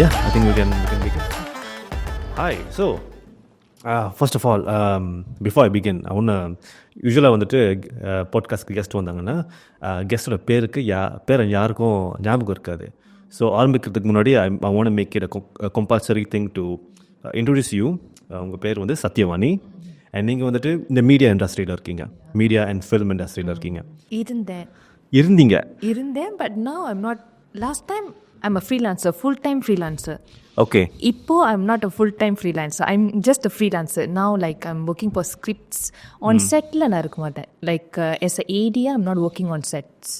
Yeah, I think we can begin. Hi. So, first of all, before I begin, I want to யூஸ்வலாக வந்துட்டு பாட்காஸ்ட்க்கு guest வந்தாங்கன்னா கெஸ்ட்டோட பேரை யாருக்கும் ஞாபகம் இருக்காது. ஸோ ஆரம்பிக்கிறதுக்கு முன்னாடி I want make it a compulsory thing to introduce you. உங்கள் பேர் வந்து சத்யவாணி. அண்ட் நீங்கள் வந்துட்டு இந்த மீடியா இண்டஸ்ட்ரியில் இருக்கீங்க, மீடியா அண்ட் ஃபிலிம் இண்டஸ்ட்ரியில் இருக்கீங்க. இருந்தேன் but now I'm not. Last time I'm a freelancer, full-time freelancer. Okay. Ippo I'm not a full-time freelancer. I'm just a freelancer. Now like I'm working for scripts. On set la na irukka maten. Like as a AD I'm not working on sets.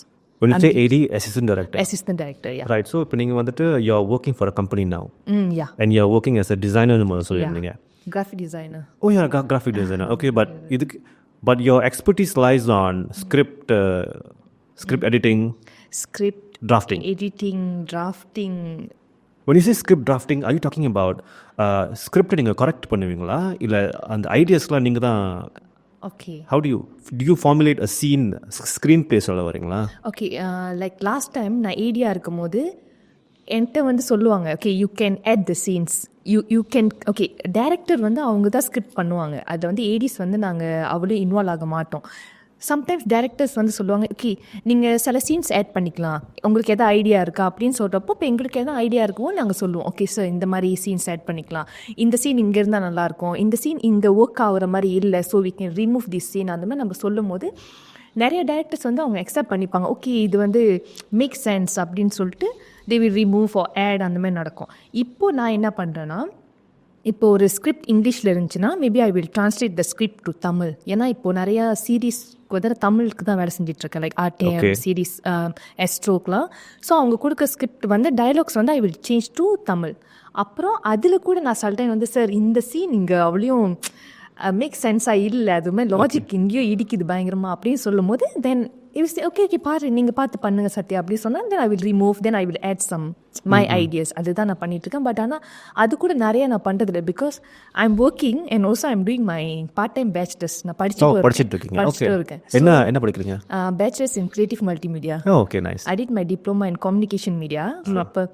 When you say AD, assistant director. Assistant director, yeah. Right. So இப்போ நீங்கள் வந்துட்டு you're working for a company now. Yeah. And you're working as a designer னு சொல்லிருந்தீங்க. Graphic designer. Oh yeah, graphic designer. Okay, but your expertise lies on script editing, script drafting, editing, drafting. When you say script drafting, are you talking about script நீங்க correct பண்ணுவீங்களா இல்ல அந்த ஐடியாஸ்லாம் நீங்க தான்? Okay. How do you formulate a scene, screen play சொல்ல வரீங்களா? Okay, like last time நான் ஏடியா இருக்கும்போது என்கிட்ட வந்து சொல்லுவாங்க, okay you can add the scenes, you can, okay director வந்து அவங்க தான் ஸ்கிரிப்ட் பண்ணுவாங்க, அதை வந்து ஏடிஸ் வந்து நாங்கள் அவ்வளோ இன்வால்வ் ஆக மாட்டோம். சம்டைம்ஸ் டேரக்டர்ஸ் வந்து சொல்லுவாங்க, ஓகே நீங்கள் சில சீன்ஸ் ஆட் பண்ணிக்கலாம், உங்களுக்கு எதாவது ஐடியா இருக்கா அப்படின்னு சொல்கிறப்போ இப்போ எங்களுக்கு எதாவது ஐடியா இருக்குமோ நாங்கள் சொல்லுவோம், ஓகே சார் இந்த மாதிரி சீன்ஸ் ஆட் பண்ணிக்கலாம், இந்த சீன் இங்கே இருந்தால் நல்லாயிருக்கும், இந்த சீன் இங்கே ஒர்க் ஆகிற மாதிரி இல்லை, so we can remove this scene. அந்த மாதிரி நம்ம சொல்லும் போது நிறைய டேரக்டர்ஸ் வந்து அவங்க அக்செப்ட் பண்ணிப்பாங்க, ஓகே இது வந்து மேக் சென்ஸ் அப்படின்னு சொல்லிட்டு they will remove or add, அந்த மாதிரி நடக்கும். இப்போது நான் என்ன பண்ணுறேன்னா, இப்போ ஒரு ஸ்கிரிப்ட் இங்கிலீஷில் இருந்துச்சுன்னா maybe I will translate the script to Tamil. ஏன்னா இப்போது நிறையா சீரீஸ் வந்து தமிழுக்கு தான் வேலை செஞ்சிட்ருக்கேன், லைக் ஆர்டிஎம் சீரீஸ், எஸ்ட்ரோக்லாம். ஸோ அவங்க கொடுக்க ஸ்கிரிப்ட் வந்து டைலாக்ஸ் வந்து I will change to Tamil. அப்புறம் அதில் கூட நான் சொல்லிட்டேன் வந்து, சார் இந்த சீன் இங்கே அவ்வளோயும் மேக் சென்ஸாக இல்லை, அதுவுமே லாஜிக் இங்கேயோ இடிக்குது பயங்கரமாக அப்படின்னு சொல்லும் போது தென் ஓகே பாரு நீங்கள் பார்த்து பண்ணுங்கள் சத்யா அப்படின்னு சொன்னால் then I will remove, then I will add some my ideas. அதுதான் நான் பண்ணிட்டுருக்கேன். பட் ஆனால் அது கூட நிறைய நான் பண்ணுறதில்ல, because I am working and also I am doing my part time bachelors. நான் படிச்சுட்டு இருக்கேன். என்ன படிக்கிறீங்க? Bachelors in creative multimedia. Okay, nice. I did my diploma in communication media. அப்போ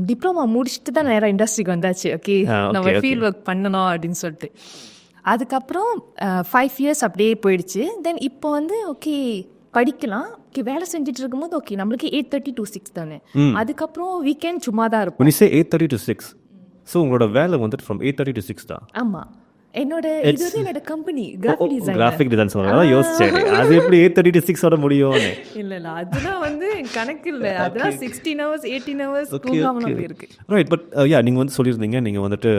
டிப்ளமா முடிச்சுட்டு தான் நேராக இண்டஸ்ட்ரிக்கு வந்தாச்சு. ஓகே நம்ம ஃபீல்ட் ஒர்க் பண்ணணும் அப்படின்னு சொல்லிட்டு. அதுக்கப்புறம் 5 years அப்படியே போயிடுச்சு. தென் இப்போ வந்து ஓகே படிக்கலாம், ஓகே வேலை செஞ்சுட்டு இருக்கும்போது ஓகே நம்மளுக்கு 8:30 to 6 தானே, அதுக்கப்புறம் வீக்கெண்ட் சும்மா தான் இருக்கும். When you say 8:30 to 6, so உங்களோட வேலை வந்துட்டு from 8:30 to 6 தான்? ஆமாம், இது வந்து என்னோட கம்பெனி கிராஃபிக் டிசைன் சொல்றாங்க. யோசிச்சேன் அது எப்படி 8:30 to 6 ஓட முடியும். இல்ல அதெல்லாம் வந்து கணக்கு இல்ல, அதெல்லாம் 16 hours 18 hours தூங்காம இருக்கு. ரைட். பட் நீங்க வந்து சொல்லியிருந்தீங்க, நீங்க வந்துட்டு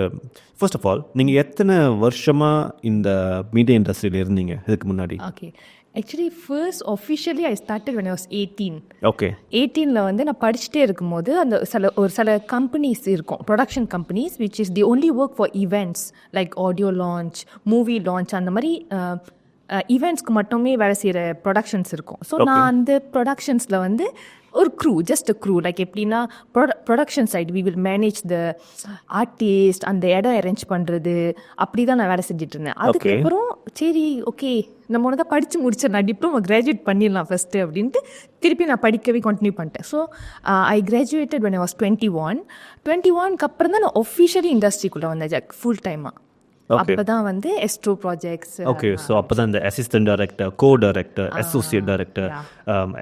ஃபர்ஸ்ட் ஆஃப் ஆல் நீங்க எத்தனை வருஷமா இந்த மீடியா இண்டஸ்ட்ரியில இருந்தீங்க இதுக்கு முன்னாடி? Okay, actually first officially I started when I was 18. Okay, 18ல வந்து நான் படிச்சுட்டே இருக்கும்போது அந்த சில கம்பெனிஸ் இருக்கும், production companies which is the only work for events like audio launch, movie launch, அந்த மாதிரி ஈவெண்ட்ஸ்க்கு மட்டுமே வேலை செய்கிற ப்ரொடக்ஷன்ஸ் இருக்கும். ஸோ நான் அந்த ப்ரொடக்ஷன்ஸில் வந்து ஒரு ஜஸ்ட் க்ரூ லைக் எப்படின்னா production side we will manage the artist, அந்த இடம் அரேஞ்ச் பண்ணுறது, அப்படி தான் நான் வேலை செஞ்சுட்டு இருந்தேன். அதுக்கப்புறம் சரி ஓகே நம்ம ஒன்று தான் படித்து முடிச்சேன், நான் டிப்ளமோ கிராஜுவேட் பண்ணிடலாம் ஃபஸ்ட்டு அப்படின்ட்டு திருப்பி நான் படிக்கவே கண்டினியூ பண்ணிட்டேன். So I graduated when I was 21 அப்புறம் தான் நான் ஒஃபிஷியலி இண்டஸ்ட்ரிக்குள்ளே வந்தேன் ஃபுல் டைமாக. அப்பதான் வந்து எஸ்ட்ரோ ப்ராஜெக்ட்ஸ். ஓகே, ஸோ அப்பதான் இந்த assistant director, co director, associate director,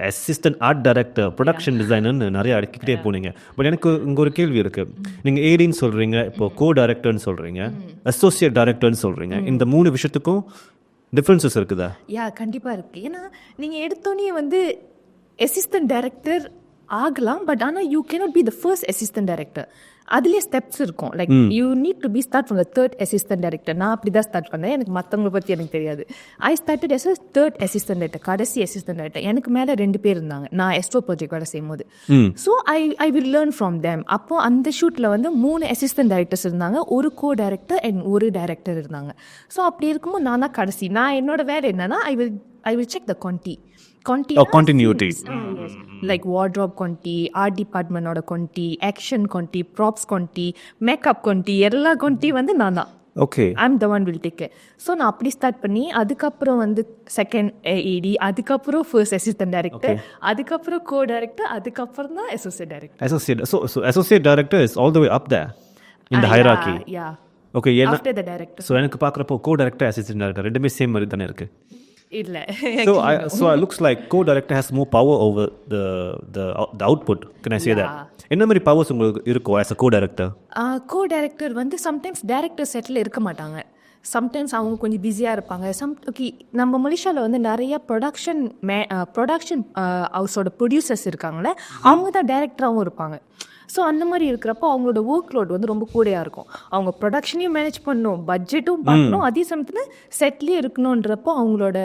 assistant art director, production டிசைனர்னு நிறைய அடிக்கிட்டே போனீங்க. பட் எனக்கு இங்கே ஒரு கேள்வி இருக்கு. நீங்கள் ஏடின்னு சொல்றீங்க, இப்போ கோ டைரக்டர்னு சொல்றீங்க, அசோசியேட் டைரக்டர்னு சொல்றீங்க, இந்த 3 விஷயத்துக்கும் டிஃப்ரென்சஸ் இருக்குதா? கண்டிப்பாக இருக்குது. ஏன்னா நீங்கள் எடுத்தோன்னே வந்து அசிஸ்டன்ட் டைரக்டர் ஆகலாம், பட் ஆனால் you cannot be the first assistant director. அதுலேயே ஸ்டெப்ஸ் இருக்கும், like you need to be start from the 3rd assistant director. நான் அப்படி தான் ஸ்டார்ட் பண்ணேன், எனக்கு மற்றவங்களை பற்றி எனக்கு தெரியாது. I started as 3rd assistant director, கடைசி அசிஸ்டன்ட் டைரக்டர். எனக்கு மேலே 2 பேர் இருந்தாங்க நான் எஸ்ட்ரோ ப்ராஜெக்ட் வேலை செய்யும் போது. So I will learn from them. அப்போது அந்த ஷூட்டில் வந்து 3 அசிஸ்டன்ட் டைரக்டர்ஸ் இருந்தாங்க, ஒரு கோ டைரக்டர் அண்ட் ஒரு டைரக்டர் இருந்தாங்க. ஸோ அப்படி இருக்கும்போது நான் தான் கடைசி. நான் என்னோட வேலை என்னன்னா I will check the continuity, like wardrobe quantity, art department oda quantity, action quantity, props quantity, makeup quantity, எல்லா quantity வந்து நான் தான். Okay. I'm the one will take care. So நான் அப்படி ஸ்டார்ட் பண்ணி அதுக்கப்புறம் வந்து செகண்ட் ஏடி, அதுக்கப்புறம் ஃபர்ஸ்ட் அசிஸ்டன்ட் டைரக்டர், அதுக்கப்புறம் கோ டைரக்டர், அதுக்கப்புறம் தான் associate director. So associate director is all the way up there in the hierarchy. Yeah. Okay, After the director. So எனக்கு பார்க்குறப்போ கோ டைரக்டர் அசிஸ்டன்ட் டைரக்டர் ரெண்டுமே சேம் மாதிரி தானே இருக்கு. இல்லை. So it looks like co-director has more power over the output. Can I say that? என்ன மாதிரி powers உங்களுக்கு இருக்கும் as a co-director? co-director வந்து சம்டைம்ஸ் டைரக்டர் செட்டில் இருக்க மாட்டாங்க. சம்டைம்ஸ் அவங்க கொஞ்சம் பிஸியாக இருப்பாங்க. ஓகே, நம்ம மலேசியாவில் வந்து நிறைய ப்ரொடக்ஷன் ஹவுஸோட ப்ரொடியூசர்ஸ் இருக்காங்களே, அவங்க தான் டைரக்டராகவும் இருப்பாங்க. ஸோ அந்த மாதிரி இருக்கிறப்போ அவங்களோட ஒர்க் லோட் வந்து ரொம்ப கூடையாக இருக்கும். அவங்க ப்ரொடக்ஷனையும் மேனேஜ் பண்ணணும், பட்ஜெட்டும் பார்க்கணும், அதே சமயத்தில் செட்லேயும் இருக்கணுன்றப்போ அவங்களோட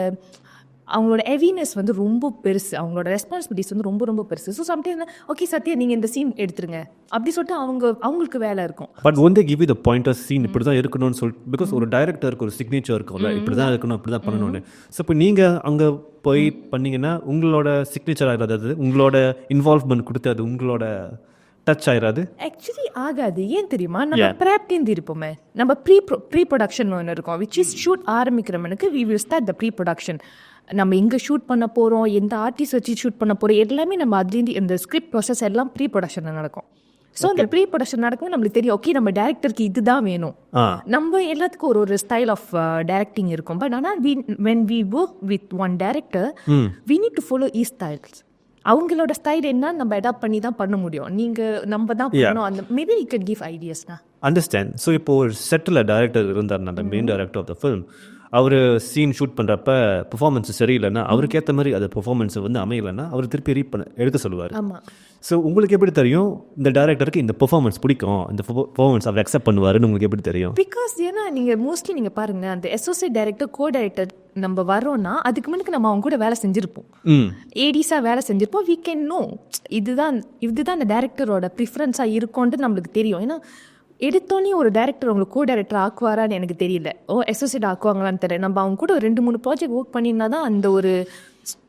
ஹெவினஸ் வந்து ரொம்ப பெருசு, அவங்களோட ரெஸ்பான்சிபிலிட்டிஸ் வந்து ரொம்ப ரொம்ப பெருசு. ஸோ சம்டைம்ஸ் ஓகே சத்யா நீங்கள் இந்த சீன் எடுத்துருங்க அப்படி சொல்லிட்டு அவங்களுக்கு வேலை இருக்கும். But when they give you the pointer scene இப்படி தான் இருக்கணும்னு சொல்லிட்டு, பிகாஸ் ஒரு டைரக்டருக்கு ஒரு சிக்னேச்சர் இருக்கும்ல, இப்படி தான் இருக்கணும், இப்படி தான் பண்ணணும்னு. ஸோ இப்போ நீங்கள் அங்கே போய் பண்ணீங்கன்னா உங்களோட சிக்னேச்சர் ஆகிடாது, உங்களோட இன்வால்வ்மெண்ட் கொடுத்து அது உங்களோட டச் ஆயிடாது. ஆக்சுவலி ஆகாது. ஏன் தெரியுமா, நம்ம ப்ராப்டேந்து இருப்போமே, நம்ம ப்ரீ ப்ரொடக்ஷன் ஒன்று இருக்கும், விச் இஸ் ஷூட் ஆரம்பிக்கிறவனுக்கு we will start the pre production. நம்ம எங்கே ஷூட் பண்ண போகிறோம், எந்த ஆர்டிஸ்ட் வச்சு ஷூட் பண்ண போகிறோம், எல்லாமே நம்ம அதுலேருந்து இந்த ஸ்கிரிப்ட் ப்ராசஸ் எல்லாம் ப்ரீ ப்ரொடக்ஷனில் நடக்கும். ஸோ அந்த ப்ரீ ப்ரொடக்ஷன் நடக்கும், நம்மளுக்கு தெரியும் ஓகே நம்ம டேரக்டருக்கு இதுதான் வேணும். நம்ம எல்லாத்துக்கும் ஒரு ஸ்டைல் ஆஃப் டைரக்டிங் இருக்கும். பட் ஆனால் when we work with one director we need to follow the styles. அவங்களோட ஸ்டைல் என்ன நம்ம அடாப்ட் பண்ணி தான் பண்ண முடியும். நம்ம தான் பண்ணணும். அந்த மேபி யூ கேன் கிவ் ஐடியாஸ்னா. அண்டர்ஸ்டாண்ட். ஸோ இப்போ ஒரு செட்டில் டைரக்டர் இருந்தார், அந்த main director of the film, அவர் சீன் ஷூட் பண்ணுறப்ப பெர்ஃபார்மன்ஸ் சரியில்லைன்னா, அவருக்கு ஏற்ற மாதிரி அது பெர்ஃபார்மன்ஸ் வந்து அமையலைன்னா அவர் திருப்பி எடுக்க சொல்லுவார். ஆமாம். ஸோ உங்களுக்கு எப்படி தெரியும் இந்த டைரக்டருக்கு இந்த பெர்ஃபார்மன்ஸ் பிடிக்கும், இந்த பெர்ஃபார்மன்ஸ் அவர் அக்செப்ட் பண்ணுவாருன்னு உங்களுக்கு எப்படி தெரியும்? பிகாஸ் ஏன்னா நீங்கள் மோஸ்ட்லி நீங்கள் பாருங்கள், அந்த அசோசியேட் டைரக்டர் கோ டைரக்டர் நம்ம வரோன்னா அதுக்கு முன்னாடி நம்ம அவங்க கூட வேலை செஞ்சுருப்போம், ஏடிஸாக வேலை செஞ்சுருப்போம். வி கேன் நோ இதுதான் அந்த டைரக்டரோட ப்ரிஃபரன்ஸாக இருக்கும்ன்ட்டு நம்மளுக்கு தெரியும். ஏன்னா எடுத்தோன்னே ஒரு டேரக்டர் உங்களுக்கு கோ டேரக்டர் ஆக்குவாரான்னு எனக்கு தெரியல, அசோசியேட் ஆக்குவாங்களான்னு தெரியல. நம்ம அவங்க கூட ஒரு 2-3 ப்ராஜெக்ட் ஒர்க் பண்ணினா தான் அந்த ஒரு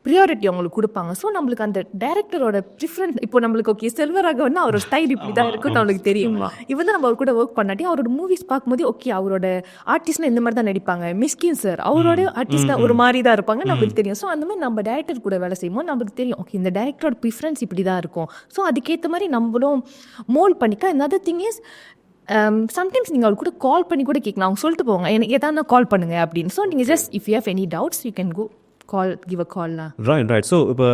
ப்ரியாரிட்டி அவங்களுக்கு கொடுப்பாங்க. ஸோ நம்மளுக்கு அந்த டேரக்டரோட ப்ரிஃபரன்ஸ், இப்போ நம்மளுக்கு ஓகே செல்வராகவன்னா அவரோட ஸ்டைல் இப்படி தான் இருக்குன்னு நம்மளுக்கு தெரியும். இவன் தான் நம்ம அவர் கூட ஒர்க் பண்ணாட்டி அவரோட மூவிஸ் பார்க்கும்போது ஓகே அவரோட ஆர்டிஸ்ட்னா இந்த மாதிரி தான் நடிப்பாங்க, மிஸ்கின் சார் அவரோட ஆர்டிஸ்ட்னா ஒரு மாதிரி தான் இருப்பாங்க நம்மளுக்கு தெரியும். ஸோ அந்த மாதிரி நம்ம டேரக்டர் கூட வேலை செய்யும்போது நம்மளுக்கு தெரியும் ஓகே இந்த டேரக்டரோட ப்ரிஃபரன்ஸ் இப்படி தான் இருக்கும். ஸோ அதுக்கேற்ற மாதிரி நம்மளும் மோல்ட் பண்ணிக்க. another thing is சம்டைம்ஸ் நீங்கள் அவர் கூட கால் பண்ணி கூட கேட்கலாம். அவங்க சொல்லிட்டு போவாங்க எனக்கு எதாவது கால் பண்ணுங்க அப்படின்னு. ஸோ நீங்கள் just if you have any doubts you can go call, give a கால்லாம். ரைட். ஸோ இப்போ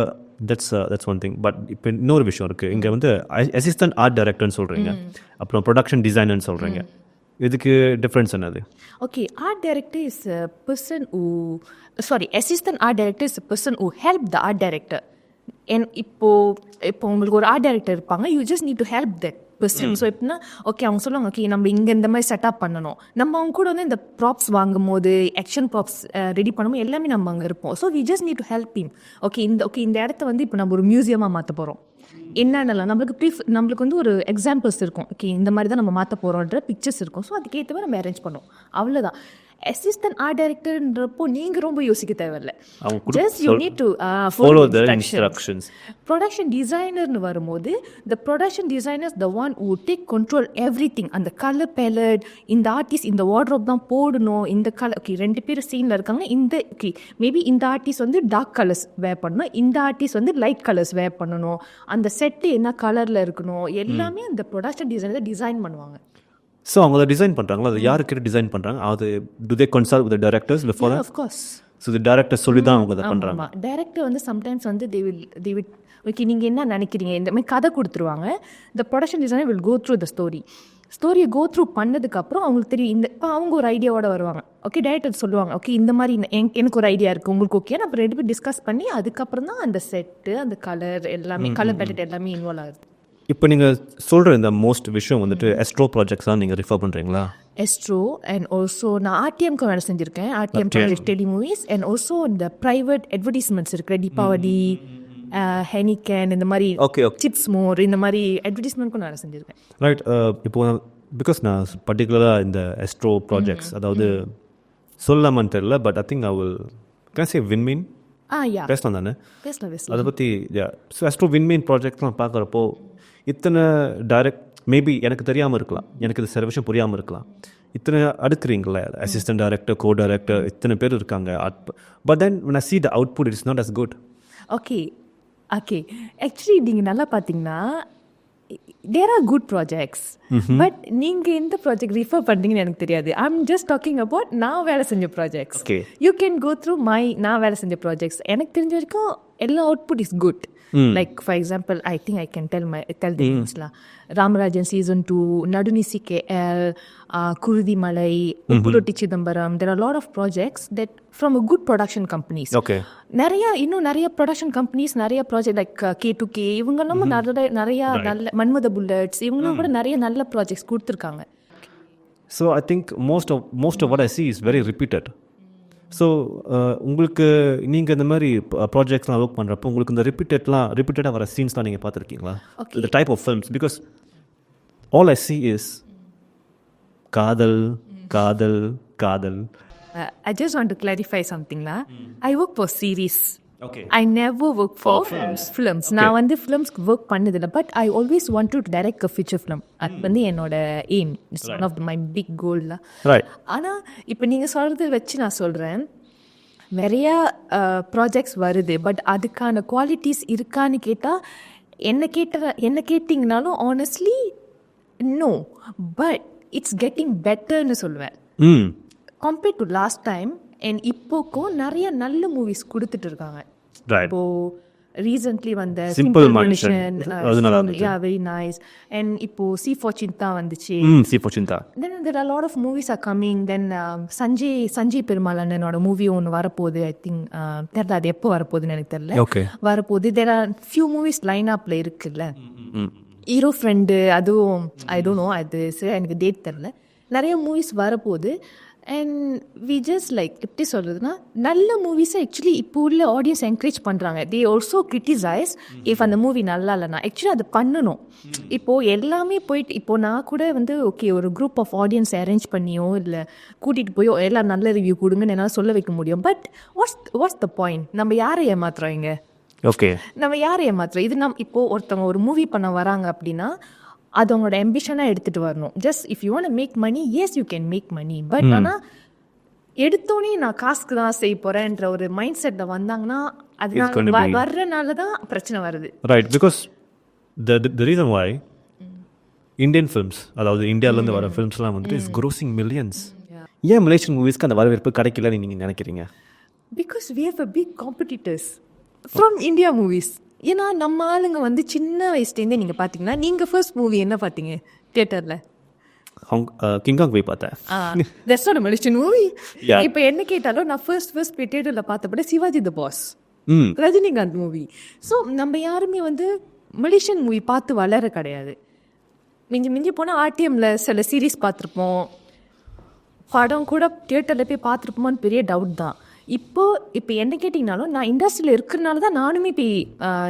தட்ஸ் ஒன் திங். பட் இப்போ இன்னொரு விஷயம் இருக்குது. இங்கே வந்து அசிஸ்டன்ட் ஆர்ட் டைரக்டர்னு சொல்கிறீங்க, அப்புறம் ப்ரொடக்ஷன் டிசைனர்னு சொல்கிறீங்க. இதுக்கு டிஃப்ரென்ஸ் என்னது? Okay, art director is a person assistant art director is a person who help the art director. இப்போ உங்களுக்கு ஒரு ஆர்ட் டைரக்டர் இருப்பாங்க, you just need to help that person. So எப்படின்னா ஓகே அவங்க சொல்லுவாங்க ஓகே நம்ம இங்கே இந்த மாதிரி செட்டப் பண்ணணும், நம்ம அவங்க கூட வந்து இந்த ப்ராப்ஸ் வாங்கும் போது ஆக்ஷன் ப்ராப்ஸ் ரெடி பண்ணும்போது எல்லாமே நம்ம அங்கே இருப்போம். So we just need to help him. இந்த இடத்த வந்து இப்போ நம்ம ஒரு மியூசியமாக மாற்ற போகிறோம், என்னென்னலாம் நம்மளுக்கு வந்து ஒரு எக்ஸாம்பிள்ஸ் இருக்கும். ஓகே இந்த மாதிரி தான் நம்ம மாற்ற போகிறோன்ற பிக்சர்ஸ் இருக்கும். ஸோ அதுக்கேற்ற மாதிரி நம்ம அரேஞ்ச் பண்ணுவோம், அவ்வளோதான். அசிஸ்டன்ட் ஆர்ட் டைரக்டர்ன்றப்போ நீங்கள் ரொம்ப யோசிக்க தேவையில்லை, just you need to follow the instructions. Production டிசைனர்னு வரும்போது the production designers the one who take control every thing. அந்த கலர் பேலட், இந்த ஆர்டிஸ்ட் இந்த வார்ட்ரோப் தான் போடணும், இந்த கலர் ஓகே 2 பேர் சீனில் இருக்காங்க, இந்த ஓகே மேபி இந்த ஆர்டிஸ்ட் வந்து டார்க் கலர்ஸ் வேர் பண்ணணும், இந்த ஆர்டிஸ்ட் வந்து லைட் கலர்ஸ் வேர் பண்ணணும், அந்த செட்டு என்ன கலரில் இருக்கணும், எல்லாமே அந்த ப்ரொடக்ஷன் டிசைனர் டிசைன் பண்ணுவாங்க. ஸோ அவங்க அதை டிசைன் பண்ணுறாங்களா? அது யாருக்கிட்ட டிசைன் பண்ணுறாங்க? அது do they consult with the directors before? Of course. So the director சொல்லி தான் அவங்க அதை பண்ணுறாங்க. டைரக்டர் வந்து சம்டைம்ஸ் வந்து they will ஓகே நீங்கள் என்ன நினைக்கிறீங்க இந்த மாதிரி கதை கொடுத்துருவாங்க. The production designer will go through the ஸ்டோரியை கோ த்ரூ பண்ணதுக்கப்புறம் அவங்களுக்கு தெரியும் இப்போ அவங்க ஒரு ஐடியாவோட வருவாங்க. ஓகே டைரக்டர் சொல்லுவாங்க ஓகே இந்த மாதிரி எனக்கு ஒரு ஐடியா இருக்குது, உங்களுக்கு ஓகே, நம்ம 2 பேர் டிஸ்கஸ் பண்ணி அதுக்கப்புறம் தான் அந்த செட்டு அந்த கலர் எல்லாமே கலர் பேலட் எல்லாமே இன்வால்வ் ஆகுது. இப்போ நீங்கள் சொல்கிற இந்த மோஸ்ட் விஷயம் வந்துட்டு எஸ்ட்ரோ ப்ராஜெக்ட்ஸ் தான் நீங்கள் ரிஃபர் பண்ணுறீங்களா? எஸ்ட்ரோ அண்ட் ஆல்சோ நான் ஆர்டிஎம்க்கு வேலை செஞ்சுருக்கேன், RTM tele movies and also இந்த ப்ரைவேட் அட்வர்டைஸ்மெண்ட்ஸ் இருக்கிற தீபாவளி ஹெனிகேன் இந்த மாதிரி சிப்ஸ் மோர் இந்த மாதிரி அட்வர்டைஸ்மெண்ட்க்கும் வேலை செஞ்சுருக்கேன். ரைட். இப்போ பிகாஸ் நான் பர்டிகுலராக இந்த எஸ்ட்ரோ ப்ராஜெக்ட்ஸ் அதாவது சொல்லாமான்னு தெரியல, but I think I will can say வின்மீன் பேசலாம் தானே? பேசலாம். அதை பற்றி ஸோ எஸ்ட்ரோ வின்மீன் ப்ராஜெக்ட்லாம் பார்க்குறப்போ இத்தனை டைரக்ட் மேபி எனக்கு தெரியாமல் இருக்கலாம், எனக்கு இது சில விஷயம் புரியாமல் இருக்கலாம். இத்தனை அடுக்குறீங்களே, அசிஸ்டன்ட் டைரக்டர், கோ டைரக்டர், இத்தனை பேர் இருக்காங்க. But then when I see the output, it is not as good. Okay actually நீங்கள் நல்லா பார்த்தீங்கன்னா there are good projects. But நீங்கள் எந்த ப்ராஜெக்ட் ரிஃபர் பண்ணுறீங்கன்னு எனக்கு தெரியாது. ஐம் ஜஸ்ட் டாக்கிங் அபவுட் நான் வேலை செஞ்ச projects. You can go through நான் வேலை செஞ்ச ப்ராஜெக்ட்ஸ். எனக்கு தெரிஞ்ச வரைக்கும் எல்லா output is good. Like for example I think I can tell the நேம்ஸ்லாம். Ramarajan season 2, Nadunisi KL, Kuruthimalai, Uppurotti Chidambaram. There are lot of projects that from a good production companies. நிறைய production companies, நிறைய ப்ராஜெக்ட் லைக் K2K, இவங்கெல்லாம் நிறைய நல்ல மன்மத புல்லட்ஸ், இவங்கெல்லாம் கூட நிறைய நல்ல ப்ராஜெக்ட்ஸ் கொடுத்துருக்காங்க. So I think most of what I see is very repeated. So உங்களுக்கு நீங்கள் இந்த மாதிரி ப்ராஜெக்ட்ஸ்லாம் ஒர்க் பண்ணுறப்போ உங்களுக்கு இந்த ரிப்பீட்டடாக வர சீன்ஸ்லாம் நீங்கள் பார்த்துருக்கீங்களா? இந்த type of films. Because all I see is காதல் காதல் காதல். I just want to clarify something la. I work for series. Okay. I never work for films. நான் வந்து ஃபிலிம்ஸ்க்கு ஒர்க் பண்ணதில்லை. But I always want to direct a feature film. அது வந்து என்னோட aim. It's one of my big goal. ஆனால் இப்போ நீங்கள் சொல்கிறது வச்சு நான் சொல்கிறேன், நிறையா ப்ராஜெக்ட்ஸ் வருது. பட் அதுக்கான குவாலிட்டிஸ் இருக்கான்னு கேட்டால் என்ன கேட்டிங்கனாலும் honestly no. But it's getting பெட்டர்னு சொல்லுவேன் compared to last time. And இப்போக்கும் நிறைய நல்ல மூவிஸ் கொடுத்துட்டு இருக்காங்க. இப்போ ரீசென்ட்லி வந்த சிம்பிள் மனுஷன், வெரி நைஸ். அண்ட் இப்போ சி ஃபார் சிந்தா வந்துச்சு. Then there are lot of movies are coming. Then Sanjay Perumal அண்ணனோட மூவி ஒன்று வரப்போகுது. ஐ திங்க் தெரியல அது எப்போ வரப்போகுதுன்னு எனக்கு தெரியல. வரப்போகுது. There are few movies line அப்ல இருக்குல்ல. ஹீரோ ஃப்ரெண்டு அதுவும் ஐ டோன்ட் நோ, அது சரி எனக்கு டேட் தெரியல. நிறைய மூவிஸ் வரப்போகுது. அண்ட் வி ஜஸ்ட் லைக் எப்படி சொல்கிறதுனா, நல்ல மூவிஸை ஆக்சுவலி இப்போ உள்ள ஆடியன்ஸ் என்கரேஜ் பண்ணுறாங்க. தே ஆல்சோ கிரிட்டிசைஸ் இஃப் அந்த மூவி நல்லா இல்லைனா. ஆக்சுவலி அது பண்ணணும். இப்போது எல்லாமே போயிட்டு இப்போது நான் கூட வந்து ஓகே ஒரு குரூப் ஆஃப் ஆடியன்ஸ் அரேஞ்ச் பண்ணியோ இல்லை கூட்டிகிட்டு போயோ எல்லாம் நல்ல ரிவ்யூ கொடுங்கன்னு என்னால் சொல்ல வைக்க முடியும். But what's the point? நம்ம யாரை ஏமாத்துறோம் இங்கே? நம்ம யாரை ஏமாத்துறோம்? இது இப்போது ஒருத்தவங்க ஒரு மூவி பண்ண வராங்க அப்படின்னா அது அவங்களோட ஆம்பிஷனாக எடுத்துகிட்டு வரணும். Just if you want make money, yes you can make money. But ஆனால் எடுத்தோடனே நான் காசுக்கு தான் செய்ய போகிறேன்ற ஒரு மைண்ட் செட்டில் வந்தாங்கன்னா அது வர்றதுனால தான் பிரச்சனை வருது. Right. Because the reason why Indian films, அதாவது இந்தியாவிலேருந்து வர ஃபிலிம்ஸ்லாம் வந்துட்டு இஸ் க்ரோசிங் மில்லியன்ஸ். ஏன் மலேசியன் மூவிஸ்க்கு அந்த வரவேற்பு கிடைக்கலன்னு நீங்கள் நினைக்கிறீங்க? Because we have a big competitors from India movies. ஏன்னா நம்ம ஆளுங்க வந்து சின்ன வயசுலேருந்தே நீங்கள் பார்த்தீங்கன்னா, நீங்கள் ஃபர்ஸ்ட் மூவி என்ன பார்த்தீங்க தியேட்டரில்? கிங்காங் போய் பார்த்தேன். That's not a Malaysian movie. இப்போ என்ன கேட்டாலும் நான் ஃபர்ஸ்ட் போய் தியேட்டரில் பார்த்தப்பட சிவாஜி த பாஸ், ரஜினிகாந்த் மூவி. ஸோ நம்ம யாருமே வந்து மலேசியன் மூவி பார்த்து வளர கிடையாது. மிஞ்சி போனால் ஆர்டிஎம்மில் சில சீரீஸ் பார்த்துருப்போம், படம் கூட தியேட்டரில் போய் பார்த்துருப்போமான்னு பெரிய டவுட் தான். இப்போ என்ன கேட்டிங்கனாலும் நான் இண்டஸ்ட்ரியில் இருக்கிறனால தான் நானுமே போய்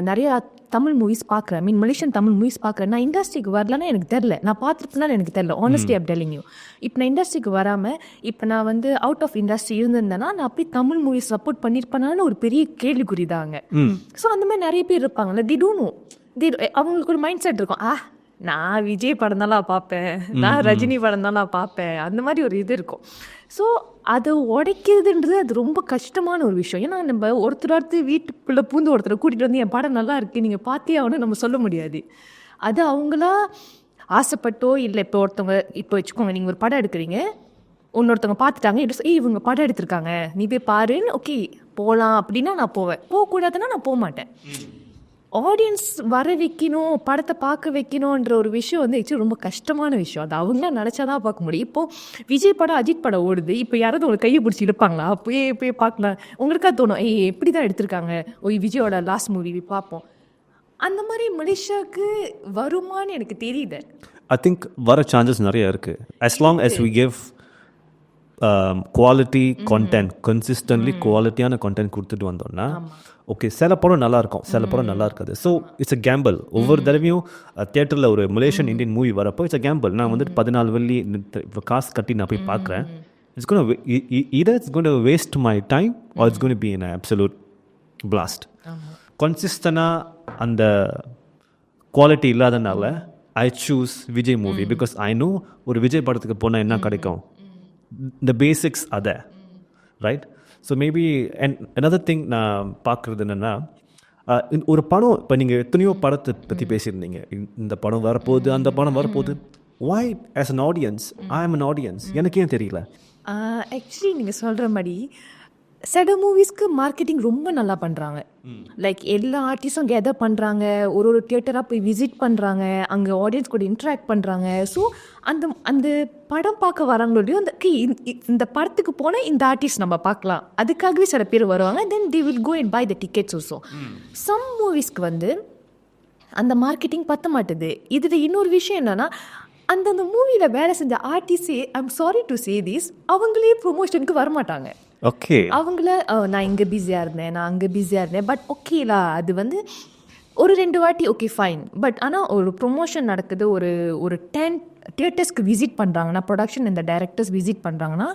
நிறையா தமிழ் மூவிஸ் பார்க்குறேன். மலேசியன் தமிழ் மூவிஸ் பார்க்குறேன். நான் இண்டஸ்ட்ரிக்கு வரலன்னா எனக்கு தெரில, நான் பார்த்துருப்பேனாலும் எனக்கு தெரில. Honestly I'm telling you. இப்போ நான் இண்டஸ்ட்ரிக்கு வராமல் இப்போ நான் வந்து அவுட் ஆஃப் இண்டஸ்ட்ரி இருந்திருந்தேன்னா நான் அப்படி தமிழ் மூவிஸ் சப்போர்ட் பண்ணியிருப்பேனான்னு ஒரு பெரிய கேள்விக்குறி தாங்க. ஸோ அந்த மாதிரி நிறைய பேர் இருப்பாங்கல்ல, தி டோன்ட் நோ. அவங்களுக்கு ஒரு மைண்ட் செட் இருக்கும், நான் விஜய் படம் தான் பார்ப்பேன், நான் ரஜினி படம் தான் பார்ப்பேன், அந்த மாதிரி ஒரு இது இருக்கும். ஸோ அதை உடைக்கிறதுன்றது அது ரொம்ப கஷ்டமான ஒரு விஷயம். ஏன்னா நம்ம ஒருத்தர் வீட்டுக்குள்ளே பூந்து ஒருத்தரை கூட்டிகிட்டு வந்து என் படம் நல்லா இருக்குது நீங்கள் பார்த்தே ஆகணும் நம்ம சொல்ல முடியாது. அது அவங்களா ஆசைப்பட்டோ இல்லை. இப்போ ஒருத்தவங்க இப்போ வச்சுக்கோங்க, நீங்கள் ஒரு படம் எடுக்கிறீங்க, இன்னொருத்தவங்க பார்த்துட்டாங்க, இவங்க படம் எடுத்திருக்காங்க நீ போய் பாருன்னு, ஓகே போகலாம் அப்படின்னா நான் போவேன். போகக்கூடாதுன்னா நான் போக மாட்டேன். ஆடியன்ஸ் வர வைக்கணும், படத்தை பார்க்க வைக்கணுன்ற ஒரு விஷயம் வந்து ஆக்சுவலி ரொம்ப கஷ்டமான விஷயம். அது அவங்களாம் நினச்சாதான் பார்க்க முடியும். இப்போது விஜய் படம் அஜித் படம் ஓடுது, இப்போ யாராவது உங்களுக்கு கையை பிடிச்சி இழுப்பாங்களா? போய் பார்க்கலாம். உங்களுக்காக தோணும், எப்படி தான் எடுத்திருக்காங்க, விஜயோட லாஸ்ட் மூவி பார்ப்போம். அந்த மாதிரி மலேசியாவுக்கு வருமானு எனக்கு தெரியல. ஐ திங்க் வர சான்சஸ் நிறைய இருக்குது. as long as we give quality content, consistently குவாலிட்டியான கண்டென்ட் கொடுத்துட்டு வந்தோம்னா ஓகே, சில படம் நல்லா இருக்கும், சில படம் நல்லா இருக்காது. So it's a Gamble. ஒவ்வொரு தடவையும் தியேட்டரில் ஒரு மலேசியன் இந்தியன் மூவி வரப்போ இட்ஸ் அ கேம்பிள். நான் வந்துட்டு 14 வெள்ளி காசு கட்டி நான் போய் பார்க்குறேன். It's gonna either it's going to waste my time or it's going to be an absolute blast. கன்சிஸ்டண்டாக அந்த குவாலிட்டி இல்லாதனால I choose Vijay movie. Because I know ஒரு விஜய் படத்துக்கு போனால் என்ன கிடைக்கும், the basics are there, right? So maybe, and another thing நான் பார்க்குறது என்னென்னா, ஒரு படம், இப்போ நீங்கள் எத்தனையோ படத்தை பற்றி பேசியிருந்தீங்க, இந்த படம் வரப்போகுது, அந்த படம் வரப்போகுது. why as an audience, I am an audience, எனக்கு ஏன் தெரியல? ஆக்சுவலி நீங்கள் சொல்கிற மாதிரி சில மூவிஸ்க்கு மார்க்கெட்டிங் ரொம்ப நல்லா பண்ணுறாங்க. லைக் எல்லா ஆர்டிஸ்டும் கெதர் பண்ணுறாங்க, ஒரு தியேட்டராக போய் விசிட் பண்ணுறாங்க, அங்கே ஆடியன்ஸ் கூட இன்ட்ராக்ட் பண்ணுறாங்க. ஸோ அந்த அந்த படம் பார்க்க வராங்களோடையும் இந்த படத்துக்கு போனால் இந்த ஆர்டிஸ்ட் நம்ம பார்க்கலாம், அதுக்காகவே சில பேர் வருவாங்க. Then they will go and buy the tickets also. Some மூவிஸ்க்கு வந்து அந்த மார்க்கெட்டிங் பற்ற மாட்டுது. இதில் இன்னொரு விஷயம் என்னென்னா, அந்தந்த மூவியில் வேலை செஞ்ச ஆர்டிஸ்டே, I'm sorry to say this, அவங்களே ப்ரொமோஷனுக்கு வரமாட்டாங்க. ஓகே, அவங்கள நான் இங்கே பிஸியாக இருந்தேன், நான் அங்கே பிஸியாக இருந்தேன், பட் ஓகேலா, அது வந்து ஒரு 2 வாட்டி ஓகே ஃபைன். பட் ஆனால் ஒரு ப்ரொமோஷன் நடக்குது, ஒரு 10 தியேட்டர்ஸ்க்கு விசிட் பண்ணுறாங்கன்னா, ப்ரொடக்ஷன் இந்த டைரக்டர்ஸ் விசிட் பண்ணுறாங்கன்னா,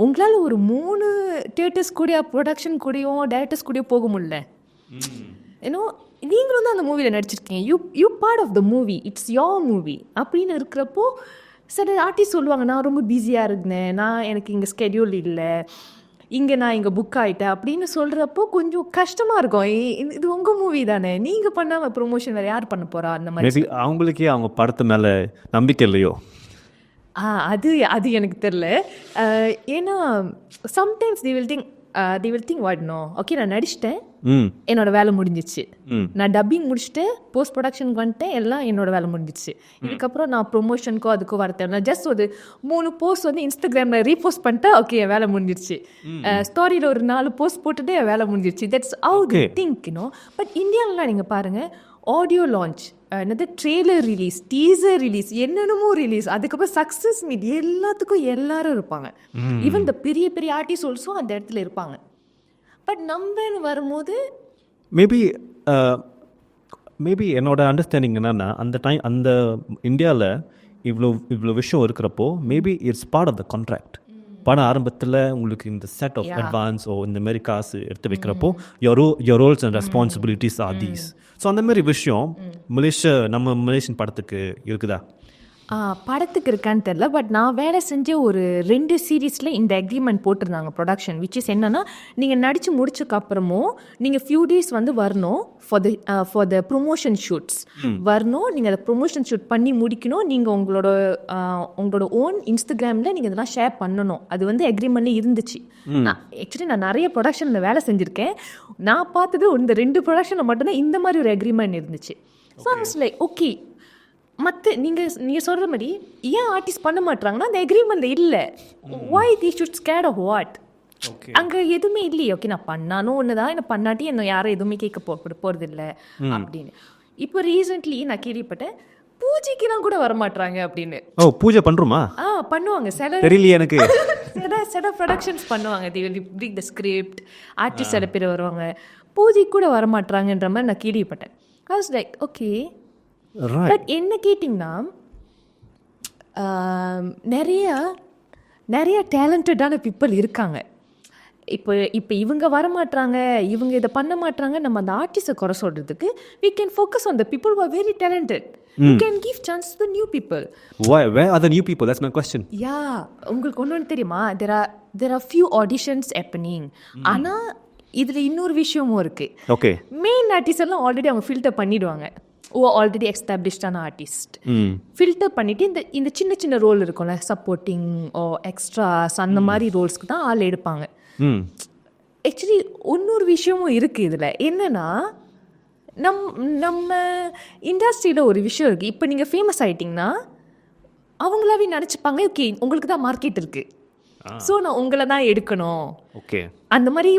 உங்களால் ஒரு 3 தியேட்டர்ஸ் கூட ப்ரொடக்ஷன் கூடயும் டைரக்டர்ஸ் கூடயும் போக முடியல. ஏன்னோ நீங்களும் தான் அந்த மூவியில் நடிச்சிருக்கீங்க, you part of the movie, it's your movie அப்படின்னு இருக்கிறப்போ சில ஆர்டிஸ்ட் சொல்லுவாங்க, நான் ரொம்ப பிஸியாக இருந்தேன், எனக்கு இங்கே ஸ்கெடியூல் இல்லை, இங்கே நான் இங்கே புக் ஆகிட்டேன் அப்படின்னு சொல்கிறப்போ கொஞ்சம் கஷ்டமாக இருக்கும். இது உங்கள் மூவி தானே, நீங்கள் பண்ணாமல் ப்ரொமோஷன் வேறு யார் பண்ண போகிறா? அந்த மாதிரி அவங்களுக்கே அவங்க படத்து மேலே நம்பிக்கை இல்லையோ? அது எனக்கு தெரில. ஏன்னா sometimes they will think what, no, okay நான் நடிச்சிட்டேன், என்னோட வேலை முடிஞ்சிச்சு, நான் டப்பிங் முடிச்சுட்டு போஸ்ட் ப்ரொடக்ஷனுக்கு வந்துட்டேன், எல்லாம் என்னோட வேலை முடிஞ்சிச்சு, இதுக்கப்புறம் நான் ப்ரொமோஷனுக்கோ அதுக்கோ வரத்தேன், நான் ஜஸ்ட் ஒரு 3 போஸ்ட் வந்து இன்ஸ்டாகிராமில் ரீபோஸ்ட் பண்ணிட்டு ஓகே என் வேலை முடிஞ்சிருச்சு, ஸ்டோரியில் ஒரு 4 போஸ்ட் போட்டுட்டு என் வேலை முடிஞ்சிருச்சு. That's how they think, you know. But இந்தியாவிலாம் நீங்கள் பாருங்கள், ஆடியோ லான்ச், என்னது ட்ரெய்லர் ரிலீஸ், டீசர் ரிலீஸ், என்னென்னமோ ரிலீஸ், அதுக்கப்புறம் சக்ஸஸ் மீட், எல்லாத்துக்கும் எல்லாரும் இருப்பாங்க. ஈவன் இந்த பெரிய பெரிய ஆர்டிஸ்ட் ஆல்சோ அந்த இடத்துல இருப்பாங்க. பட் நம்மன்னு வரும்போது மேபி என்னோட அண்டர்ஸ்டாண்டிங் என்னன்னா, அந்த இந்தியாவில் இவ்வளோ விஷயம் இருக்கிறப்போ maybe it's part of the contract. பணம் ஆரம்பத்தில் உங்களுக்கு இந்த செட் ஆஃப் அட்வான்ஸ் இந்த மாதிரி காசு எடுத்து வைக்கிறப்போ your roles and responsibilities are these. So அந்த மாதிரி விஷயம் நம்ம மலேசியன் படத்துக்கு இருக்குதா? படத்துக்கு இருக்கான்னு தெரில. பட் நான் வேலை செஞ்ச ஒரு 2 சீரீஸில் இந்த அக்ரிமெண்ட் போட்டிருந்தாங்க ப்ரொடக்ஷன், விச் இஸ் என்னென்னா, நீங்கள் நடித்து முடிச்சக்கப்புறமும் நீங்கள் ஃபியூ டேஸ் வந்து வரணும் ஃபார் த ப்ரொமோஷன் ஷூட்ஸ் வரணும், நீங்கள் அதை ப்ரொமோஷன் ஷூட் பண்ணி முடிக்கணும், நீங்கள் உங்களோட ஓன் இன்ஸ்டாகிராமில் நீங்கள் இதெல்லாம் ஷேர் பண்ணணும். அது வந்து அக்ரிமெண்ட்லேயே இருந்துச்சு. ஆக்சுவலி நான் நிறைய ப்ரொடக்ஷனில் வேலை செஞ்சுருக்கேன், நான் பார்த்தது இந்த 2 ப்ரொடக்ஷனில் மட்டும்தான் இந்த மாதிரி ஒரு அக்ரிமெண்ட் இருந்துச்சு. So I like okay. மற்ற நீங்கள் சொல்கிற மாதிரி ஏன் ஆர்டிஸ்ட் பண்ண மாட்டாங்கன்னா, அந்த அக்ரிமெண்ட்டில் இல்லை. why they should scared of what? அங்கே எதுவுமே இல்லையே. ஓகே நான் பண்ணாலும் ஒன்று தான், என்ன பண்ணாட்டி என்ன யாரும் எதுவுமே கேட்க போகிறது இல்லை அப்படின்னு. இப்போ ரீசெண்ட்லி நான் கேள்விப்பட்டேன், பூஜைக்கெல்லாம் கூட வரமாட்டாங்க அப்படின்னு. பூஜை பண்ணுறோமா? பண்ணுவாங்க. தெரியலையே எனக்கு. சில ப்ரொடக்ஷன்ஸ் பண்ணுவாங்க, they will read the script, artist சில பேர் வருவாங்க, பூஜைக்கு கூட வரமாட்டாங்கன்ற மாதிரி நான் கேள்விப்பட்டேன். I was like okay. But என்ன கேட்டிங்கன்னா, நிறைய டேலண்டடான பீப்புள் இருக்காங்க. இப்போ இவங்க வரமாட்டாங்க, இவங்க இதை பண்ண மாட்டாங்க, நம்ம அந்த ஆர்டிஸ்ட்டை குறை சொல்கிறதுக்கு we can focus on the people who are very talented. You can give chance to the new people. Where are the new people? That's my question. Yeah, உங்களுக்கு ஒன்று தெரியுமா, there are few auditions happening. ஆனால் இதில் இன்னொரு விஷயமும் இருக்குது. Okay, main artist எல்லாம் already அவங்க ஃபில்டர் பண்ணிடுவாங்க. ஆல்ரெடி எஸ்டாப்ளிஷ்டான ஆர்டிஸ்ட் ஃபில்டர் பண்ணிவிட்டு இந்த சின்ன சின்ன ரோல் இருக்கும்ல, சப்போர்ட்டிங் எக்ஸ்ட்ராஸ், அந்த மாதிரி ரோல்ஸ்க்கு தான் ஆள் எடுப்பாங்க. ஆக்சுவலி இன்னொரு விஷயமும் இருக்குது இதில். என்னென்னா, நம்ம இண்டஸ்ட்ரியில் ஒரு விஷயம் இருக்குது. இப்போ நீங்கள் ஃபேமஸ் ஆகிட்டிங்கன்னா அவங்களாவே நினச்சிப்பாங்க, ஓகே உங்களுக்கு தான் மார்க்கெட் இருக்குது, ஸோ நான் உங்களை தான் எடுக்கணும். ஓகே, அந்த மாதிரி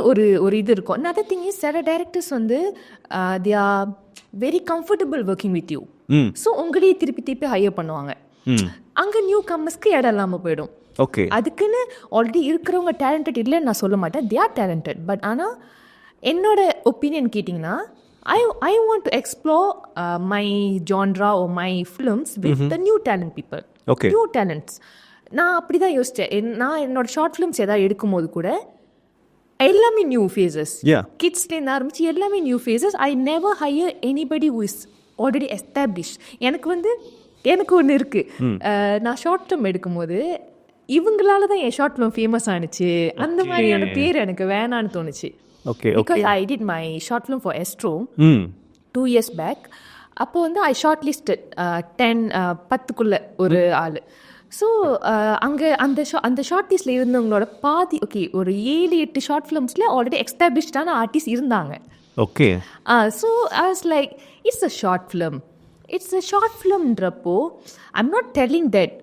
ஒரு இது இருக்கும். another thing is, சில டைரக்டர்ஸ் வந்து they are very comfortable working with you. So உங்களையே திருப்பி ஹையர் பண்ணுவாங்க. அங்கே நியூ கம்மர்ஸ்க்கு இடம் இல்லாமல் போயிடும். ஓகே, அதுக்குன்னு ஆல்ரெடி இருக்கிறவங்க டேலண்டட் இல்லைன்னு நான் சொல்ல மாட்டேன், they are talented. பட் ஆனால் என்னோட ஒப்பீனியன் கேட்டிங்கன்னா, I want to explore my genre or my films with the new talent people. Okay. New talents. நான் அப்படி தான் யோசித்தேன். நான் என்னோட ஷார்ட் ஃபிலிம்ஸ் எதாவது எடுக்கும்போது கூட எல்லாமே நியூ ஃபேஸஸ், கிட்ஸ்லேருந்து ஆரம்பிச்சு எல்லாமே new faces. I never hire anybody who is already establish. எனக்கு ஒன்று இருக்குது. நான் ஷார்ட் ஃபிலிம் எடுக்கும்போது இவங்களால தான் என் ஷார்ட் ஃபிலிம் ஃபேமஸ் ஆனிச்சு. அந்த மாதிரியான பேர் எனக்கு வேணான்னு தோணுச்சு. Okay because I did my short film for Astro 2 years back. அப்போ வந்து ஐ ஷார்ட் லிஸ்டட் 10 ஒரு ஆள். ஸோ அங்கே அந்த ஷார்ட் லிஸ்ட்டில் இருந்தவங்களோட பாதி ஓகே ஒரு 7-8 ஷார்ட் ஃபிலிம்ஸில் ஆல்ரெடி எஸ்டாப்ளிஷ்டான ஆர்டிஸ்ட் இருந்தாங்க. Okay. So I was like it's a short ஃபிலிம்ன்றப்போ ஐம் நாட் டெல்லிங் தட்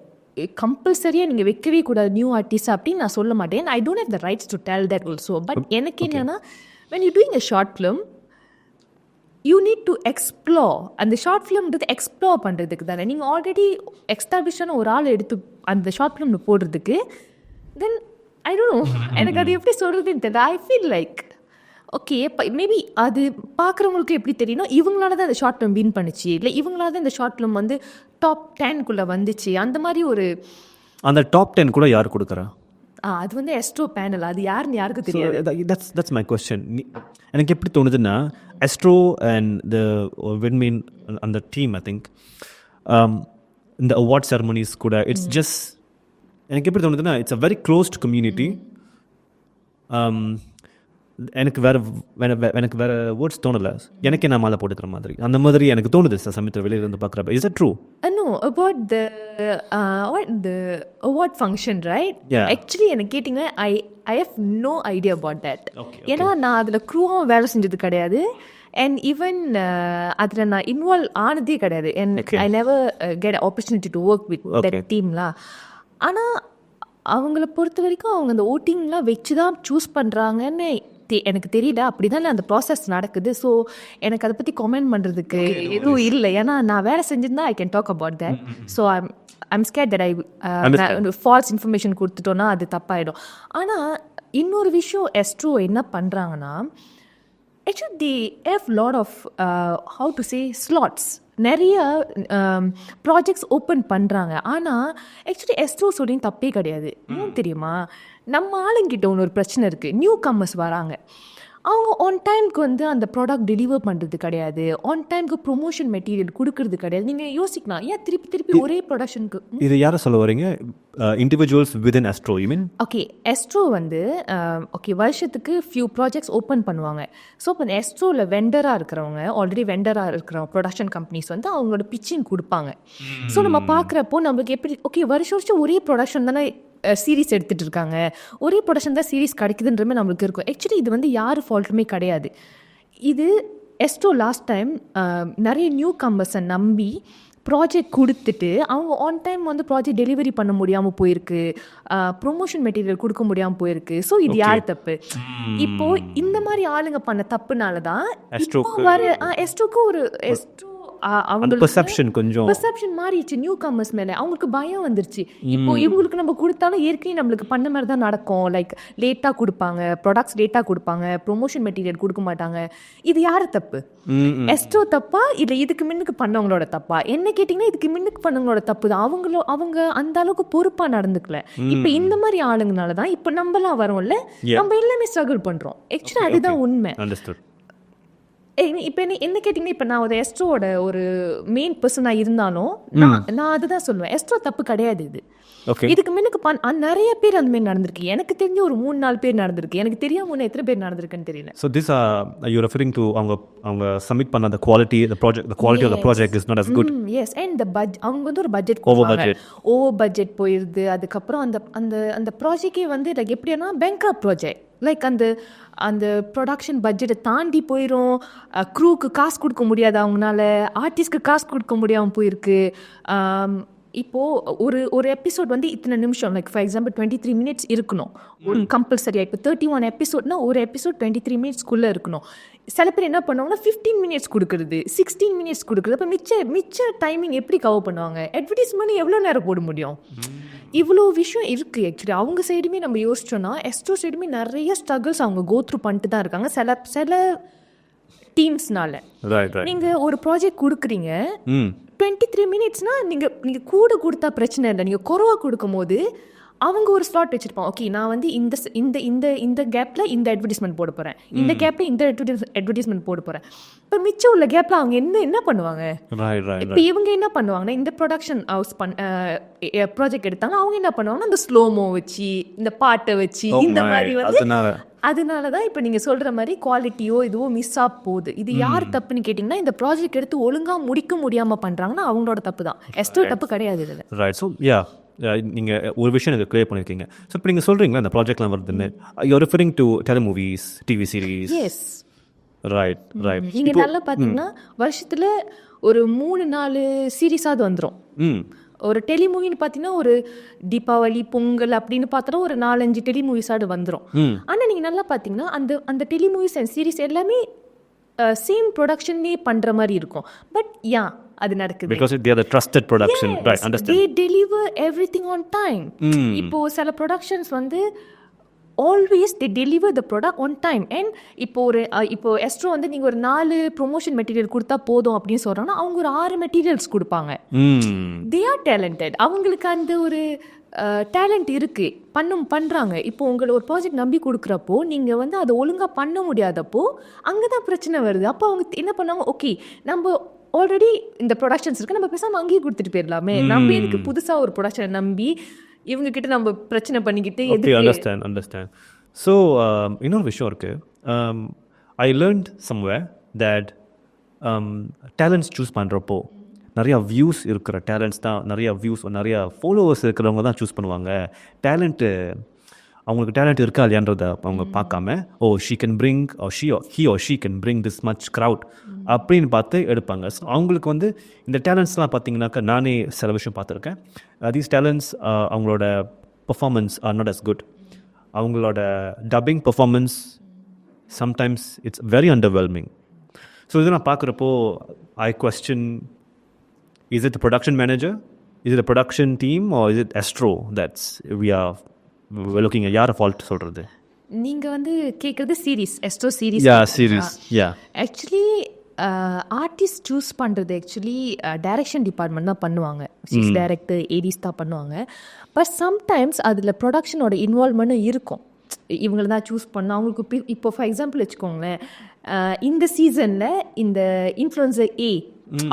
கம்பல்சரியாக நீங்கள் வைக்கவே கூடாது நியூ ஆர்டிஸ்ட் அப்படின்னு நான் சொல்ல மாட்டேன். I don't have the rights to tell that also. But எனக்கு என்னன்னா when you doing a short film you need to explore. அந்த ஷார்ட் ஃபிலிம்ன்றது எக்ஸ்ப்ளோர் பண்ணுறதுக்கு தானே. நீங்கள் ஆல்ரெடி எக்ஸ்டாப்ளிஷான ஒரு ஆள் எடுத்து அந்த ஷார்ட் ஃபிலிமில் போடுறதுக்கு தென் ஐ டோன்ட் நோ, எனக்கு அது எப்படி சொல்கிறதுன்னு தெரியல. ஐ ஃபீல் லைக் ஓகே மேபி அது பார்க்குறவங்களுக்கு எப்படி தெரியும்னா இவங்களால தான் அந்த ஷார்ட் ஃபிலிம் வின் பண்ணிச்சு, இல்லை இவங்களால தான் இந்த ஷார்ட் ஃபிலிம் வந்து டாப் 10 வந்துச்சு. அந்த மாதிரி ஒரு அந்த டாப் 10 கூட யார் கொடுக்குறா? அது வந்து எஸ்ட்ரோ பேனல், அது யாருன்னு யாருக்கு தெரியாது. That's my question. எனக்கு எப்படி தோணுதுன்னா எஸ்ட்ரோ அண்ட் த வின்மீன் அந்த டீம் ஐ திங்க் இந்த அவார்ட் செரமனிஸ் கூட இட்ஸ் ஜஸ்ட் எனக்கு எப்படி தோணுதுன்னா it's a very closed community. எனக்கு வேறு வேர்ட்ஸ் தோணலை. எனக்கே நான் மாலை போட்டுக்கிற மாதிரி அந்த மாதிரி எனக்கு தோணுது சார் சமயத்தில் வெளியில இருந்து பார்க்குறப்ப. Is it true? No, about the award function, right? Yeah. Actually எனக்கு கேட்டிங்கன்னா I have no idea about that. ஏன்னா நான் அதில் க்ரூவாக வேலை செஞ்சது கிடையாது. அண்ட் ஈவன் அதில் நான் இன்வால்வ் ஆனதே கிடையாது. And I never get opportunity to work with that டீம்லாம். ஆனால் அவங்கள பொறுத்த வரைக்கும் அவங்க அந்த ஓட்டிங்லாம் வச்சு தான் சூஸ் பண்ணுறாங்கன்னு எனக்கு தெரியல. அப்படி தான் அந்த ப்ராசஸ் நடக்குது. ஸோ எனக்கு அதை பற்றி கமெண்ட் பண்ணுறதுக்கு எதுவும் இல்லை. ஏன்னா நான் வேலை செஞ்சிருந்தா I can talk about that. So I'm scared that false information கொடுத்துட்டோன்னா அது தப்பாயிடும். ஆனால் இன்னொரு விஷயம் எஸ்ட்ரோ என்ன பண்ணுறாங்கன்னா actually they have lot of how to say slots. நிறைய ப்ராஜெக்ட்ஸ் ஓப்பன் பண்ணுறாங்க. ஆனால் ஆக்சுவலி எஸ்ட்ரோ சொல்லி தப்பே கிடையாது. இன்னும் தெரியுமா, நம்ம ஆளுங்கிட்ட ஒன்று ஒரு பிரச்சனை இருக்குது. நியூ கம்மர்ஸ் வராங்க, அவங்க ஆன் டைமுக்கு வந்து அந்த ப்ராடக்ட் டெலிவர் பண்ணுறது கிடையாது, ஆன் டைமுக்கு ப்ரொமோஷன் மெட்டீரியல் கொடுக்கறது கிடையாது. நீங்கள் யோசிக்கலாம், ஏன் திருப்பி ஒரே ப்ரொடக்ஷனுக்கு. இது யாரை சொல்ல வரீங்க? Individuals within Astro you mean? Okay, Astro வந்து ஓகே வருஷத்துக்கு ஃபியூ ப்ராஜெக்ட்ஸ் ஓப்பன் பண்ணுவாங்க. ஸோ இப்போ எஸ்ட்ரோவில் வெண்டராக இருக்கிறவங்க, ஆல்ரெடி வெண்டராக இருக்கிற ப்ரொடக்ஷன் கம்பெனிஸ் வந்து அவங்களோட பிச்சிங் கொடுப்பாங்க. ஸோ நம்ம பார்க்குறப்போ நம்மளுக்கு எப்படி ஓகே வருஷம் ஒரே ப்ரொடக்ஷன் தானே சீரீஸ் எடுத்துகிட்டு இருக்காங்க, ஒரே ப்ரொடக்ஷன் தான் சீரீஸ் கிடைக்குதுன்றமே நம்மளுக்கு இருக்கும். ஆக்சுவலி இது வந்து யார் ஃபால்ட்டுமே கிடையாது. இது எஸ்ட்ரோ லாஸ்ட் டைம் நிறைய நியூ கம்பர்ஸை நம்பி ப்ராஜெக்ட் கொடுத்துட்டு அவங்க ஆன் டைம் வந்து ப்ராஜெக்ட் டெலிவரி பண்ண முடியாமல் போயிருக்கு, ப்ரொமோஷன் மெட்டீரியல் கொடுக்க முடியாமல் போயிருக்கு. ஸோ இது யார் தப்பு? இப்போது இந்த மாதிரி ஆளுங்க பண்ண தப்புனால தான் எஸ்ட்ரோக்கு ஒரு பெர்செப்ஷன் மாறிடுச்சு நியூ கமர்ஸ் மேலே. அவங்களுக்கு பயம் வந்துருச்சு. இப்போ இவங்களுக்கு நம்ம கொடுத்தாலும் ஏற்கனவே நம்மளுக்கு பண்ண மாதிரி தான் நடக்கும். லைக் லேட்டாக கொடுப்பாங்க, ப்ராடக்ட்ஸ் லேட்டாக கொடுப்பாங்க, ப்ரொமோஷன் மெட்டீரியல் கொடுக்க மாட்டாங்க. இது யார் தப்பு? எஸ்ட்ரோ தப்பா இல்லை இதுக்கு முன்னுக்கு பண்ணவங்களோட தப்பா? என்ன கேட்டிங்கன்னா இதுக்கு முன்னுக்கு பண்ணவங்களோட தப்பு தான். அவங்க அந்த அளவுக்கு பொறுப்பாக நடந்துக்கல. இப்போ இந்த மாதிரி ஆளுங்கனால தான் இப்போ நம்மலாம் வரோம்ல, நம்ம எல்லாமே ஸ்ட்ரகிள் பண்ணுறோம். ஆக்சுவலி அதுதான் உண்மை. இப்போ என்ன கேட்டிங்கன்னா இப்போ நான் ஒரு எஸ்ட்ரோட ஒரு மெயின் பர்சனாக இருந்தாலும் நான் அதுதான் சொல்லுவேன், எஸ்ட்ரோ தப்பு கிடையாது. இது இதுக்கு முன்னுக்கு நிறைய பேர் அந்த மாதிரி நடந்திருக்கு. எனக்கு தெரிஞ்ச ஒரு 3-4 பேர் நடந்திருக்கு. எனக்கு தெரியாம எத்தனை பேர் நடந்திருக்குன்னு தெரியல. So this you referring to அவங்க சப்மிட் பண்ண the quality of the project is not as good. Yes, and the budget அவங்க வந்து ஒரு பட்ஜெட் ஓவர் பட்ஜெட் போயிருது. அதுக்கப்புறம் அந்த ப்ராஜெக்டே வந்து லைக் எப்படின்னா பேங்க்ரப்ட் ப்ராஜெக்ட். லைக் அந்த ப்ரொடக்ஷன் பட்ஜெட்டை தாண்டி போயிடும். க்ரூக்கு காசு கொடுக்க முடியாது, அவங்களால ஆர்டிஸ்ட்க்கு காசு கொடுக்க முடியாமல் போயிருக்கு. இப்போது ஒரு எபிசோட் வந்து இத்தனை நிமிஷம், லைக் ஃபார் எக்ஸாம்பிள் 23 minutes இருக்கணும் கம்பல்சரியாக. இப்போ 31 எபிசோட்னா ஒரு எபிசோட் 23 minutesக்குள்ளே இருக்கணும். சில பேர் என்ன பண்ணுவாங்கன்னா 15 minutes கொடுக்குறது, 16 minutes கொடுக்குறது. அப்போ மிச்ச டைமிங் எப்படி கவர் பண்ணுவாங்க? அட்வர்டைஸ்மெண்ட் எவ்வளோ நேரம் போட முடியும்? இவ்வளோ விஷயம் இருக்குது. ஆக்சுவலி அவங்க சைடுமே நம்ம யோசிச்சோன்னா எஸ்ட்ரோ சைடுமே நிறைய ஸ்ட்ரகிள்ஸ் அவங்க கோத்ரூ பண்ணிட்டு தான் இருக்காங்க சில டீம்ஸ்னால. நீங்கள் ஒரு ப்ராஜெக்ட் கொடுக்குறீங்க 23 minutesனா நீங்கள் கூட கொடுத்தா பிரச்சனை இல்லை. நீங்கள் குறைவாக கொடுக்கும் போது அவங்க ஒரு ஸ்லாட் வச்சுருப்பாங்க. ஓகே, நான் வந்து இந்த இந்த இந்த இந்த கேப்பில் இந்த அட்வர்டைஸ்மெண்ட் போட போகிறேன், இந்த கேப்பில் இந்த அட்வர்டைஸ்மெண்ட் போட போகிறேன். இப்போ மிச்சம் உள்ள கேப்பில் அவங்க என்ன பண்ணுவாங்க? இப்போ இவங்க என்ன பண்ணுவாங்கன்னா, இந்த ப்ரொடக்ஷன் ஹவுஸ் ப்ராஜெக்ட் எடுத்தாங்க, அவங்க என்ன பண்ணுவாங்கன்னா இந்த ஸ்லோமோ வச்சு, இந்த பாட்டை வச்சு, இந்த மாதிரி வந்து அதனால தான் இப்போ நீங்கள் சொல்கிற மாதிரி குவாலிட்டியோ இதுவோ மிஸ் ஆக போகுது. இது யார் தப்புன்னு கேட்டிங்கன்னா, இந்த ப்ராஜெக்ட் எடுத்து ஒழுங்காக முடிக்க முடியாமல் பண்ணுறாங்கன்னா அவங்களோட தப்பு தான். எஸ்டோ தப்பு கிடையாது இதில். ரைட். ஸோ நீங்கள் ஒரு விஷயம் எனக்கு கிளியர் பண்ணியிருக்கீங்க. ஸோ இப்போ நீங்கள் சொல்கிறீங்களா இந்த ப்ராஜெக்ட்லாம் வருதுன்னு, you are referring to telemovies, TV series? Yes. Right. நீங்கள் நல்லா பார்த்தீங்கன்னா வருஷத்தில் ஒரு 3-4 சீரீஸாவது வந்துடும். ஒரு டெலிமூவின்னு பார்த்தீங்கன்னா ஒரு தீபாவளி, பொங்கல் அப்படின்னு பார்த்தா ஒரு 4-5 டெலிமூவிஸாவது வந்துடும். ஆனால் நீங்கள் நல்லா பார்த்தீங்கன்னா அந்த டெலிமூவிஸ் அண்ட் சீரீஸ் எல்லாமே சேம் ப்ரொடக்ஷன்லேயே பண்ணுற மாதிரி இருக்கும். பட் அது நடக்குது because they are the trusted production. Yes, right, understand. they deliver everything on time. இப்போ சில ப்ரொடக்ஷன்ஸ் வந்து always they deliver the product on time. And இப்போ எஸ்ட்ரோ வந்து நீங்கள் ஒரு 4 ப்ரொமோஷன் மெட்டீரியல் கொடுத்தா போதும் அப்படின்னு சொல்கிறாங்கன்னா அவங்க ஒரு 6 மெட்டீரியல்ஸ் கொடுப்பாங்க. they are talented. அவங்களுக்கு அந்த ஒரு டேலண்ட் இருக்குது, பண்ணுறாங்க. இப்போ உங்களை ஒரு ப்ராஜெக்ட் நம்பி கொடுக்குறப்போ நீங்கள் வந்து அதை ஒழுங்காக பண்ண முடியாதப்போ அங்கே தான் பிரச்சனை வருது. அப்போ அவங்க என்ன பண்ணாங்க, ஓகே நம்ம ஆல்ரெடி இந்த ப்ரொடக்ஷன்ஸ் இருக்குது, நம்ம பேசாமல் அங்கேயே கொடுத்துட்டு போயிடலாமே, நம்ம எனக்கு புதுசாக ஒரு ப்ரொடக்ஷனை நம்பி இவங்ககிட்ட நம்ம பிரச்சனை பண்ணிக்கிட்டு அண்டர்ஸ்டாண்ட். ஸோ இன்னொரு விஷயம் இருக்குது. I learned somewhere that talents choose பண்ணுறப்போ நிறையா வியூஸ் இருக்கிற டேலண்ட்ஸ் தான், நிறையா ஃபாலோவர்ஸ் இருக்கிறவங்க தான் சூஸ் பண்ணுவாங்க. அவங்களுக்கு டேலண்ட் இருக்கா இல்லையான்றதை அவங்க பார்க்காம, she can bring she can bring this much crowd அப்படின்னு பார்த்து எடுப்பாங்க. ஸோ அவங்களுக்கு வந்து இந்த டேலண்ட்ஸ்லாம் பார்த்தீங்கன்னாக்கா நானே சில விஷயம் பார்த்துருக்கேன். தீஸ் டேலண்ட்ஸ் அவங்களோட performance are not as good. அவங்களோட dubbing performance sometimes it's very underwhelming. So இது நான் பார்க்குறப்போ I question, is it the production manager, is it a production team, or is it Astro that's we're looking at? யாரை fault சொல்கிறது? நீங்கள் வந்து கேட்குறது Astro series. Actually artist choose பண்ணுறது actually direction department தான் பண்ணுவாங்க. டைரக்டர், ஏடிஸ் தான் பண்ணுவாங்க. பட் சம்டைம்ஸ் அதில் ப்ரொடக்ஷனோட இன்வால்வ்மெண்ட்டும் இருக்கும். இவங்களை தான் சூஸ் பண்ண அவங்களுக்கு. இப்போ ஃபார் எக்ஸாம்பிள் வச்சுக்கோங்களேன், இந்த சீசனில் இந்த இன்ஃப்ளூயன்சர்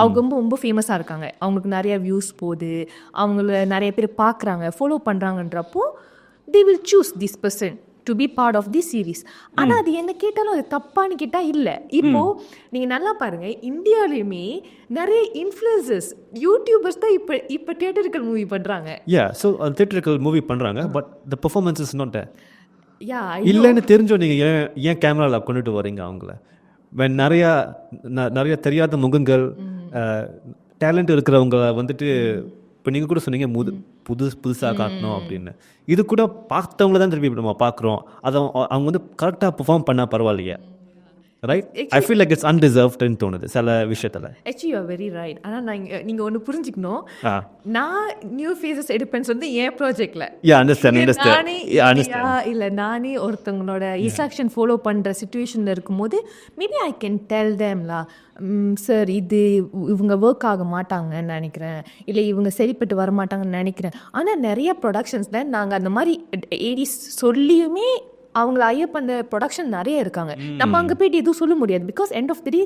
அவங்க ரொம்ப ஃபேமஸாக இருக்காங்க, அவங்களுக்கு நிறைய வியூஸ் போகுது, அவங்கள நிறைய பேர் பார்க்குறாங்க, follow பண்ணுறாங்கன்றப்போ they will choose this person to be part of this series. ஆனால் அது என்ன கேட்டாலும் அது தப்பான்னு கேட்டால் இல்லை. இப்போது நீங்கள் நல்லா பாருங்கள், இந்தியாவிலையுமே நிறைய இன்ஃப்ளூயன்சர்ஸ், யூடியூபர்ஸ் தான் இப்போ தியேட்டரிக்கல் மூவி பண்ணுறாங்க. ஸோ தியேட்டரிக்கல் மூவி பண்ணுறாங்க, but the performance is not இல்லைன்னு தெரிஞ்சோ நீங்கள் ஏன் கேமராவில் கொண்டுட்டு வரீங்க அவங்கள? நிறைய தெரியாத முகங்கள், டேலண்ட் இருக்கிறவங்க வந்துட்டு இப்போ நீங்கள் கூட சொன்னீங்க புதுசாக காட்டணும் அப்படின்னு. இது கூட பார்த்தவங்கள தான் திருப்பி நம்ம பார்க்குறோம். அதை அவங்க வந்து கரெக்டாக பெர்ஃபார்ம் பண்ணால் பரவாயில்லையே, right? I feel like it's அன்டிசர்வ்டுன்னு தோணுது சில விஷயத்தில். Actually you are very right. ஆனால் நீங்கள் ஒன்று புரிஞ்சுக்கணும், நான் நியூ ஃபேஸஸ் எடுப்பேன்னு சொல்லி என் ப்ராஜெக்டில் நானே ஒருத்தவங்களோட இன்ஸ்ட்ரக்ஷன் ஃபாலோ பண்ணுற சிச்சுவேஷனில் இருக்கும்போது மேபி ஐ கேன் டெல் தேம்லா, சார் இது இவங்க ஒர்க் ஆக மாட்டாங்கன்னு நினைக்கிறேன், இல்லை இவங்க சரிப்பட்டு வரமாட்டாங்கன்னு நினைக்கிறேன். ஆனால் நிறைய ப்ரொடக்ஷன்ஸில் நாங்கள் அந்த மாதிரி ஏடிஸ் சொல்லியுமே அவங்கள ஐயப் அந்த ப்ரொடக்ஷன் நிறைய இருக்காங்க. நம்ம அங்கே போய்ட்டு எதுவும் சொல்ல முடியாது. Because end of the day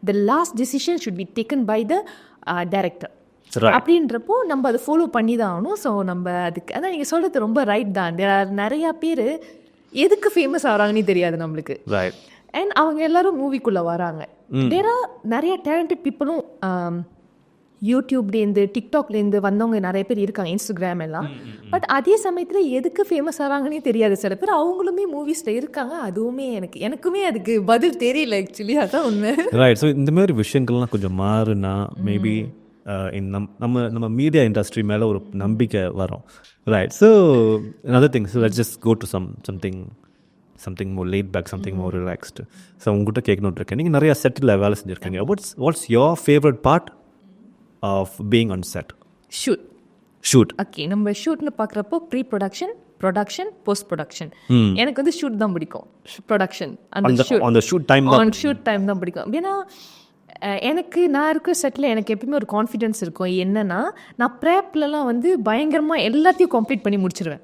the last decision should be taken by the director. அப்படின்றப்போ நம்ம அதை ஃபாலோ பண்ணி தான் ஆகணும். ஸோ நம்ம அதுக்கு அதான் நீங்கள் சொல்கிறது ரொம்ப ரைட் தான். நிறையா பேர் எதுக்கு ஃபேமஸ் ஆகிறாங்கன்னு தெரியாது நம்மளுக்கு. அண்ட் அவங்க எல்லாரும் மூவிக்குள்ளே வராங்க. நிறைய டேலண்டட் பீப்புளும் யூடியூப்லேருந்து டிக்டாக்லேருந்து வந்தவங்க நிறைய பேர் இருக்காங்க, இன்ஸ்டாகிராம் எல்லாம். பட் அதே சமயத்தில் எதுக்கு ஃபேமஸ் ஆகிறாங்கன்னே தெரியாது சில பேர். அவங்களுமே மூவிஸில் இருக்காங்க. அதுவுமே எனக்குமே அதுக்கு பதில் தெரியல ஆக்சுவலி. அதான் உண்மை. ரைட். ஸோ இந்த மாதிரி விஷயங்கள்லாம் கொஞ்சம் மாறுனா மேபி நம்ம மீடியா இண்டஸ்ட்ரி மேலே ஒரு நம்பிக்கை வரும். Right. So another thing, so let's just go to something more laid back, something more relaxed. So உங்கள்கிட்ட கேட்கணுன்னு இருக்கேன். நீங்கள் நிறையா செட்டில் வேலை செஞ்சுருக்கீங்க. what's your favorite part of being on set? shoot. Okay, நம்ம ஷூட்னு பார்க்குறப்போ ப்ரீ ப்ரொடக்ஷன், போஸ்ட் ப்ரொடக்ஷன். எனக்கு வந்து ஷூட் தான் பிடிக்கும். ப்ரொடக்ஷன் அந்த ஷூட் டைம் தான் பிடிக்கும். ஏன்னா எனக்கு நான் இருக்கிற செட்டில் எனக்கு எப்பயுமே ஒரு கான்ஃபிடென்ஸ் இருக்கும். என்னன்னா நான் ப்ரேப்லலாம் வந்து பயங்கரமாக எல்லாத்தையும் கம்ப்ளீட் பண்ணி முடிச்சிருவேன்.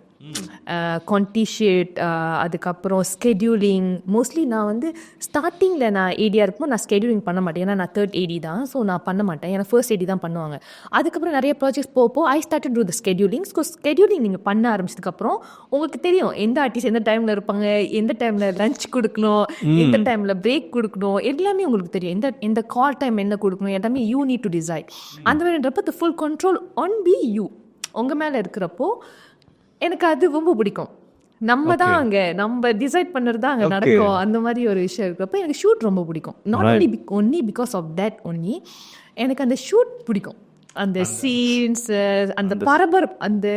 கான்டி ஷீட், அதுக்கப்புறம் ஸ்கெடியூலிங். மோஸ்ட்லி நான் வந்து ஸ்டார்டிங்கில் நான் ஏடியாக இருக்கும்போது நான் ஸ்கெடியூலிங் பண்ண மாட்டேன், ஏன்னா நான் 3rd AD தான். ஸோ நான் பண்ண மாட்டேன், ஏன்னா 1st AD தான் பண்ணுவாங்க. அதுக்கப்புறம் நிறைய ப்ராஜெக்ட்ஸ் போப்போ I started to the scheduling. So scheduling நீங்கள் பண்ண ஆரம்பிச்சதுக்கப்புறம் உங்களுக்கு தெரியும் எந்த ஆர்டிஸ்ட் எந்த டைமில் இருப்பாங்க, எந்த டைமில் லஞ்ச் கொடுக்கணும், எந்த டைமில் பிரேக் கொடுக்கணும், எல்லாமே உங்களுக்கு தெரியும். எந்த கால் டைம் என்ன கொடுக்கணும், எல்லாமே யூ நீட் டு டிசைட். அந்த மாதிரின்றப்போ the full control on be you உங்கள் மேலே இருக்கிறப்போ எனக்கு அது ரொம்ப பிடிக்கும். நம்ம தான் அங்கே நம்ம டிசைட் பண்ணுறது தான் அங்கே நடக்கும். அந்த மாதிரி ஒரு விஷயம் இருக்கிறப்போ எனக்கு ஷூட் ரொம்ப பிடிக்கும். Not only because of that only, எனக்கு அந்த ஷூட் பிடிக்கும். அந்த சீன்ஸ், அந்த பரபரப்பு, அந்த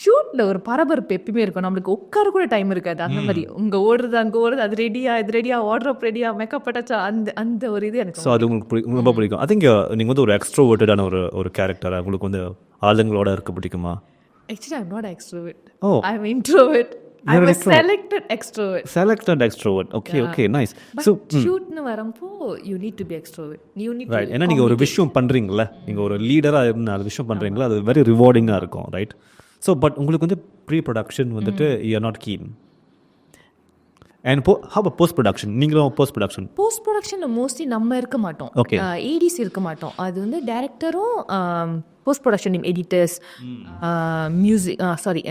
ஷூட்டில் ஒரு பரபரப்பு எப்பயுமே இருக்கும். நம்மளுக்கு உட்கார கூட டைம் இருக்காது. அந்த மாதிரி உங்கள் ஓடுறது அங்கே ஓடுறது, அது ரெடியா இது ரெடியா, வார்ட்ரோப் ரெடியா, மேக்கப் பட்டாச்சா, அந்த ஒரு இது எனக்கு. ஸோ அது உங்களுக்கு ரொம்ப பிடிக்கும். ஐ திங்க் நீங்கள் வந்து ஒரு எக்ஸ்ட்ரோவர்ட்டடான ஒரு கேரக்டராக உங்களுக்கு வந்து ஆளுங்களோட இருக்க பிடிக்குமா? Actually, I'm not extrovert. Oh. I'm introvert. I'm a selected extrovert. Selected extrovert. Okay, yeah. Okay, nice. But so shootnu varampo you need to be extrovert. You need right. ஏன்னா நீங்க ஒரு விஷயம் பண்றீங்கல, நீங்க ஒரு லீடரா இருந்து அந்த விஷயம் பண்றீங்கல, அது very rewarding ஆ இருக்கும், right? So but உங்களுக்கு வந்து pre production வந்துட்டு you are not keen. And how about post production? நீங்களும் post production? Post productionல mostly நம்ம இருக்க மாட்டோம். ADs இருக்க மாட்டோம். அது வந்து டைரக்டரும் post production team, editors, music, sorry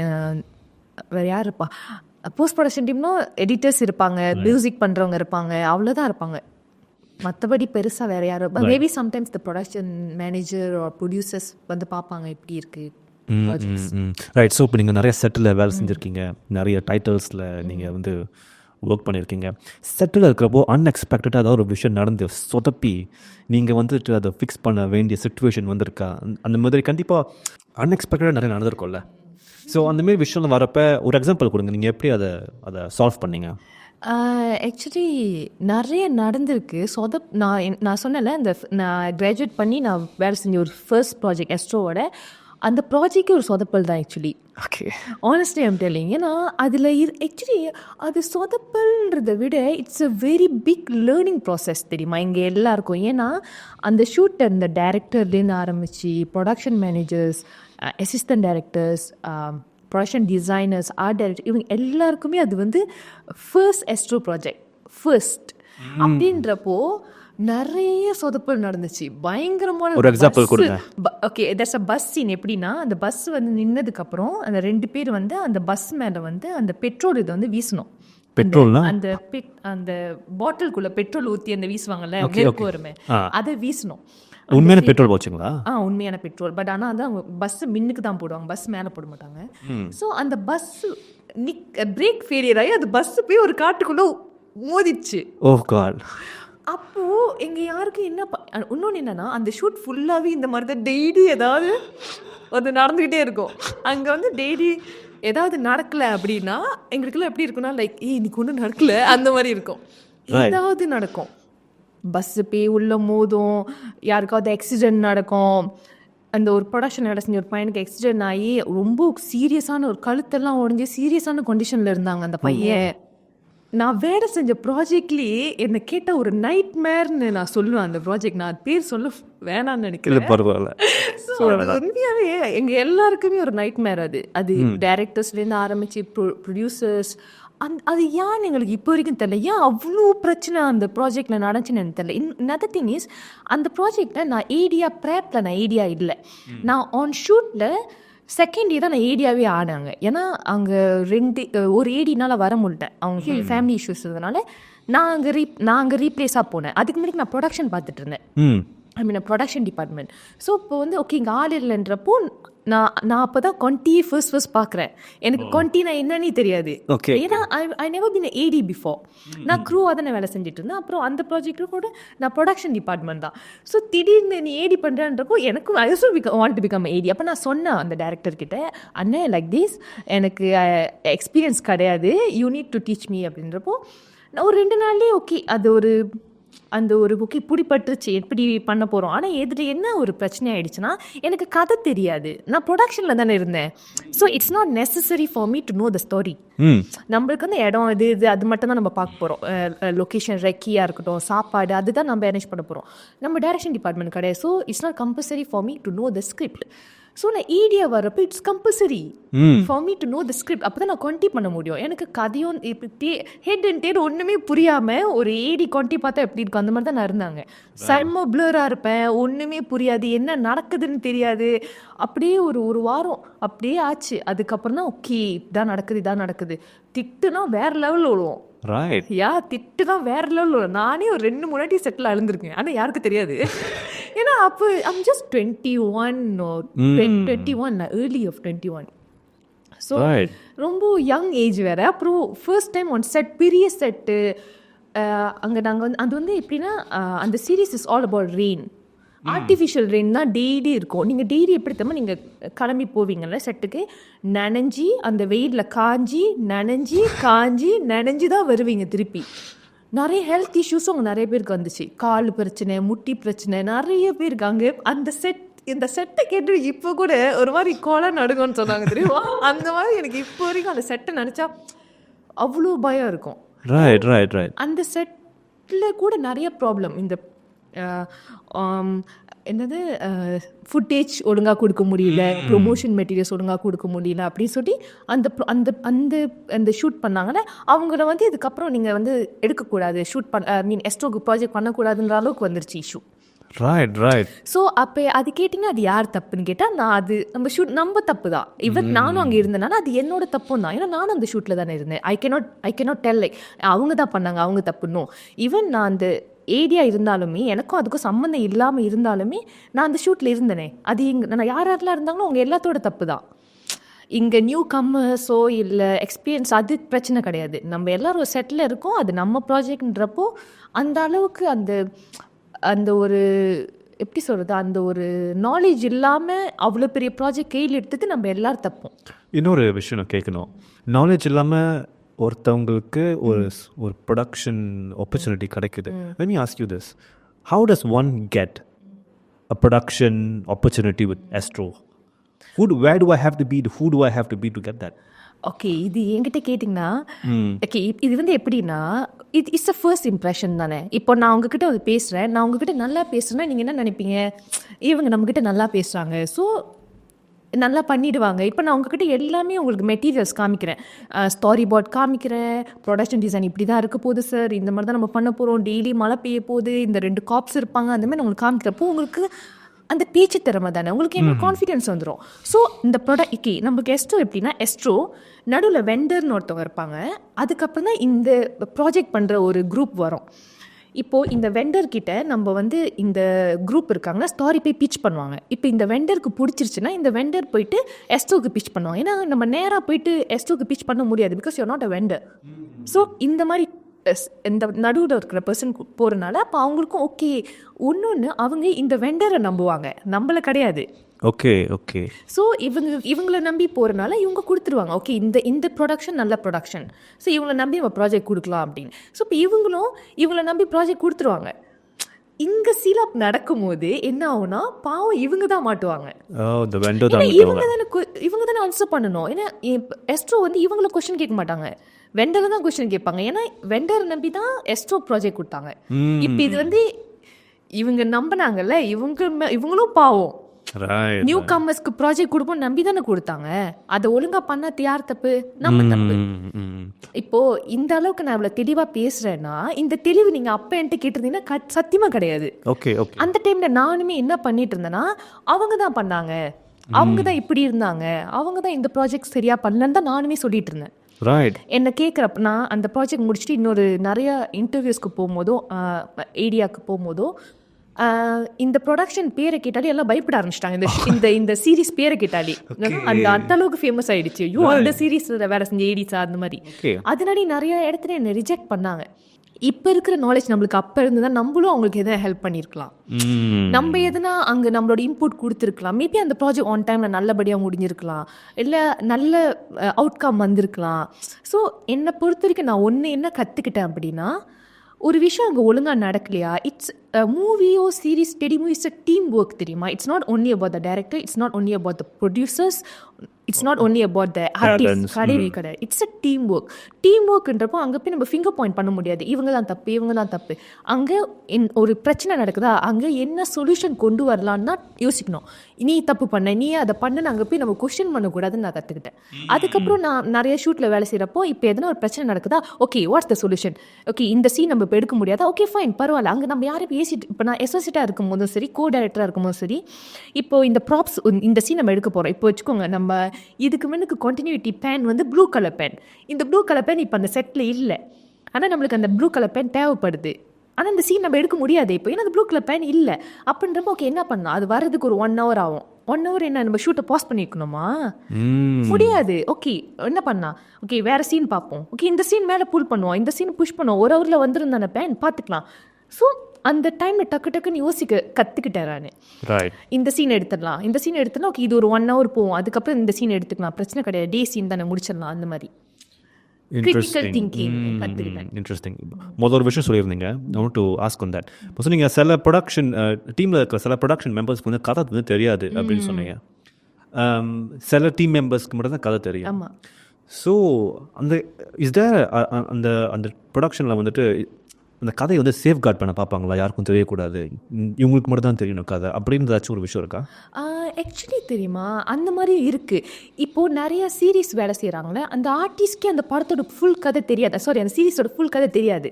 வேறு யார் இருப்பா, போஸ்ட் ப்ரொடக்ஷன் டீம்னும் எடிட்டர்ஸ் இருப்பாங்க, மியூசிக் பண்ணுறவங்க இருப்பாங்க, அவ்வளோதான் இருப்பாங்க. மற்றபடி பெருசாக வேறு யாரும். Maybe sometimes the production manager or producers வந்து பார்ப்பாங்க எப்படி இருக்குது. ரைட். ஸோ இப்போ நீங்கள் நிறைய செட்டில் வேலை செஞ்சுருக்கீங்க, நிறைய டைட்டில்ஸில் நீங்கள் வந்து ஒர்க் பண்ணியிருக்கீங்க. செட்டில் இருக்கிறப்போ அன்எக்ஸ்பெக்டடாக ஏதாவது ஒரு விஷயம் நடந்து சொதப்பி நீங்கள் வந்துட்டு அதை ஃபிக்ஸ் பண்ண வேண்டிய சுச்சுவேஷன் வந்திருக்கா? அந்த மாதிரி கண்டிப்பாக அன்எக்ஸ்பெக்டடாக நிறைய நடந்திருக்கும்ல. ஸோ அந்தமாரி விஷயம் வரப்போ ஒரு எக்ஸாம்பிள் கொடுங்க, நீங்கள் எப்படி அதை சால்வ் பண்ணீங்க? ஆக்சுவலி நிறைய நடந்திருக்கு. நான் சொன்னல, இந்த நான் கிராஜுவேட் பண்ணி நான் வேலை செஞ்ச ஒரு ஃபர்ஸ்ட் ப்ராஜெக்ட் எஸ்ட்ரோவோட, அந்த ப்ராஜெக்டே ஒரு சொதப்பல் தான் actually. Okay, honestly I'm telling. ஏன்னா அதில் ஆக்சுவலி அது சொதப்பல்ன்றதை விட it's a very big learning process தெரியுமா இங்கே எல்லாருக்கும். ஏன்னா அந்த ஷூட்டை இந்த டைரக்டர்லேருந்து ஆரம்பித்து production managers, assistant directors, production designers, art director, இவங்க எல்லாருக்குமே அது வந்து ஃபர்ஸ்ட் எஸ்ட்ரோ ப்ராஜெக்ட் ஃபர்ஸ்ட் அப்படின்றப்போ நிறைய சொதப்பல் நடந்துச்சு. பயங்கரமான ஒரு எக்ஸாம்பிள் கொடுங்க. Okay, that's a bus scene. எப்படின்னா அந்த பஸ் வந்து நின்னதுக்கப்புறம் அந்த 2 பேர் வந்து அந்த பஸ் மேலே வந்து அந்த பெட்ரோல் இதை வந்து வீசணும். பெட்ரோல்னா அந்த பாட்டிலுக்குள்ள பெட்ரோல் ஊற்றி அந்த வீசுவாங்கல்ல, நெருப்பு வருமே, அதை வீசணும். உண்மையான பெட்ரோல் போச்சுங்களா? உண்மையான பெட்ரோல். பட் ஆனால் அதான் பஸ் மின்னுக்கு தான் போடுவாங்க, பஸ் மேலே போட மாட்டாங்க. ஸோ அந்த பஸ் பிரேக் ஃபெயிலியர் ஆகி அந்த பஸ் போய் ஒரு காட்டுக்குள்ளே மோதிச்சு. ஓ காட். அப்போது எங்கள் யாருக்கும் இன்னொன்று என்னென்னா, அந்த ஷூட் ஃபுல்லாகவே இந்த மாதிரி தான் டெய்லி ஏதாவது அது நடந்துக்கிட்டே இருக்கும். அங்கே வந்து டெய்லி ஏதாவது நடக்கலை அப்படின்னா எங்களுக்குலாம் எப்படி இருக்குன்னா, லைக் இன்னைக்கு ஒன்றும் நடக்கலை அந்த மாதிரி இருக்கும். ஏதாவது நடக்கும், பஸ்ஸு போய் உள்ளே மோதும், யாருக்காவது ஆக்சிடென்ட் நடக்கும். அந்த ஒரு ப்ரொடக்ஷன் வேலை செஞ்ச ஒரு பையனுக்கு ஆக்சிடென்ட் ஆகி ரொம்ப சீரியஸான ஒரு கழுத்தெல்லாம் உடஞ்சி சீரியஸான கண்டிஷனில் இருந்தாங்க அந்த பையன். நான் வேலை செஞ்ச ப்ராஜெக்ட்லேயே என்னை கேட்டால் ஒரு நைட் மேர்னு நான் சொல்லுவேன். அந்த ப்ராஜெக்ட் நான் பேர் சொல்ல வேணான்னு நினைக்கிறேன். பரவாயில்ல. ஸோ உண்மையாகவே எங்கள் எல்லாருக்குமே ஒரு நைட் மேர். அது டைரக்டர்ஸ்லேருந்து ஆரம்பித்து ப்ரொடியூசர்ஸ். அது ஏன் எங்களுக்கு இப்போ வரைக்கும் தெரியல, ஏன் அவ்வளோ பிரச்சனை அந்த ப்ராஜெக்டில் நடந்துச்சுன்னு எனக்கு தெரியல. another thing is, அந்த ப்ராஜெக்டில் நான் ஏடியா ப்ரேப்பில் நான் ஏடியா இல்லை, நான் ஆன் ஷூட்டில் செகண்ட் இயர் தான் நான் ஏடியாவே ஆனாங்க. ஏன்னா அங்கே ஒரு ஏடினால் வர முடியல, அவங்க ஃபேமிலி இஷ்யூஸ் இருந்ததுனால நான் அங்கே ரீப்ளேஸாக போனேன். அதுக்கு முன்னாடி நான் ப்ரொடக்ஷன் பார்த்துட்டு இருந்தேன், ஐ மீன் ப்ரொடக்ஷன் டிபார்ட்மெண்ட். ஸோ இப்போ வந்து ஓகே இங்கே ஆள் இல்லைன்றப்போ நான் அப்போ தான் கொண்டியை ஃபர்ஸ்ட் பார்க்குறேன். எனக்கு கொண்டி நான் என்னன்னே தெரியாது. ஏன்னா I never been AD before. நான் க்ரூவாக தான் நான் வேலை செஞ்சுட்டு இருந்தேன். அப்புறம் அந்த ப்ராஜெக்டும் கூட நான் ப்ரொடக்ஷன் டிபார்ட்மெண்ட் தான். ஸோ திடீர்னு நீ ஏடி பண்ணுறன்றப்போ எனக்கும் I also want to become AD. அப்போ நான் சொன்னேன் அந்த டேரக்டர்கிட்ட, அண்ணன் லைக் திஸ் எனக்கு எக்ஸ்பீரியன்ஸ் கிடையாது, you need to teach me அப்படின்றப்போ நான் ஒரு 2 நாள்லேயே ஓகே அந்த ஒரு ஓகே பிடிப்பட்டுருச்சு, எப்படி பண்ண போகிறோம். ஆனால் இதில் என்ன ஒரு பிரச்சனை ஆகிடுச்சுன்னா, எனக்கு கதை தெரியாது, நான் ப்ரொடக்ஷனில் தானே இருந்தேன். So it's not necessary for me to know the story. நம்மளுக்கு வந்து இடம் இது அது மட்டும் தான் நம்ம பார்க்க போகிறோம். லொக்கேஷன் ரெக்கியாக இருக்கட்டும், சாப்பாடு, அதுதான் நம்ம அரேஞ்ச் பண்ண போகிறோம். நம்ம டைரக்ஷன் டிபார்ட்மெண்ட் கிடையாது. So it's not compulsory for me to know the script. So நான் ஈடியா வரப்போ it's compulsory for me to know the script. அப்போ தான் நான் கான்டி பண்ண முடியும். எனக்கு கதையும் இப்படி ஹெட் அண்ட் டேட் ஒன்றுமே புரியாமல் ஒரு ஏடி கான்டி பார்த்தா எப்படி இருக்கும் அந்த மாதிரி தான் நான் இருந்தாங்க. செம்ம பிளராக இருப்பேன், ஒன்றுமே புரியாது, என்ன நடக்குதுன்னு தெரியாது. அப்படியே ஒரு வாரம் அப்படியே ஆச்சு. அதுக்கப்புறம் தான் ஓகே இதான் நடக்குது. திட்டுனா வேற லெவலில் விழுவோம். ரைட். யா திட்டு தான் வேற லெவலில் விழுவோம். நானே ஒரு 2-3 செட்டில் அழுந்திருக்கேன், ஆனால் யாருக்கும் தெரியாது. ஏன்னா அப்போ I'm just 21 early of 21. So ரொம்ப யங் ஏஜ் வேறு. அப்புறம் ஃபர்ஸ்ட் டைம் ஒன் செட், பெரிய செட்டு. அங்கே நாங்கள் வந்து அது வந்து எப்படின்னா அந்த series is all about rain. Artificial rain தான் டெய்லி இருக்கும். நீங்கள் டெய்லி எப்படி தம்மா நீங்கள் கிளம்பி போவீங்கள்ல செட்டுக்கு, நனைஞ்சி அந்த வெயிலில் காஞ்சி தான் வருவீங்க திருப்பி. நிறைய ஹெல்த் இஷ்யூஸும் அங்கே நிறைய பேருக்கு வந்துச்சு. கால் பிரச்சனை, முட்டி பிரச்சனை, நிறைய பேருக்கு அங்கே இந்த செட்டை கேட்டு இப்போ கூட ஒரு மாதிரி கொலை நடுங்கன்னு சொன்னாங்க தெரியுமா. அந்த மாதிரி எனக்கு இப்போ வரைக்கும் அந்த செட்டை நினச்சா அவ்வளோ பயம் இருக்கும். அந்த செட்டில் கூட நிறைய ப்ராப்ளம். இந்த என்னது ஃபுட்டேஜ் ஒழுங்காக கொடுக்க முடியல, ப்ரொமோஷன் மெட்டீரியல்ஸ் ஒழுங்காக கொடுக்க முடியல அப்படின்னு சொல்லி அந்த ஷூட் பண்ணாங்கன்னா அவங்கள வந்து இதுக்கப்புறம் நீங்கள் வந்து எடுக்கக்கூடாது, ஷூட் எஸ்ட்ரோக்கு ப்ராஜெக்ட் பண்ணக்கூடாதுன்ற அளவுக்கு வந்துருச்சு இஷ்யூ. ஸோ அப்போ அது கேட்டிங்கன்னா அது யார் தப்புன்னு கேட்டால் நான் அது நம்ம தப்பு தான். நானும் அங்கே இருந்தேனால அது என்னோட தப்பும் தான். ஏன்னா நானும் அந்த ஷூட்டில் தானே இருந்தேன். ஐ கேனாட் டெல் லைக் அவங்க தான் பண்ணாங்க, அவங்க தப்புன்னும். ஈவன் நான் அந்த ஏரியா இருந்தாலுமே, எனக்கும் அதுக்கும் சம்மந்தம் இல்லாமல் இருந்தாலுமே நான் அந்த ஷூட்டில் இருந்தேனே. அது நான் யாரெல்லாம் இருந்தாங்களோ அவங்க எல்லாத்தோட தப்பு தான். இங்கே நியூ கம்மர்ஸோ இல்லை எக்ஸ்பீரியன்ஸ் அது பிரச்சனை கிடையாது. நம்ம எல்லோரும் ஒரு செட்டில் இருக்கோம், அது நம்ம ப்ராஜெக்ட்ன்றப்போ அந்த அளவுக்கு அந்த ஒரு எப்படி சொல்கிறது, அந்த ஒரு நாலேஜ் இல்லாமல் அவ்வளோ பெரிய ப்ராஜெக்ட் கையில் எடுத்துட்டு நம்ம எல்லோரும் தப்போம். இன்னொரு விஷயம் நான் கேட்கணும். நாலேஜ் இல்லாமல் ஒருத்தவங்களுக்கு ஒரு ப்ரொடக்ஷன் ஆப்பர்ச்சுனிட்டி கிடைக்குது. Let me ask you this. How does one get a production opportunity with Astro? Where do I have to be? Who do I have to be to get that? Okay, இது என்கிட்ட கேட்டிங்கன்னா okay இது வந்து எப்படின்னா it's a first impression தானே. இப்போ நான் உங்ககிட்ட வந்து பேசுகிறேன், நான் உங்ககிட்ட நல்லா பேசுகிறேன்னா நீங்கள் என்ன நினைப்பீங்க, இவங்க நம்மக்கிட்ட நல்லா பேசுகிறாங்க ஸோ நல்லா பண்ணிவிடுவாங்க. இப்போ நான் உங்ககிட்ட எல்லாமே உங்களுக்கு மெட்டீரியல்ஸ் காமிக்கிறேன், ஸ்டோரி போர்ட் காமிக்கிறேன், ப்ரொடக்ஷன் டிசைன் இப்படி தான் இருக்க போகுது சார், இந்த மாதிரி தான் நம்ம பண்ண போகிறோம், டெய்லி மழை பெய்ய போகுது, இந்த 2 காப்ஸ் இருப்பாங்க, அந்தமாதிரி நான் உங்களுக்கு காமிக்கிறப்போ உங்களுக்கு அந்த பேச்சு திறமை தானே, உங்களுக்கு என்ன கான்ஃபிடென்ஸ் வந்துடும். ஸோ இந்த ப்ராடக்ட் நமக்கு எஸ்ட்ரோ எப்படின்னா, எஸ்ட்ரோ நடுவில் வெண்டர்னு ஒருத்தவங்க இருப்பாங்க, அதுக்கப்புறம் தான் இந்த ப்ராஜெக்ட் பண்ணுற ஒரு குரூப் வரும். இப்போது இந்த வெண்டர்கிட்ட நம்ம வந்து இந்த குரூப் இருக்காங்கன்னா ஸ்டோரி போய் பிச் பண்ணுவாங்க. இப்போ இந்த வெண்டருக்கு பிடிச்சிருச்சுன்னா இந்த வெண்டர் போயிட்டு எஸ்ட்ரோக்கு பிச் பண்ணுவாங்க. ஏன்னா நம்ம நேராக போயிட்டு எஸ்ட்ரோக்கு பிச் பண்ண முடியாது, because you not a vendor. So இந்த மாதிரி இந்த நடுவில் இருக்கிற பர்சன் போகிறனால அப்போ அவங்களுக்கும் ஓகே. ஒன்று அவங்க இந்த வெண்டரை நம்புவாங்க, நம்மளை கிடையாது. ஓகே. ஸோ இவங்களை நம்பி போகிறனால இவங்க கொடுத்துருவாங்க, ஓகே இந்த ப்ரொடக்ஷன் நல்ல ப்ரொடக்ஷன், ஸோ இவங்களை நம்பி நம்ம ப்ராஜெக்ட் கொடுக்கலாம் அப்படின்னு. ஸோ இப்போ இவங்களை நம்பி ப்ராஜெக்ட் கொடுத்துருவாங்க. இங்கே சீலாப் நடக்கும்போது என்ன ஆகும்னா பாவம் இவங்க தான் மாட்டுவாங்க. இவங்க தானே ஆன்சர் பண்ணணும். ஏன்னா எஸ்ட்ரோ வந்து இவங்கள கொஸ்டின் கேட்க மாட்டாங்க, வெண்டர் தான் கொஸ்டின் கேட்பாங்க. ஏன்னா வெண்டர் நம்பி தான் எஸ்ட்ரோ ப்ராஜெக்ட் கொடுத்தாங்க. இப்போ இது வந்து இவங்க நம்பினாங்கல்ல, இவங்களும் பாவம் நியூ கம்மர்ஸ்க்கு ப்ராஜெக்ட் கொடுப்போம் நம்பி தானே கொடுத்தாங்க. அதை ஒழுங்கா பண்ணது யார் தப்பு? நம்ம தப்பு. இப்போ இந்த அளவுக்கு நான் இவ்வளவு தெளிவா பேசுறேன்னா இந்த தெளிவு நீங்க அப்ப என்கிட்ட கேட்டிருந்தீங்கன்னா சத்தியமா கிடையாது. அந்த டைம்ல நானுமே என்ன பண்ணிட்டு இருந்தேன்னா, அவங்க தான் பண்ணாங்க, அவங்க தான் இப்படி இருந்தாங்க, அவங்க தான் இந்த ப்ராஜெக்ட் சரியா பண்ணலன்னு தான் நானுமே சொல்லிட்டு இருந்தேன். என்ன கேட்குறப்ப நான் அந்த ப்ராஜெக்ட் முடிச்சுட்டு இன்னொரு நிறைய இன்டர்வியூஸ்க்கு போகும்போதோ ஏடியாவுக்கு போகும்போதோ இந்த ப்ரொடக்ஷன் பேரை கேட்டாலே எல்லாம் பயப்பட ஆரம்பிச்சிட்டாங்க. இந்த சீரீஸ் பேரை கேட்டாலே அந்த அளவுக்கு ஃபேமஸ் ஆயிடுச்சு. ஐயோ அந்த சீரீஸ் வேலை செஞ்ச ஏடிஸா அந்த மாதிரி. அதனால நிறைய இடத்துல என்னை ரிஜெக்ட் பண்ணாங்க. இப்போ இருக்கிற நாலேஜ் நம்மளுக்கு அப்போ இருந்ததா நம்மளும் அவங்களுக்கு எதனா ஹெல்ப் பண்ணியிருக்கலாம், நம்ம எதனா அங்கே நம்மளோட இன்புட் கொடுத்துருக்கலாம். மேபி அந்த ப்ராஜெக்ட் ஆன் டைமில் நல்லபடியாக முடிஞ்சிருக்கலாம், இல்லை நல்ல அவுட்கம் வந்திருக்கலாம். ஸோ என்னை பொறுத்த வரைக்கும் நான் என்ன கற்றுக்கிட்டேன் அப்படின்னா, ஒரு விஷயம் அங்கே ஒழுங்காக நடக்கலையா, இட்ஸ் மூவியோ சீரீஸ் தெரியுமோ இட்ஸ் அ டீம் ஒர்க் தெரியுமா. It's not only about the director, it's not only about the producers, it's not only about the artist. கிடையாது, it's a team work. Team ஒர்க்ன்றப்போ அங்கே போய் நம்ம ஃபிங்கர் பாயிண்ட் பண்ண முடியாது, இவங்க தான் தப்பு இவங்க தான் தப்பு. அங்கே ஒரு பிரச்சனை நடக்குதா, அங்கே என்ன சொல்யூஷன் கொண்டு வரலான்னு தான் யோசிக்கணும். நீ தப்பு பண்ண, நீ அதை பண்ண, அங்கே போய் நம்ம கொஸ்டின் பண்ணக்கூடாதுன்னு நான் கற்றுக்கிட்டேன். அதுக்கப்புறம் நான் நிறைய ஷூட்டில் வேலை செய்கிறப்போ இப்போ எதனா ஒரு பிரச்சனை நடக்குதா, okay what's the solution, okay இந்த சீன் நம்ம இப்போ எடுக்க முடியாதா, ஓகே ஃபைன் பரவாயில்ல. அங்கே நம்ம யாரும் பேசிட்டு, இப்போ நான் எசோசியேட்டாக இருக்கும் போதும் சரி, கோ டைரக்டராக இருக்கும் போதும் சரி, இப்போ இந்த ப்ராப்ஸ் இந்த சீன் நம்ம எடுக்க போகிறோம், இப்போ வச்சுக்கோங்க நம்ம இதுக்கு முன்னுக்கு கண்டினியூட்டி பேன் வந்து ப்ளூ கலர் பேன், இந்த ப்ளூ கலர் பேன் இப்போ அந்த செட்டில் இல்லை, ஆனால் நம்மளுக்கு அந்த ப்ளூ கலர் பேன் தேவைப்படுது, ஆனால் இந்த சீன் நம்ம எடுக்க முடியாது இப்போ, ஏன்னா அந்த ப்ளூ கலர் பேன் இல்லை அப்படின்றப்போ ஓகே என்ன பண்ணலாம், அது வர்றதுக்கு ஒரு 1 hour ஆகும். 1 hour என்ன நம்ம ஷூட்டை பாஸ் பண்ணிக்கணுமா, முடியாது. ஓகே என்ன பண்ணா, ஓகே வேற சீன் பார்ப்போம், ஓகே இந்த சீன் மேலே புல் பண்ணுவோம், இந்த சீன் புஷ் பண்ணுவோம், 1 hourல வந்துருந்தான பேன் பார்த்துக்கலாம். ஸோ அந்த டைமில் டக்குன்னு யோசிக்க கற்றுக்கிட்டேன் நான். இந்த சீன் எடுத்துடலாம், இந்த சீன் எடுத்துடலாம், ஓகே இது ஒரு 1 hour போகும், அதுக்கப்புறம் இந்த சீன் எடுத்துக்கலாம், பிரச்சனை கிடையாது, டே சீன் தானே முடிச்சிடலாம். அந்த மாதிரி கிரிட்டிக்கல் திங்கிங் கற்றுக்கிட்டேன். இன்ட்ரெஸ்டிங். முதல் ஒரு விஷயம் சொல்லியிருந்தீங்க, ஐ want to ask on that. இப்போ சொன்னீங்க சில ப்ரொடக்ஷன் டீமில் இருக்கிற சில ப்ரொடக்ஷன் மெம்பர்ஸ்க்கு வந்து கதை வந்து தெரியாது அப்படின்னு சொன்னீங்க. சில டீம் மெம்பர்ஸ்க்கு மட்டும் தான் கதை தெரியும். ஆமாம். ஸோ அந்த இஸ் தேர் அந்த அந்த ப்ரொடக்ஷனில் வந்துட்டு அந்த கதையை வந்து சேஃப் கார்ட் பண்ண பார்ப்பாங்களா, யாருக்கும் தெரியக்கூடாது, இவங்களுக்கு மட்டும் தான் தெரியணும் கதை அப்படின்னு ஏதாச்சும் ஒரு விஷயம் இருக்கா? ஆக்சுவலி தெரியுமா, அந்த மாதிரி இருக்குது. இப்போது நிறைய சீரீஸ் வேலை செய்கிறாங்களே, அந்த ஆர்டிஸ்ட்கே அந்த படத்தோட ஃபுல் கதை தெரியாது, சாரி அந்த சீரீஸோட ஃபுல் கதை தெரியாது,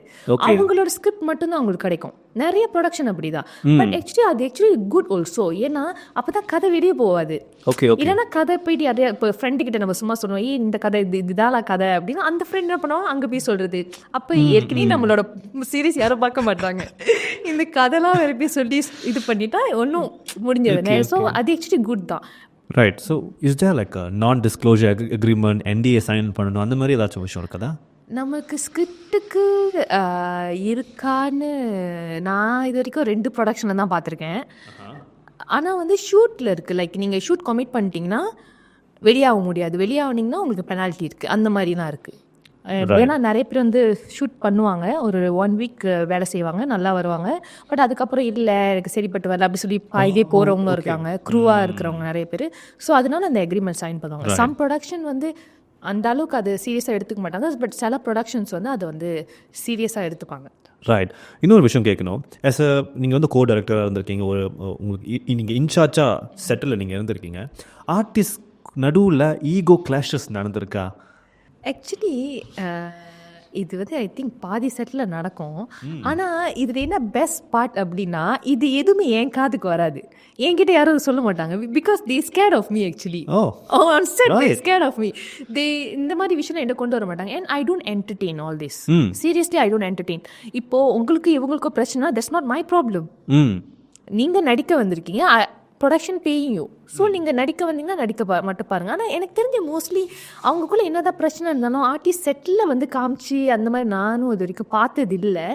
அவங்களோட ஸ்கிரிப்ட் மட்டும்தான் அவங்களுக்கு கிடைக்கும். நிறைய ப்ரொடக்ஷன் அப்படி தான். பட் அது ஆக்சுவலி குட் ஆல்சோ, ஏன்னா அப்போ தான் கதை வெளியே போகாது. இல்லைன்னா கதை போயிட்டு யாரையா இப்போ ஃப்ரெண்டுக்கிட்ட நம்ம சும்மா சொல்லுவோம், இந்த கதை இதுதான் கதை அப்படின்னா அந்த ஃப்ரெண்ட் என்ன பண்ணுவோம் அங்கே போய் சொல்கிறது. அப்போ ஏற்கனவே நம்மளோட சீரீஸ் யாரும் பார்க்க மாட்டாங்க, இந்த கதைலாம் வேறு போய் சொல்லி இது பண்ணிட்டா ஒன்றும் முடிஞ்சது. ஸோ அது ஆக்சுவலி குட் தான். Right. So is there like non disclosure agreement, NDA sign பண்ணணும், அந்த மாதிரி ஏதாச்சும் விஷயம் இருக்குதா? நமக்கு ஸ்கிரிப்டுக்கு இருக்கான்னு நான் இது வரைக்கும் 2 ப்ரொடக்ஷனில் தான் பார்த்துருக்கேன். ஆனால் வந்து ஷூட்டில் இருக்குது, லைக் நீங்கள் ஷூட் கமிட் பண்ணிட்டீங்கன்னா வெளியாக முடியாது, வெளியாகினீங்கன்னா உங்களுக்கு பெனால்ட்டி இருக்குது, அந்த மாதிரிலாம் இருக்குது. ஏன்னா நிறைய பேர் வந்து ஷூட் பண்ணுவாங்க, ஒரு 1 week வேலை செய்வாங்க, நல்லா வருவாங்க, பட் அதுக்கப்புறம் இல்லை எனக்கு சரிப்பட்டு வரல அப்படி சொல்லி பாய்தே போகிறவங்களும் இருக்காங்க, க்ரூவாக இருக்கிறவங்க நிறைய பேர். ஸோ அதனால அந்த அக்ரிமெண்ட் சைன் பண்ணுவாங்க. சம் ப்ரொடக்ஷன் வந்து அந்த அளவுக்கு அது சீரியஸாக எடுத்துக்க மாட்டாங்க, பட் சில ப்ரொடக்ஷன்ஸ் வந்து அதை வந்து சீரியஸாக எடுத்துப்பாங்க. ரைட். இன்னொரு விஷயம் கேட்கணும், நீங்கள் வந்து கோ டைரக்டராக இருந்திருக்கீங்க, ஒரு உங்களுக்கு நீங்கள் இன்சார்ஜாக செட்டில் நீங்கள் இருந்திருக்கீங்க, ஆர்டிஸ்ட் நடுவில் ஈகோ கிளாஷஸ் நடந்திருக்கா? ஆக்சுவலி இது வந்து ஐ திங்க் பாதி செட்டில் நடக்கும். ஆனால் இதில் என்ன பெஸ்ட் பார்ட் அப்படின்னா, இது எதுவுமே என் காதுக்கு வராது, என்கிட்ட யாரும் சொல்ல மாட்டாங்க, because they scared of me. Actually on set they scared of me. They இந்த மாதிரி விஷயம் என்ன கொண்டு வர மாட்டாங்க. And I don't entertain all this, seriously I don't entertain. இப்போது உங்களுக்கு இவங்களுக்கும் பிரச்சனை, தட்ஸ் நாட் மை ப்ராப்ளம். நீங்கள் நடிக்க வந்திருக்கீங்க, ப்ரொடக்ஷன் பேயிங் யூ, ஸோ நீங்கள் நடிக்க வந்தீங்கன்னா நடிக்க மட்டும் பாருங்கள். ஆனால் எனக்கு தெரிஞ்ச மோஸ்ட்லி அவங்களுக்குள்ளே என்னதான் பிரச்சனை இருந்தாலும் ஆர்டிஸ்ட் செட்டில் வந்து காமிச்சு அந்த மாதிரி நானும் இது வரைக்கும் பார்த்தது இல்லை.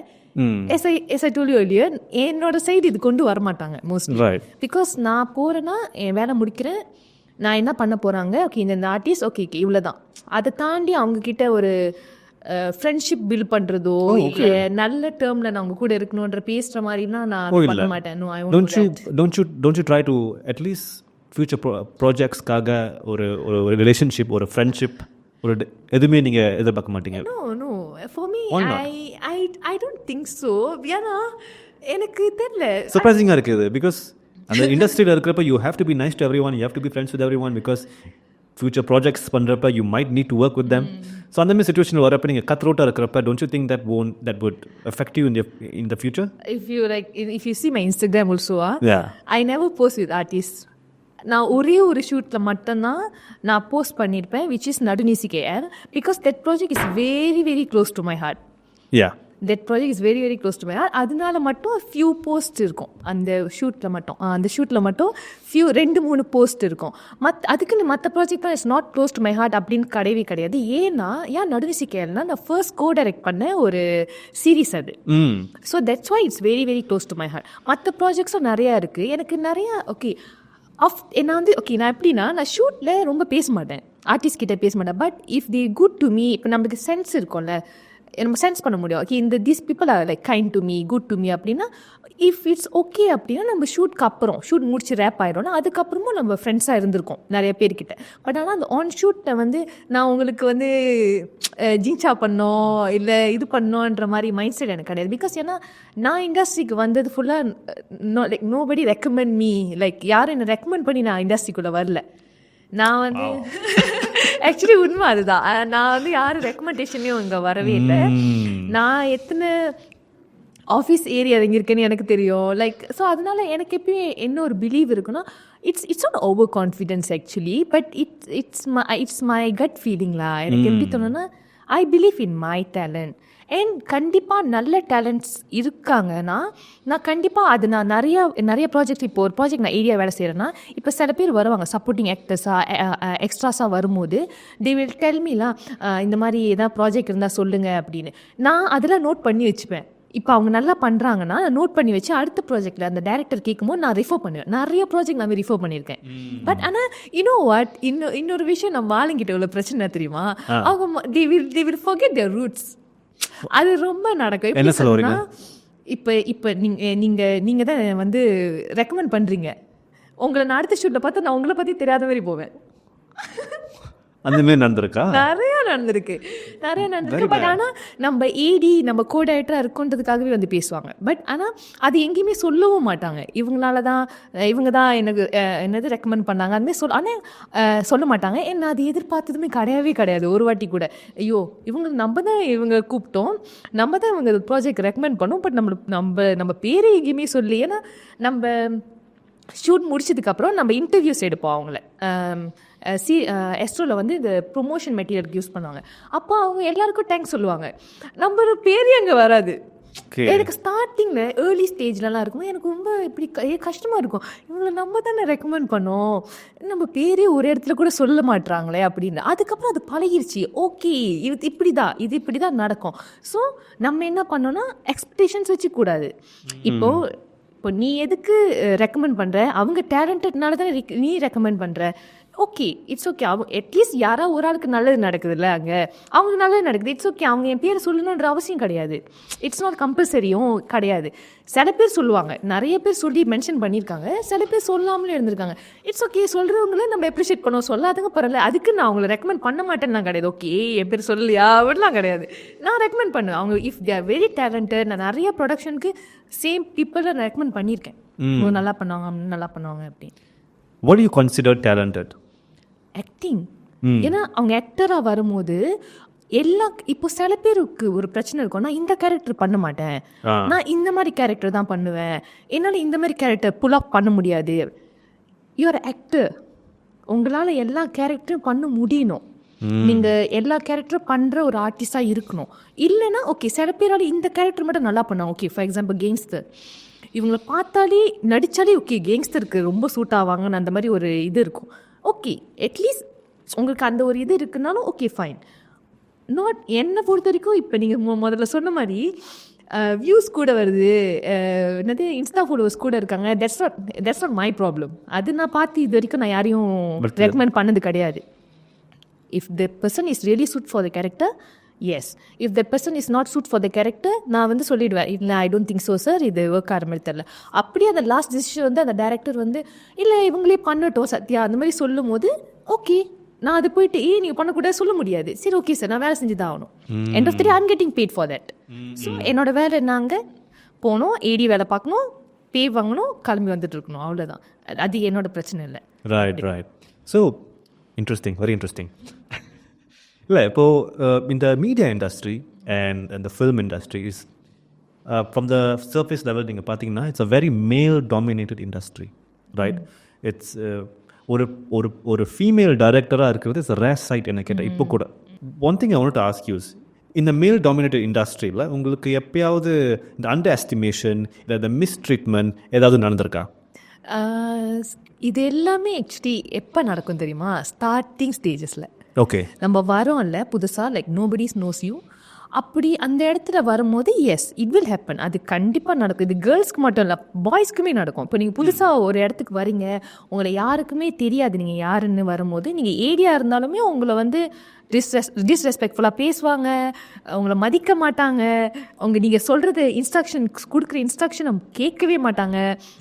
Yes I told you earlier, என்னோட சைடு இது கொண்டு வரமாட்டாங்க மோஸ்ட்லி. பிகாஸ் நான் போகிறேன்னா என் வேலை முடிக்கிறேன், நான் என்ன பண்ண போகிறாங்க, ஓகே இந்த ஆர்டிஸ்ட் ஓகே இவ்வளோ தான், அதை தாண்டி அவங்கக்கிட்ட ஒரு ஃப்ரெண்ட்ஷிப் பில்ட் பண்ணுறதோ இல்லை நல்ல டேர்மில் நான் அவங்க கூட இருக்கணுன்ற பேசுகிற மாதிரிலாம் நான் பண்ண மாட்டேன். No, I don't you try to at least future ப்ராஜெக்ட்ஸ்க்காக ஒரு ஒரு ரிலேஷன்ஷிப், ஒரு ஃப்ரெண்ட்ஷிப், ஒரு எதுவுமே நீங்கள் எதிர்பார்க்க மாட்டீங்க? No for me I don't think so. ஏன்னா எனக்கு தெரியல, சர்ப்ரைசிங்காக இருக்குது. பிகாஸ் அந்த இண்டஸ்ட்ரியில் இருக்கிறப்ப you have to be nice to every one, you have to be friends with every one, because future projects பண்ணுறப்ப you might need to work with them. So அந்த மாதிரி சுச்சுவேஷன் வரப்போ நீங்கள் கட் ரோட்டாக இருக்கிறப்ப don't you think that would affect you in the future? If you see my Instagram also, I never post with artists. நான் ஒரே ஒரு ஷூட்டில் மட்டும்தான் நான் போஸ்ட் பண்ணியிருப்பேன், விச் இஸ் நடுநிசிகேஆர், because that project is very very close to my heart. That project is very very close to my heart. அதனால மட்டும் few post இருக்கும் அந்த ஷூட்டில் மட்டும். அந்த ஷூட்டில் மட்டும் 2-3 போஸ்ட் இருக்கும். அதுக்குன்னு மற்ற ப்ராஜெக்ட்லாம் it's not close to my heart அப்படின்னு கிடையாது. ஏன்னா ஏன் நடுநிசிக்கேல்னா நான் ஃபர்ஸ்ட் கோ டைரக்ட் பண்ண ஒரு சீரீஸ் அது. So that's why it's very very close to my heart. மற்ற ப்ராஜெக்ட்ஸும் நிறையா இருக்குது, எனக்கு நிறையா. ஓகே நான் வந்து நான் எப்படின்னா நான் ஷூட்டில் ரொம்ப பேச மாட்டேன், ஆர்டிஸ்ட் கிட்டே பேச மாட்டேன். But if the good to me, இப்போ நம்மளுக்கு சென்ஸ் இருக்கும்ல, நம்ம சென்ஸ் பண்ண முடியும். ஓகே, இந்த these people are like kind to me, good to me அப்படின்னா, இஃப் இட்ஸ் ஓகே அப்படின்னா நம்ம ஷூட்க்கு அப்புறம் ஷூட் முடிச்சு ரேப் ஆயிடும்னா அதுக்கப்புறமும் நம்ம ஃப்ரெண்ட்ஸாக இருந்திருக்கோம் நிறைய பேர்கிட்ட. பட் ஆனால் அந்த ஆன் ஷூட்டை வந்து நான் உங்களுக்கு வந்து ஜீன்சா பண்ணோம் இல்லை இது பண்ணோன்ற மாதிரி மைண்ட் செட் எனக்கு கிடையாது. பிகாஸ் ஏன்னா நான் இண்டஸ்ட்ரிக்கு வந்தது ஃபுல்லாக like nobody recommend me, like யாரும் என்னை ரெக்கமெண்ட் பண்ணி நான் இண்டஸ்ட்ரிக்குள்ளே வரல. நான் வந்து ஆக்சுவலி உண்மை அதுதான். நான் வந்து யாரும் ரெக்கமெண்டேஷன்லையும் இங்கே வரவே இல்லை. நான் எத்தனை ஆஃபீஸ் ஏரியா எங்கே இருக்குன்னு எனக்கு தெரியும். லைக் ஸோ அதனால எனக்கு எப்பயுமே என்ன ஒரு பிலீவ் இருக்குன்னா, it's not over confidence actually, but it's my gut ஃபீலிங்லா. எனக்கு எப்படி தோணுன்னா, I believe in my talent. And கண்டிப்பாக நல்ல டேலண்ட்ஸ் இருக்காங்கன்னா நான் கண்டிப்பாக அது நான் நிறைய ப்ராஜெக்ட், இப்போ ஒரு ப்ராஜெக்ட் நான் ஏரியா வேலை செய்கிறேன்னா, இப்போ சில பேர் வருவாங்க சப்போர்ட்டிங் ஆக்டர்ஸாக எக்ஸ்ட்ராஸாக வரும்போது தே வில் டெல் மீலாம் இந்த மாதிரி ஏதாவது ப்ராஜெக்ட் இருந்தால் சொல்லுங்கள் அப்படின்னு. நான் அதெல்லாம் நோட் பண்ணி வச்சுப்பேன். இப்போ அவங்க நல்லா பண்ணுறாங்கன்னா நோட் பண்ணி வச்சு அடுத்த ப்ராஜெக்டில் அந்த டேரக்டர் கேட்கும்போது நான் ரிஃபர் பண்ணுவேன். நிறைய ப்ராஜெக்ட் நான் ரிஃபர் பண்ணியிருக்கேன். பட் ஆனால் வாட் இன்னொரு விஷயம் நம்ம ஆளுங்கிட்ட உள்ள பிரச்சனை தெரியுமா, அவங்க they will forget their roots. அது ரொம்ப நடக்கும். என்ன சொல்லுவாங்க, இப்போ நீங்கள் தான் வந்து ரெக்கமெண்ட் பண்ணுறீங்க, உங்களை நான் அடுத்த ஷூட்டில் பார்த்தா நான் உங்களை பற்றி தெரியாத மாதிரி போவேன். அந்த மாதிரி நடந்திருக்கா? நிறைய நடந்திருக்கு. பட் ஆனால் நம்ம ஏடி நம்ம கோடைரக்டராக இருக்குன்றதுக்காகவே வந்து பேசுவாங்க. பட் ஆனால் அது எங்கேயுமே சொல்லவும் மாட்டாங்க. இவங்க தான் எனக்கு என்னது ரெக்கமெண்ட் பண்ணாங்க அதுமாதிரி ஆனால் சொல்ல மாட்டாங்க. என்ன அது எதிர்பார்த்ததுமே கிடையாது ஒரு வாட்டி கூட. ஐயோ நம்ம தான் இவங்க கூப்பிட்டோம், நம்ம தான் இவங்க ப்ராஜெக்ட் ரெக்கமெண்ட் பண்ணோம், பட் நம்ம பேரே எங்கேயுமே சொல்லி. ஏன்னா நம்ம ஷூட் முடிச்சதுக்கப்புறம் நம்ம இன்டர்வியூஸ் எடுப்போம் அவங்கள. எஸ்ட்ரோவில் வந்து இந்த ப்ரொமோஷன் மெட்டீரியலுக்கு யூஸ் பண்ணுவாங்க. அப்போ அவங்க எல்லாருக்கும் தேங்க்ஸ் சொல்லுவாங்க, நம்ம பேரே அங்கே வராது. எனக்கு ஸ்டார்டிங்கில் ஏர்லி ஸ்டேஜ்லலாம் இருக்கும், எனக்கு ரொம்ப இப்படி கஷ்டமாக இருக்கும். இவங்களை நம்ம தானே ரெக்கமெண்ட் பண்ணோம், நம்ம பேரே ஒரு இடத்துல கூட சொல்ல மாட்டுறாங்களே அப்படின்னு. அதுக்கப்புறம் அது பழகிருச்சு. ஓகே, இது இப்படி தான் நடக்கும். ஸோ நம்ம என்ன பண்ணோன்னா எக்ஸ்பெக்டேஷன்ஸ் வச்சுக்கூடாது. இப்போ நீ எதுக்கு ரெக்கமெண்ட் பண்ணுற, அவங்க டேலண்டட்னால தானே நீ ரெக்கமெண்ட் பண்ணுற. Okay, it's okay. அவங்க அட்லீஸ்ட் யாராவது ஒரு ஆளுக்கு நல்லது நடக்குதுல்ல, அங்கே அவங்க நல்லது நடக்குது, இட்ஸ் ஓகே. அவங்க என் பேர் சொல்லணுன்ற அவசியம் கிடையாது. இட்ஸ் நாட் கம்பல்சரியும் கிடையாது. சில பேர் சொல்லுவாங்க, நிறைய பேர் சொல்லி மென்ஷன் பண்ணியிருக்காங்க, சில பேர் சொல்லாமலே இருந்திருக்காங்க. இட்ஸ் ஓகே, சொல்கிறவங்கள நம்ம அப்ரிஷியேட் பண்ணுவோம், சொல்லாதங்க பரவாயில்ல. அதுக்கு நான் அவங்களை ரெக்கமெண்ட் பண்ண மாட்டேன்னு கிடையாது. ஓகே, என் பேர் சொல்லியா அப்படிலாம் கிடையாது. நான் ரெக்கமெண்ட் பண்ணுவேன். அவங்க if they are very talented, நான் நிறைய ப்ரொடக்ஷனுக்கு சேம் பீப்புளை நான் ரெக்கமெண்ட் பண்ணியிருக்கேன். நல்லா பண்ணுவாங்க அப்படின்னு. What do you consider talented? Acting. ஏன்னா அவங்க ஆக்டராக வரும்போது இப்போ சில பேருக்கு ஒரு பிரச்சனை இருக்கும், நான் இந்த கேரக்டர் பண்ண மாட்டேன், நான் இந்த மாதிரி கேரக்டர் தான் பண்ணுவேன், என்னால் இந்த மாதிரி கேரக்டர் புல் அப் பண்ண முடியாது. யூஆர் ஆக்டர், உங்களால் எல்லா கேரக்டரும் பண்ண முடியணும். நீங்கள் எல்லா கேரக்டரும் பண்ணுற ஒரு ஆர்டிஸ்டாக இருக்கணும். இல்லைன்னா ஓகே, சில பேரால் இந்த கேரக்டர் மட்டும் நல்லா பண்ணுவாங்க. ஓகே, ஃபார் எக்ஸாம்பிள் கேங்ஸ்டர், இவங்களை பார்த்தாலே நடித்தாலே ஓகே கேங்ஸ்டருக்கு ரொம்ப சூட் ஆவாங்கன்னு அந்த மாதிரி ஒரு இது இருக்கும். ஓகே, அட்லீஸ்ட் உங்களுக்கு அந்த ஒரு இது இருக்குனாலும் ஓகே ஃபைன். நாட் என்னை பொறுத்த வரைக்கும் இப்போ நீங்கள் முதல்ல சொன்ன மாதிரி வியூஸ் கூட வருது, என்னது இன்ஸ்டா ஃபாலோவர்ஸ் கூட இருக்காங்க, தட்ஸ் நாட் மை ப்ராப்ளம். அது நான் பார்த்து இது வரைக்கும் நான் யாரையும் ரெக்கமெண்ட் பண்ணது கிடையாது. If the person is really suit for the character, yes. If that person is not suit for the character, நான் வந்து சொல்லிவிடுவேன், இல்லை I don't think so sir, இது ஒர்க் ஆகிற மாதிரி தெரில. அப்படியே அந்த லாஸ்ட் டிசிஷன் வந்து அந்த டேரக்டர் வந்து இல்லை இவங்களே பண்ணட்டும் சத்யா அந்த மாதிரி சொல்லும் போது ஓகே, நான் அது போயிட்டு நீங்கள் பண்ணக்கூடாது சொல்ல முடியாது. சரி ஓகே சார், நான் வேலை செஞ்சு தான் ஆகணும். End of the day I'm getting paid for that. So என்னோட வேலை நாங்கள் போகணும், ஏடி வேலை பார்க்கணும், பே வாங்கணும், கிளம்பி வந்துட்டு இருக்கணும், அவ்வளோதான். அது என்னோட பிரச்சனை இல்லை. Right. So interesting, very interesting. இல்லை இப்போது இந்த மீடியா இண்டஸ்ட்ரி அண்ட் இந்த film industry is from the surface level நீங்கள் பார்த்தீங்கன்னா இட்ஸ் அ வெரி மேல் டாமினேட்டட் இண்டஸ்ட்ரி, ரைட்? இட்ஸ் ஒரு ஃபீமேல் டைரக்டராக இருக்கிறது இட்ஸ் ரேர் சைட் என்ன கேட்டால். இப்போ கூட one thing I want to ask you, இந்த மேல் டாமினேட்டட் இண்டஸ்ட்ரியில் உங்களுக்கு எப்பயாவது இந்த அண்டர் எஸ்டிமேஷன் இல்லை இந்த மிஸ்ட்ரீட்மெண்ட் ஏதாவது நடந்திருக்கா? இது எல்லாமே ஆக்சுவலி எப்போ நடக்கும் தெரியுமா? ஸ்டார்டிங் ஸ்டேஜஸில். ஓகே, நம்ம வரோம்ல புதுசாக, லைக் நோபடிஸ் நோஸ் யூ. அப்படி அந்த இடத்துல வரும்போது எஸ் இட் வில் ஹேப்பன். அது கண்டிப்பாக நடக்கும். இது கேர்ள்ஸ்க்கு மட்டும் இல்லை, பாய்ஸ்க்குமே நடக்கும். இப்போ நீங்கள் புதுசாக ஒரு இடத்துக்கு வரீங்க, உங்களை யாருக்குமே தெரியாது நீங்கள் யாருன்னு வரும்போது, நீங்கள் ஏரியா இருந்தாலுமே உங்களை வந்து டிஸ்ரெஸ்பெக்ட்ஃபுல்லாக பேசுவாங்க, அவங்கள மதிக்க மாட்டாங்க, நீங்கள் சொல்கிறது கொடுக்குற இன்ஸ்ட்ரக்ஷன் கேட்கவே மாட்டாங்க.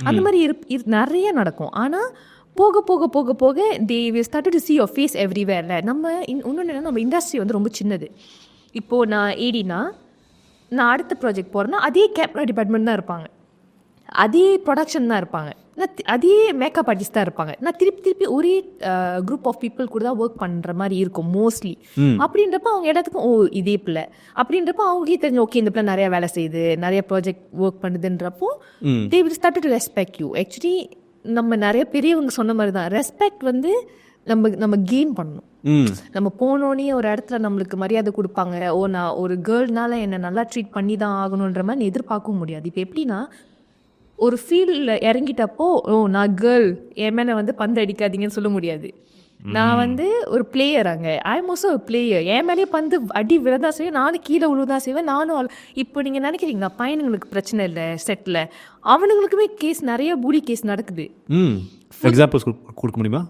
அந்த மாதிரி நிறைய நடக்கும். ஆனால் போக போக போக போக they will start to see your face everywhere. நம்ம இன்னொன்று என்னன்னா, நம்ம இண்டஸ்ட்ரி வந்து ரொம்ப சின்னது. இப்போது நான் ஏடினா, நான் அடுத்த ப்ராஜெக்ட் போகிறேன்னா அதே கேமரா டிபார்ட்மெண்ட் தான் இருப்பாங்க, அதே ப்ரொடக்ஷன் தான் இருப்பாங்க, அதே மேக்கப் ஆர்டிஸ்ட் தான் இருப்பாங்க. நான் திருப்பி ஒரே குரூப் ஆஃப் பீப்புள் கூட தான் ஒர்க் பண்ணுற மாதிரி இருக்கும் மோஸ்ட்லி. அப்படின்றப்ப அவங்க இடத்துக்கும் இதே பிள்ளை அப்படின்றப்போ அவங்களே தெரிஞ்சு ஓகே இந்த பிள்ளை நிறையா வேலை செய்யுது, நிறைய ப்ராஜெக்ட் ஒர்க் பண்ணுதுன்றப்போ they will start to respect you. Actually நம்ம நிறைய பெரியவங்க சொன்ன மாதிரி தான், ரெஸ்பெக்ட் வந்து நம்ம கெயின் பண்ணணும். நம்ம போனோடனே ஒரு இடத்துல நம்மளுக்கு மரியாதை கொடுப்பாங்க, நான் ஒரு கேர்ள்னால என்னை நல்லா ட்ரீட் பண்ணி தான் ஆகணுன்ற மாதிரி எதிர்பார்க்கவும் முடியாது. இப்போ எப்படின்னா, ஒரு ஃபீல்டில் இறங்கிட்டப்போ நான் கேர்ள், என் மேலே வந்து பந்து அடிக்காதீங்கன்னு சொல்ல முடியாது. நான் வந்து ஒரு பிளேயர், அங்கே ஐ எம் ஆல்சோ ஒரு பிளேயர். என் மேலேயே பந்து அடி விழதான் செய்வேன், நானும் கீழே விழுதான் செய்வேன், நானும். இப்போ நீங்கள் நினைக்கிறீங்களா பையனுங்களுக்கு பிரச்சனை இல்லை செட்டில், அவனுங்களுக்குமே கேஸ் நிறைய பூலி கேஸ் நடக்குது. எக்ஸாம்பிள்ஸ் கொடுக்க முடியுமா?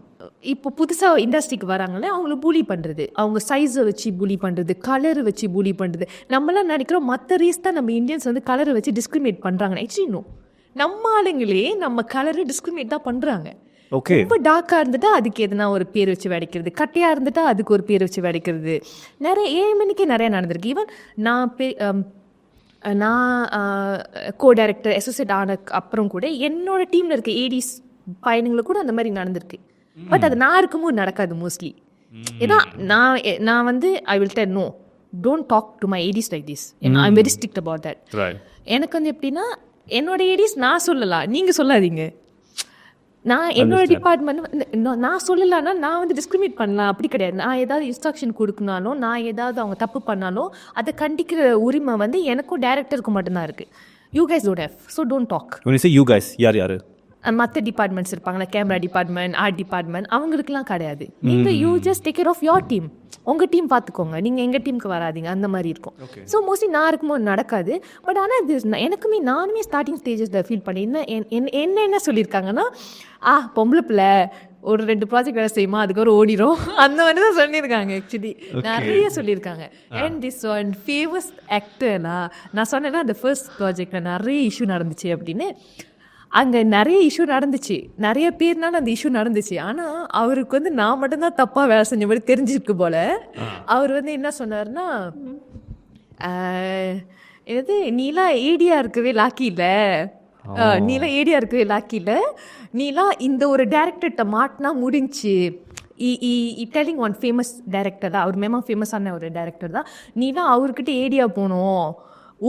இப்போ புதுசாக இண்டஸ்ட்ரிக்கு வராங்களே, அவங்கள பூலி பண்ணுறது, அவங்க சைஸை வச்சு பூலி பண்ணுறது, கலரை வச்சு பூலி பண்ணுறது. நம்மளாம் நினைக்கிறோம் மற்ற ரீஸ் தான் நம்ம இந்தியன்ஸ் வந்து கலரை வச்சு டிஸ்கிரிமினேட் பண்ணுறாங்க. ஆக்சுவலி நோ, நம்ம ஆளுங்களே நம்ம கலரை டிஸ்கிரிமினேட் தான் பண்ணுறாங்க. ரொம்ப டார்க்காக இருந்துட்டா அதுக்கு எதுனா ஒரு பேர் வச்சு வெடிக்கிறது, கட்டையாக இருந்துட்டா அதுக்கு ஒரு பேர் வச்சு வெடிக்கிறது. நிறைய 7 மணிக்கே நிறையா நடந்திருக்கு. ஈவன் நான் கோ டைரக்டர் அசோசியேட் ஆன அப்புறம் கூட என்னோட டீமில் இருக்க ஏடிஸ் பையனுங்களுக்கு கூட அந்த மாதிரி நடந்திருக்கு. பட் அது நான் இருக்கும்போது நடக்காது மோஸ்ட்லி. ஏன்னா நான் வந்து I will tell no, don't talk to my ADs like this. I am very strict about that. எனக்கு வந்து எப்படின்னா, என்னோட ஏடிஸ் நான் சொல்லலாம், நீங்கள் சொல்லாதீங்க. நான் என்னோட டிபார்ட்மெண்ட் நான் சொல்லலான்னா நான் வந்து டிஸ்கிரிமினேட் பண்ணலாம், அப்படி கிடையாது. நான் ஏதாவது இன்ஸ்ட்ரக்ஷன் கொடுக்கனாலும், நான் ஏதாவது அவங்க தப்பு பண்ணாலும் அதை கண்டிக்கிற உரிமை வந்து எனக்கும் டைரக்டருக்கும் மட்டும்தான் இருக்குது. You guys don't have, so don't talk. You guys யார் மற்ற டிபார்ட்மெண்ட்ஸ் இருப்பாங்களா, கேமரா டிபார்ட்மெண்ட், ஆர்ட் டிபார்ட்மெண்ட், அவங்களுக்குலாம் கிடையாது. நீங்கள் you just take care of your team. உங்கள் டீம் பார்த்துக்கோங்க, நீங்கள் எங்கள் டீமுக்கு வராதிங்க, அந்த மாதிரி இருக்கும். ஸோ மோஸ்ட்லி நான் இருக்கும்போது நடக்காது. பட் ஆனால் இது நானுமே ஸ்டார்டிங் ஸ்டேஜஸில் ஃபீல் பண்ணி என்ன சொல்லியிருக்காங்கன்னா, பொம்பளை பிள்ளை ஒரு 2 ப்ராஜெக்ட் வேலை செய்யுமா, அதுக்கப்புறம் ஓடிடும், அந்த மாதிரி தான் சொல்லியிருக்காங்க. ஆக்சுவலி நிறைய சொல்லியிருக்காங்க. அண்ட் திஸ் ஒன் ஃபேமஸ் ஆக்டர்னா, நான் சொன்னேன்னா அந்த ஃபர்ஸ்ட் ப்ராஜெக்டில் நிறைய இஷ்யூ நடந்துச்சு அப்படின்னு. அங்கே நிறைய இஷ்யூ நடந்துச்சு, நிறைய பேர்னால அந்த இஷ்யூ நடந்துச்சு. ஆனால் அவருக்கு வந்து நான் மட்டும்தான் தப்பாக வேலை செஞ்ச மாதிரி தெரிஞ்சிருக்கு போல். அவர் வந்து என்ன சொன்னார்னா, நீலாம் ஏடியா இருக்கவே லாக்கி இல்லை, நீலாம் ஏடியா இருக்கவே லாக்கி இல்லை, நீலாம் இந்த ஒரு டேரக்டர்கிட்ட மாட்டினா முடிஞ்சு. டெல்லிங் ஒன் ஃபேமஸ் டைரக்டர் தான், அவர் மேமா ஃபேமஸான ஒரு டைரக்டர் தான், நீலாம் அவர்கிட்ட ஏடியா போகணும்,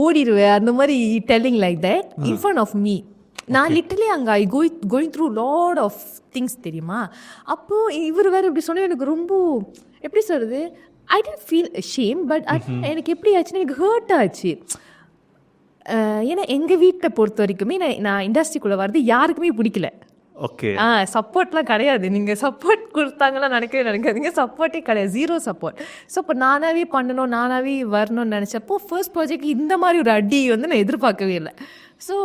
ஓடிடுவேன், அந்த மாதிரி telling like that in front of me. நான் லிட்டரலி அங்கே going through lot of things தெரியுமா. அப்போது இவர் வேறு இப்படி சொன்னால் எனக்கு ரொம்ப எப்படி சொல்கிறது, ஐ டென்ட் ஃபீல் ஷேம், பட் எனக்கு எப்படி ஆச்சுன்னா எனக்கு ஹர்ட் ஆச்சு. ஏன்னா எங்கள் வீட்டை பொறுத்த வரைக்குமே நான் இண்டஸ்ட்ரிக்குள்ளே வர்றது யாருக்குமே பிடிக்கல. ஓகே, சப்போர்ட்லாம் கிடையாது. நீங்கள் சப்போர்ட் கொடுத்தாங்கலாம் நினைக்காதீங்க, சப்போர்ட்டே கிடையாது, 0 சப்போர்ட். ஸோ இப்போ நானாகவே பண்ணணும், நானாகவே வரணும்னு நினச்சப்போ ஃபர்ஸ்ட் ப்ராஜெக்ட் இந்த மாதிரி ஒரு அடி வந்து நான் எதிர்பார்க்கவே இல்லை. ஸோ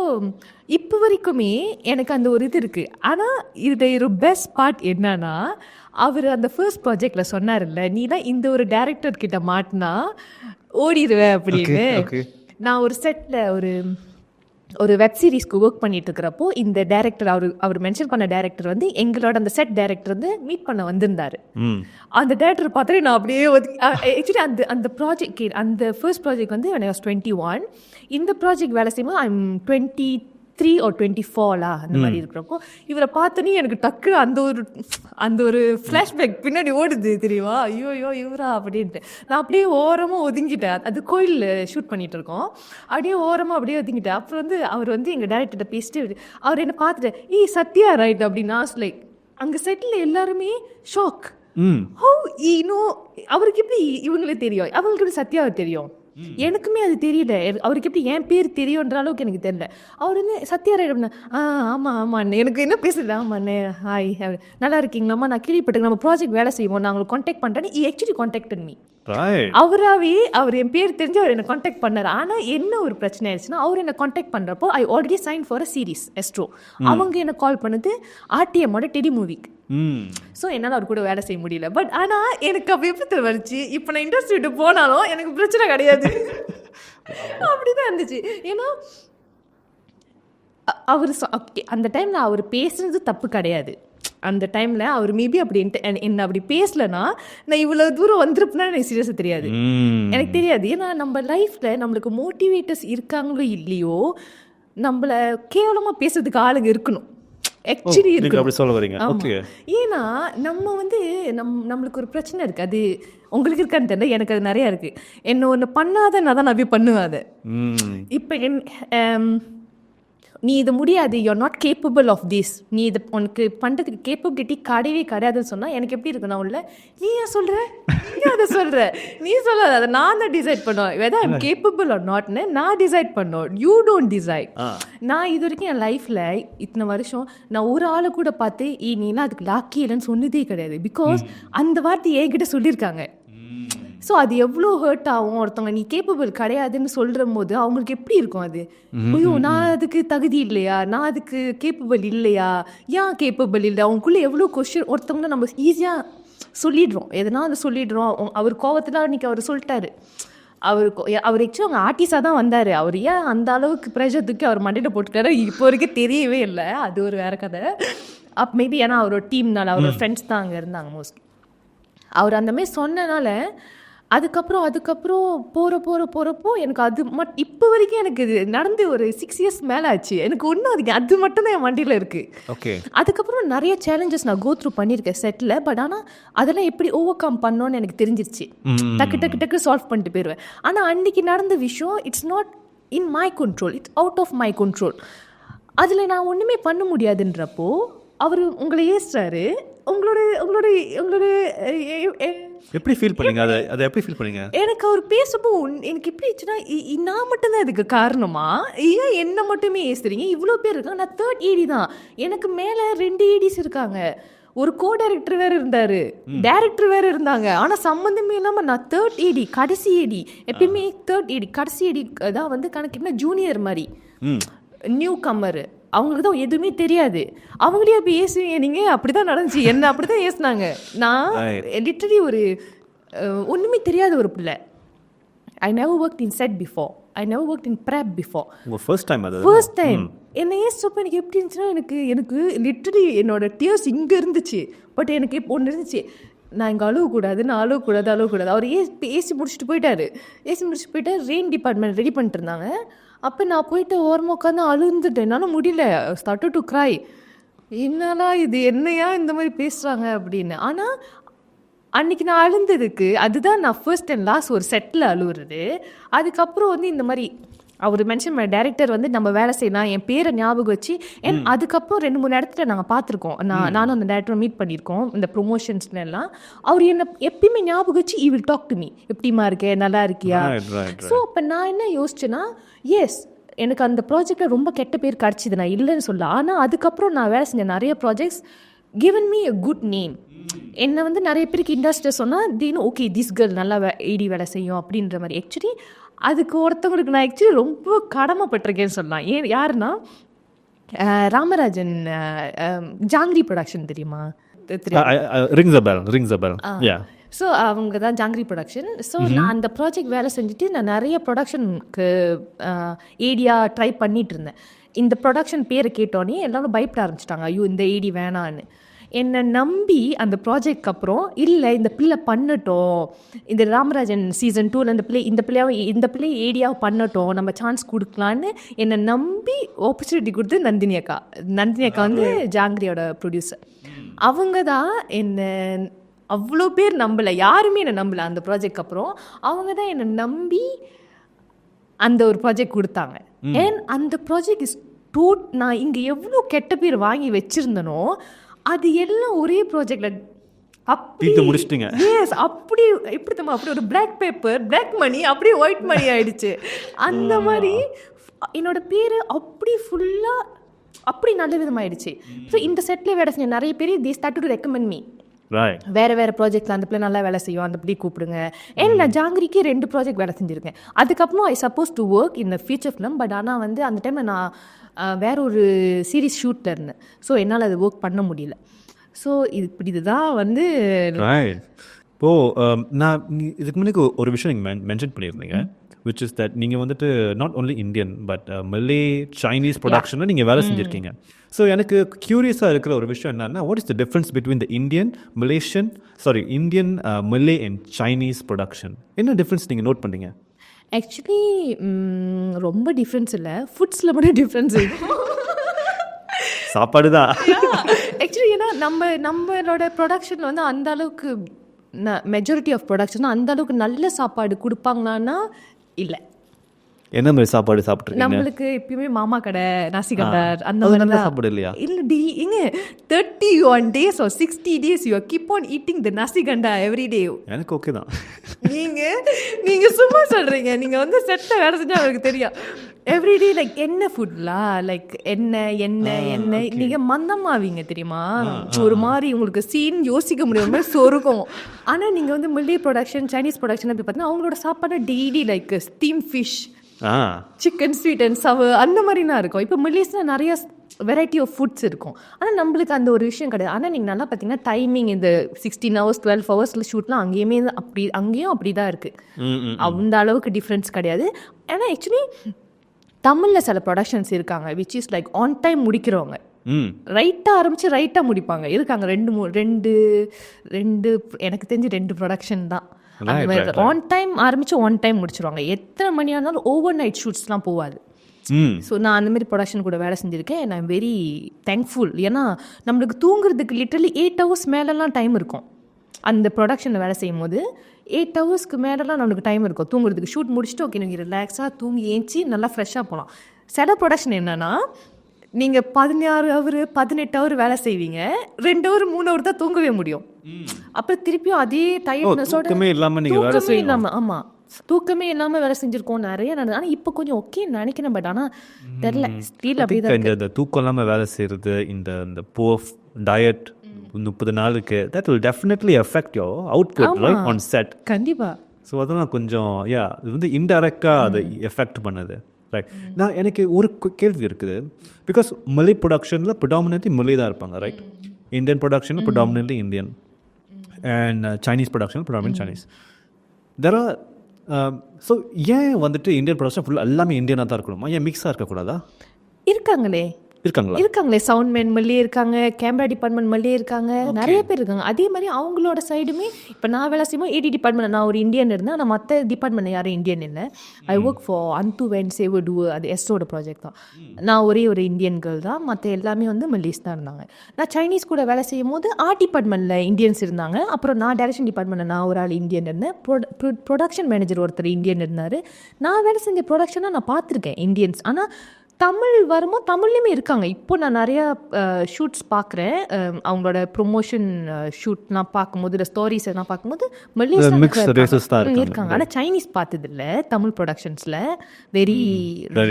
இப்போ வரைக்குமே எனக்கு அந்த ஒரு இது இருக்குது. ஆனால் இது ஒரு பெஸ்ட் பார்ட் என்னன்னா, அவர் அந்த ஃபர்ஸ்ட் ப்ராஜெக்டில் சொன்னார்ல, நீ தான் இந்த ஒரு டைரக்டர்கிட்ட மாட்டினா ஓடிடுவேன் அப்படின்னு. நான் ஒரு செட்டில் ஒரு வெப் சீரிஸ்க்கு ஒர்க் பண்ணிட்டு இருக்கிறப்போ இந்த டைரக்டர் அவர் மென்ஷன் பண்ண டைரக்டர் வந்து எங்களோட அந்த செட் டைரக்டர் வந்து மீட் பண்ண வந்திருந்தாரு. அந்த டைரக்டர் பார்த்தாலே நான் அப்படியே ஆக்சுவலி அந்த ப்ராஜெக்ட், அந்த ஃபர்ஸ்ட் ப்ராஜெக்ட் வந்து I was 21. இந்த ப்ராஜெக்ட் வேலை செய்யும்போது I'm 23 or 24 அந்த மாதிரி இருக்கிறப்போ இவரை பார்த்தோன்னே எனக்கு டக்கு அந்த ஒரு ஃப்ளாஷ்பேக் பின்னாடி ஓடுது தெரியுமா. ஐயோ இவரா அப்படின்ட்டு நான் அப்படியே ஓரமாக ஒதுங்கிட்டேன். அது கோயிலில் ஷூட் பண்ணிட்டு இருக்கோம், அப்படியே ஓரமாக அப்படியே ஒதுங்கிட்டேன். அப்புறம் வந்து அவர் வந்து எங்கள் டேரக்டர்கிட்ட பேசிட்டு அவர் என்ன பார்த்துட்டு சத்யா ரைட் அப்படின்னா, லைக் அங்கே செட்டில் எல்லாருமே ஷாக். அவருக்கு எப்படி இவங்களுக்கு தெரியும், அவங்களுக்கு எப்படி சத்யாவை தெரியும், எனக்குமே அது தெரியல. அவருக்கு எப்படி என் பேர் தெரியுன்ற அளவுக்கு எனக்கு தெரியல. அவர் வந்து சத்யா ரைட் அப்படின்னா ஆமாம் எனக்கு என்ன பேசுறது, ஆமாண்ணே ஹாய் நல்லா இருக்கீங்களாம்மா, நான் கேள்விப்பட்டேன் நம்ம ப்ராஜெக்ட் வேலை செய்வோம், நான் உங்களுக்கு கான்டாக்ட் பண்ணுறேன்னு ஆக்சுவலி கான்டாக்டட் மீ. அவர் என் பேர் தெரிஞ்சு அவர் என்னை காண்டாக்ட் பண்ணார். ஆனால் என்ன ஒரு பிரச்சனை ஆயிடுச்சுன்னா, அவர் என்னை காண்டாக்ட் பண்ணுறப்போ I already sign for a series Astro. அவங்க என்ன கால் பண்ணது ஆர்டிஎம்மோட டெடி மூவிக்கு. ஸோ என்னால் அவர் கூட வேலை செய்ய முடியல. பட் ஆனால் எனக்கு அப்போ எப்படி வந்துச்சு, இப்போ நான் இண்டஸ்ட்ரி விட்டு போனாலும் எனக்கு பிரச்சனை கிடையாது. அப்படிதான் இருந்துச்சு. ஏன்னா அவர் அந்த டைமில் அவர் பேசுறது தப்பு கிடையாது. அந்த டைமில் அவர் மேபி அப்படி என்ன அப்படி பேசலைன்னா நான் இவ்வளோ தூரம் வந்துருப்பேன்னா எனக்கு சீரியஸாக தெரியாது, எனக்கு தெரியாது. ஏன்னா நம்ம லைஃப்பில் நம்மளுக்கு மோட்டிவேட்டர்ஸ் இருக்காங்களோ இல்லையோ, நம்மளை கேவலமாக பேசுறதுக்கு ஆளுங்க இருக்கணும். ஆக்சுவலி இருக்கு. ஏன்னா நம்ம வந்து நம்மளுக்கு ஒரு பிரச்சனை இருக்குது. அது உங்களுக்கு இருக்கான்னு தெரியல, எனக்கு அது நிறையா இருக்குது. என்ன ஒன்று பண்ணாத நான் தான் போய் பண்ணுவேன் அதை. இப்போ நீ இது முடியாது, you're not capable of this, நீ இது உனக்கு பண்ணுறதுக்கு கேப்பபிலிட்டி கிடையாதுன்னு சொன்னால் எனக்கு எப்படி இருக்கு? நான் உள்ள நீ ஏன் சொல்கிற, நீ அதை சொல்கிற, நீ சொல்லாத, அதை நான் தான் டிசைட் பண்ணுவேன் வெதர் ஐம் கேப்பபிள் ஆர் நாட்னு. நான் டிசைட் பண்ணோம், யூ டோன்ட் டிசைட். நான் இது வரைக்கும் என் லைஃப்பில் இத்தனை வருஷம் நான் ஒரு ஆளை கூட பார்த்து நீலாம் அதுக்கு லாக்கி இல்லைன்னு சொன்னதே கிடையாது. பிகாஸ் அந்த வார்த்தை என்கிட்ட சொல்லியிருக்காங்க. ஸோ அது எவ்வளோ ஹர்ட் ஆகும். ஒருத்தவங்க நீ கேப்பபிள் கிடையாதுன்னு சொல்கிற போது அவங்களுக்கு எப்படி இருக்கும்? அது ஐயோ நான் அதுக்கு தகுதி இல்லையா, நான் அதுக்கு கேப்பபிள் இல்லையா, ஏன் கேப்பபிள் இல்லை, அவங்களுக்குள்ளே எவ்வளோ கொஸ்டின். ஒருத்தவங்க நம்ம ஈஸியாக சொல்லிடுறோம், எதனா அதை சொல்லிடுறோம். அவர் கோவத்தில் அன்றைக்கி அவர் சொல்லிட்டாரு. அவர் ஆக்சுவலி அவங்க ஆர்டிஸ்டாக தான் வந்தார். அவர் ஏன் அந்த அளவுக்கு ப்ரெஷர் தூக்கி அவர் மண்டையில் போட்டுட்டாரு இப்போ வரைக்கும் தெரியவே இல்லை. அது ஒரு வேறு கதை. மேபி ஏன்னா அவரோட டீம்னால அவரோட ஃப்ரெண்ட்ஸ் தான் அங்கே இருந்தாங்க மோஸ்ட்லி. அவர் அந்தமாதிரி சொன்னனால அதுக்கப்புறம் போகிறப்போ எனக்கு அது இப்போ வரைக்கும் எனக்கு இது நடந்து ஒரு 6 இயர்ஸ் மேலே ஆச்சு. எனக்கு ஒன்றும் அது மட்டும் தான் என் வண்டியில் இருக்குது. அதுக்கப்புறம் நிறைய சேலஞ்சஸ் நான் கோ த்ரூ பண்ணியிருக்கேன் செட்டில். பட் ஆனால் அதெல்லாம் எப்படி ஓவர் கம் பண்ணோன்னு எனக்கு தெரிஞ்சிருச்சு. டக்கு சால்வ் பண்ணிட்டு போயிடுவேன். ஆனால் அன்றைக்கி நடந்த விஷயம் it's not in my control, it's out of my control. அதில் நான் ஒன்றுமே பண்ண முடியாதுன்றப்போ அவர் உங்களை ஏசுறாரு. உங்களோட எப்படி ஃபீல் பண்ணீங்க? அதை எப்படி ஃபீல் பண்ணீங்க? எனக்கு அவர் பேசப்போ எனக்கு எப்படி ஆச்சுன்னா, நான் மட்டும்தான் இதுக்கு காரணமா, ஏன் என்ன மட்டுமே ஏசுறீங்க, இவ்வளோ பேர் இருக்காங்க, நான் 3rd ஏடி தான், எனக்கு மேலே 2 ஏடிஸ் இருக்காங்க, ஒரு கோ டைரக்டர் வேறு இருந்தார், டைரக்டர் வேறு இருந்தாங்க. ஆனால் சம்மந்தமே இல்லாமல் நான் 3rd ஏடி, கடைசி ஏடி. எப்பயுமே 3rd ஏடி கடைசி ஏடி தான் வந்து கணக்குன்னா ஜூனியர் மாதிரி, நியூ கம்மரு, அவங்களுக்கு தான் எதுவுமே தெரியாது. அவங்களே அப்போ ஏசுவீங்க நீங்கள், அப்படி தான் நடந்துச்சு. என்ன அப்படி தான் ஏசுனாங்க. நான் லிட்டரலி ஒரு ஒன்றுமே தெரியாத ஒரு பிள்ளை. I never work in said before, I never work in prep before. First time என்னை ஏசப்போ எனக்கு எப்படி இருந்துச்சுன்னா, எனக்கு லிட்டரலி என்னோட டியர்ஸ் இங்கே இருந்துச்சு. பட் எனக்கு இப்போ ஒன்று இருந்துச்சு, நான் இங்கே அழுவக்கூடாது, நான் அழுவக்கூடாது. அவர் ஏசி முடிச்சுட்டு போயிட்டாரு. ரெயின் டிபார்ட்மெண்ட் ரெடி பண்ணிட்டு இருந்தாங்க. அப்போ நான் போயிட்டு ஓரமாக உட்காந்து அழுந்துட்டேன். என்னால் முடியல, ஸ்டார்ட் டு க்ரை. என்னடா இது, என்னையா இந்த மாதிரி பேசுகிறாங்க அப்படின்னு. ஆனால் அன்றைக்கி நான் அழுந்ததுக்கு அதுதான் நான் ஃபர்ஸ்ட் அண்ட் லாஸ்ட் ஒரு செட்டில் அழுவுறது. அதுக்கப்புறம் வந்து இந்த மாதிரி அவர் மென்ஷன் பண்ண டைரக்டர் வந்து நம்ம வேலை செய்யலாம் என் பேரை ஞாபகம் வச்சு. அதுக்கப்புறம் 2-3 இடத்துல நாங்கள் பார்த்துருக்கோம், நானும் அந்த டைரக்டரை மீட் பண்ணியிருக்கோம் இந்த ப்ரொமோஷன்ஸ்ல எல்லாம். அவர் என்னை எப்பயுமே ஞாபகம் வச்சு he will talk to me, எப்படிமா இருக்கே, நல்லா இருக்கியா. ஸோ அப்போ நான் என்ன யோசிச்சேன்னா, எஸ் எனக்கு அந்த ப்ராஜெக்டில் ரொம்ப கெட்ட பேர் கிடச்சிது, நான் இல்லைன்னு சொல்ல. ஆனால் அதுக்கப்புறம் நான் வேலை செஞ்ச நிறைய projects given me a good name. என்னை வந்து நிறைய பேருக்கு இண்டஸ்ட்ரியில் சொன்னால் தீனும் ஓகே திஸ் கேர்ள் நல்லா ஏடி வேலை செய்யும் அப்படின்ற மாதிரி. ஆக்சுவலி அதுக்கு ஒருத்தவங்களுக்கு நான் ஆக்சுவலி ரொம்ப கடமைப்பட்டிருக்கேன்னு சொல்லலாம். யாருன்னா ராமராஜன் ஜாங்கிரி ப்ரொடக்ஷன் தெரியுமா? ஸோ அவங்க தான் ஜாங்கிரி ப்ரொடக்ஷன். ஸோ நான் அந்த ப்ராஜெக்ட் வேலை செஞ்சுட்டு நான் நிறைய ப்ரொடக்ஷனுக்கு ஏடியா ட்ரை பண்ணிட்டு இருந்தேன். இந்த ப்ரொடக்ஷன் பேரை கேட்டோன்னே எல்லாரும் பயப்பட ஆரம்பிச்சிட்டாங்க, ஐயோ இந்த ஏடி வேணான்னு. என்னை நம்பி அந்த ப்ராஜெக்ட்க்கு அப்புறம் இல்லை இந்த பிள்ளை பண்ணட்டும், இந்த ராமராஜன் சீசன் 2ல் இந்த பிள்ளை ஏடியாவை பண்ணட்டும், நம்ம சான்ஸ் கொடுக்கலான்னு என்னை நம்பி ஆப்பர்ச்சுனிட்டி கொடுத்து நந்தினி அக்கா வந்து ஜாங்கிரியோட ப்ரொடியூசர். அவங்க தான் என்னை அவ்வளோ பேர் நம்பலை, யாருமே என்னை நம்பலை. அந்த ப்ராஜெக்ட் அப்புறம் அவங்க தான் என்னை நம்பி அந்த ஒரு ப்ராஜெக்ட் கொடுத்தாங்க. ஏன் அந்த ப்ராஜெக்ட் இஸ் நான் இங்கே எவ்வளோ கெட்ட பேர் வாங்கி வச்சுருந்தனோ அது எல்லாம் ஒரே ப்ராஜெக்ட்ல அப்படி முடிச்சிட்டீங்க. எஸ், அப்படி எப்படி தான் அப்படி ஒரு பிளாக் பேப்பர், பிளாக் மணி அப்படியே ஒயிட் மணி ஆயிடுச்சு. அந்த மாதிரி என்னோட பேர் அப்படி ஃபுல்லாக அப்படி நல்ல விதமாயிடுச்சு. ஸோ இந்த செட்டில் வேலை செஞ்ச நிறைய பேர் they start to recommend me. Right வேறு ப்ராஜெக்ட்டில் அந்த பிள்ளை நல்லா வேலை செய்யும், அந்த பிள்ளை கூப்பிடுங்க. ஏன்னா நான் ஜாங்கிரிக்கு 2 ப்ராஜெக்ட் வேலை செஞ்சுருக்கேன். அதுக்கப்புறம் I suppose to work in future film. But ஆனால் வந்து அந்த டைமில் நான் வேற ஒரு சீரீஸ் ஷூட்டில் இருந்தேன். ஸோ என்னால் அது ஒர்க் பண்ண முடியல. ஸோ இதுதான் வந்து ரைட். இப்போது நான் இதுக்கு முன்னாடி ஒரு விஷயம் நீங்கள் மென்ஷன் பண்ணியிருந்தீங்க, விச் இஸ் தட் நீங்கள் வந்துட்டு not only Indian but Malay Chinese ப்ரொடக்ஷனில் நீங்கள் வேலை செஞ்சுருக்கீங்க. ஸோ எனக்கு க்யூரியஸாக இருக்கிற ஒரு விஷயம் என்னன்னா, what is the difference between the Indian Malay and Chinese production? என்ன டிஃப்ரென்ஸ் நீங்கள் நோட் பண்ணீங்க? ஆக்சுவலி ரொம்ப டிஃப்ரென்ஸ் இல்லை, ஃபுட்ஸில் மட்டும் டிஃப்ரென்ஸ் இருக்கும். சாப்பாடு தான் ஆக்சுவலி ஏன்னா நம்மளோட ப்ரொடக்ஷனில் வந்து அந்த அளவுக்கு மெஜாரிட்டி ஆஃப் ப்ரொடக்ஷன் அந்த அளவுக்கு நல்ல சாப்பாடு கொடுப்பாங்களான்னா இல்லை. என்ன மாதிரி சாப்பாடு சாப்பிட்ருக்கீங்க? நம்மளுக்கு எப்பயுமே மாமா கடை, நாசிகண்டார் அந்த மாதிரி சாப்பாடு இல்லையா? இல்லை இங்க 31 days or 60 days you keep on eating the nasiganda every day. எனக்கு ஓகே தான். நீங்க சும்மா சொல்றீங்க, நீங்க வந்து செட்டை வேலை செஞ்சா அவருக்கு தெரியும். எவ்ரிடே லைக் என்ன ஃபுட்லா லைக் என்ன நீங்க மந்தமாவீங்க தெரியுமா? ஒரு மாதிரி உங்களுக்கு சீன் யோசிக்க முடியாம சொருக்கும். ஆனா நீங்க வந்து மல்லே ப்ரொடக்ஷன் சைனீஸ் ப்ரொடக்ஷன் அப்படி பார்த்தீங்கன்னா அவங்களோட சாப்பாடு daily like steam fish, chicken sweet and சவர் அந்த மாதிரிலாம் இருக்கும். இப்போ மல்லேஸில் நிறைய வெரைட்டி ஆஃப் ஃபுட்ஸ் இருக்கும். ஆனால் நம்மளுக்கு அந்த ஒரு விஷயம் கிடையாது. ஆனால் நீங்கள் நல்லா பார்த்தீங்கன்னா டைமிங் இந்த 16 hours 12 hours ஷூட்லாம் அங்கேயும் அப்படி தான் இருக்குது. அந்த அளவுக்கு டிஃப்ரென்ஸ் கிடையாது. ஆனால் ஆக்சுவலி தமிழில் சில ப்ரொடக்ஷன்ஸ் இருக்காங்க which is like on time முடிக்கிறவங்க. ரைட்டாக ஆரம்பித்து ரைட்டாக முடிப்பாங்க இருக்காங்க. ரெண்டு எனக்கு தெரிஞ்சு 2 ப்ரொடக்ஷன் தான் ஆன் டைம் ஆரம்பித்து ஆன் டைம் முடிச்சிருவாங்க. எத்தனை மணியாக இருந்தாலும் ஓவர் நைட் ஷூட்ஸ்லாம் போகாது. ஸோ நான் அந்த மாதிரி ப்ரொடக்ஷன் கூட வேலை செஞ்சுருக்கேன். And I'm very thankful. ஏன்னா நம்மளுக்கு தூங்குறதுக்கு லிட்டரலி 8 hours மேலெலாம் டைம் இருக்கும். அந்த ப்ரொடக்ஷனில் வேலை செய்யும் போது 8 hours மேலெலாம் நம்மளுக்கு டைம் இருக்கும் தூங்குறதுக்கு. ஷூட் முடிச்சுட்டு ஓகே நீங்கள் ரிலாக்ஸாக தூங்கி ஏஞ்சி நல்லா ஃப்ரெஷ்ஷாக போகலாம். சில ப்ரொடக்ஷன் என்னென்னா நீங்கள் 16 hour 18 hour வேலை செய்வீங்க, 2 hour 3 hour தான் தூங்கவே முடியும். அப்புறம் திருப்பியும் அதே டயர்ட்னஸோட தூக்கமே இல்லாமல் ஆமாம் தூக்கமே இல்லாமல் வேலை செஞ்சுருக்கோம் நிறைய. ஆனால் இப்போ கொஞ்சம் ஓகே நினைக்கிறேன். பட் ஆனால் தெரில ஸ்டீல் அப்படி தான் இந்த தூக்கம் இல்லாமல் வேலை செய்கிறது, இந்த போர் டயட் 30 நாளுக்கு that will definitely affect your output right on set. கண்டிப்பா. ஸோ அதெல்லாம் கொஞ்சம் இது வந்து இன்டைரக்டாக அதை எஃபெக்ட் பண்ணுது. ரைட். நான் எனக்கு ஒரு கேள்வி இருக்குது. பிகாஸ் மலே ப்ரொடக்ஷனில் ப்ரிடாமினெட்லி மலே தான் இருப்பாங்க, ரைட்? இந்தியன் ப்ரொடக்ஷனில் ப்ரிடாமினெட்லி இந்தியன் அண்ட் சைனீஸ் ப்ரொடக்ஷனில் ப்ரிடாமினெட் சைனீஸ். தெர் ஆர் ஸோ ஏன் வந்துட்டு இந்தியன் ப்ரொடக்ஷன் ஃபுல்லாக எல்லாமே இந்தியனாக தான் இருக்கணுமா? ஏன் மிக்ஸாக இருக்கக்கூடாதா? இருக்காங்களே சவுண்ட்மேன் மல்லியே இருக்காங்க, கேமரா டிபார்ட்மெண்ட் மல்லியே இருக்காங்க, நிறைய பேர் இருக்காங்க. அதே மாதிரி அவங்களோட சைடுமே இப்போ நான் வேலை செய்யும்போது ஏடி டிபார்ட்மெண்ட் நான் ஒரு இந்தியன் இருந்தேன். ஆனால் மற்ற டிபார்ட்மெண்ட் யாரும் இந்தியன் இல்லை. I work for and when save to, அது எஸ்ஸோட ப்ராஜெக்ட் தான். நான் ஒரே ஒரு இந்தியன் கேர்ள் தான், மற்ற எல்லாமே வந்து மல்லிஸ் தான் இருந்தாங்க. நான் சைனீஸ் கூட வேலை செய்யும் போது ஆர்ட் டிபார்ட்மெண்ட்டில் இந்தியன்ஸ் இருந்தாங்க. அப்புறம் நான் டைரக்ஷன் டிபார்ட்மெண்ட்டில் நான் ஒரு ஆள் இந்தியன் இருந்தேன். ப்ரொடக்ஷன் மேனேஜர் ஒருத்தர் இந்தியன் இருந்தார். நான் வேலை செஞ்ச ப்ரொடக்ஷனாக நான் பார்த்துருக்கேன் இந்தியன்ஸ். ஆனால் தமிழ் வரும்போது தமிழ்லேயுமே இருக்காங்க. இப்போ நான் நிறையா ஷூட்ஸ் பார்க்குறேன். அவங்களோட ப்ரொமோஷன் ஷூட்லாம் பார்க்கும்போது இல்லை ஸ்டோரிஸ் எல்லாம் பார்க்கும்போது மலேசியா இருக்காங்க. ஆனால் சைனீஸ் பார்த்தது இல்லை தமிழ் ப்ரொடக்ஷன்ஸில். வெரி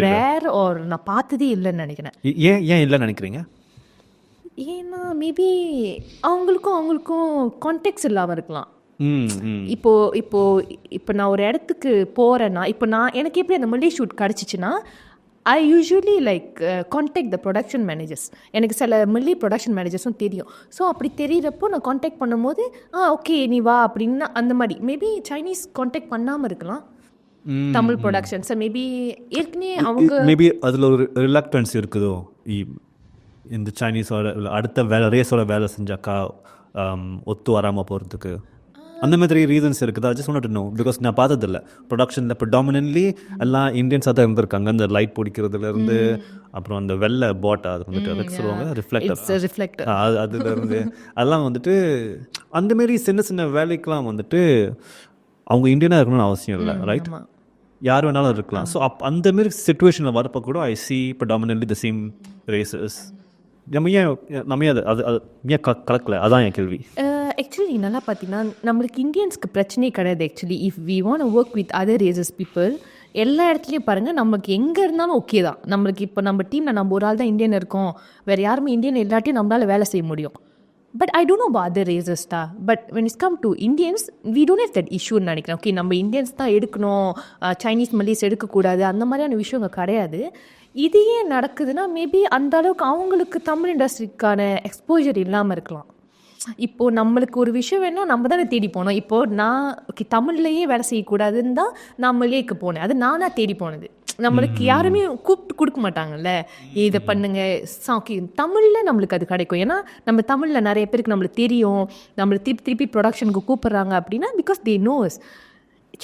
ரேர் ஆர் நான் பார்த்ததே இல்லைன்னு நினைக்கிறேன். ஏன் இல்லைன்னு நினைக்கிறீங்க? ஏன்னா மேபி அவங்களுக்கும் கான்டெக்ட்ஸ் இல்லாமல் இருக்கலாம். இப்போ நான் ஒரு இடத்துக்கு போகிறேன்னா, இப்போ எனக்கு எப்படி அந்த மல்லே ஷூட் கிடச்சிச்சின்னா I usually like contact the production managers. எனக்கு சில மல்லி ப்ரொடக்ஷன் மேனேஜர்ஸும் தெரியும். ஸோ அப்படி தெரிகிறப்போ நான் கான்டாக்ட் பண்ணும்போது ஓகே நீ வா அப்படின்னு அந்த மாதிரி. மேபி சைனீஸ் கான்டாக்ட் பண்ணாமல் இருக்கலாம் தமிழ் ப்ரொடக்ஷன்ஸை. மேபி ஏற்கனவே அவங்க மேபி அதில் ஒரு ரிலக்டன்ஸ் இருக்குதோ இந்த சைனீஸோட அடுத்த ரேஸோட வேலை செஞ்சாக்கா ஒத்து வராமல் போகிறதுக்கு. அந்த மாதிரி ரீசன்ஸ் இருக்குது. Just want to know because நான் பார்த்ததில்ல ப்ரொடக்ஷனில் ப்ரிடாமினென்ட்லி எல்லாம் இந்தியன்ஸாக தான் இருந்திருக்காங்க. அந்த லைட் பிடிக்கிறதுலேருந்து அப்புறம் அந்த வெள்ளை பாட் அது வந்துட்டு அதுக்கு சொல்லுவாங்க ரிஃப்ளெக்டர் அதுலேருந்து அதெல்லாம் வந்துட்டு அந்தமாரி சின்ன வேலைக்கெலாம் வந்துட்டு அவங்க இந்தியனாக இருக்கணும்னு அவசியம் இல்லை, ரைட்? யார் வேணாலும் இருக்கலாம். ஸோ அந்தமாரி சிச்சுவேஷனில் வரப்போ கூட I see predominantly the same races. நம்ம ஏன் கலக்கல? அதான் என் கேள்வி. ஆக்சுவலி நல்லா பார்த்தீங்கன்னா நம்மளுக்கு இந்தியன்ஸ்க்கு பிரச்சனையே கிடையாது. Actually if we want work with other races people எல்லா இடத்துலையும் பாருங்கள், நம்மளுக்கு எங்கே இருந்தாலும் ஓகே தான். நம்மளுக்கு இப்போ நம்ம டீமில் நம்ம ஒரு ஆள் தான் இந்தியன் இருக்கோம், வேறு யாருமே இந்தியன் இல்லாட்டியும் நம்மளால் வேலை செய்ய முடியும். But I don't know about other races தான். But when it's come to Indians, we don't have that issue நினைக்கிறேன். ஓகே நம்ம இந்தியன்ஸ் தான் எடுக்கணும், சைனீஸ் மல்லிஸ் எடுக்கக்கூடாது, அந்த மாதிரியான விஷயங்க கிடையாது. இது ஏன் நடக்குதுன்னா மேபி அந்த அளவுக்கு அவங்களுக்கு தமிழ் இண்டஸ்ட்ரிக்கான எக்ஸ்போஜர் இல்லாமல் இருக்கலாம். இப்போது நம்மளுக்கு ஒரு விஷயம் வேணும், நம்ம தானே தேடி போனோம். இப்போது நான் ஓகே தமிழ்லேயே வேலை செய்யக்கூடாதுன்னு தான் நான் மல்லிகைக்கு போனேன். அது நானாக தேடி போனது. நம்மளுக்கு யாருமே கூப்பிட்டு கொடுக்க மாட்டாங்கல்ல, இதை பண்ணுங்க. ஓகே தமிழில் நம்மளுக்கு அது கிடைக்கும். ஏன்னா நம்ம தமிழில் நிறைய பேருக்கு நம்மளுக்கு தெரியும், நம்மளை திருப்பி ப்ரொடக்ஷனுக்கு கூப்பிட்றாங்க அப்படின்னா பிகாஸ் தே நோஸ்.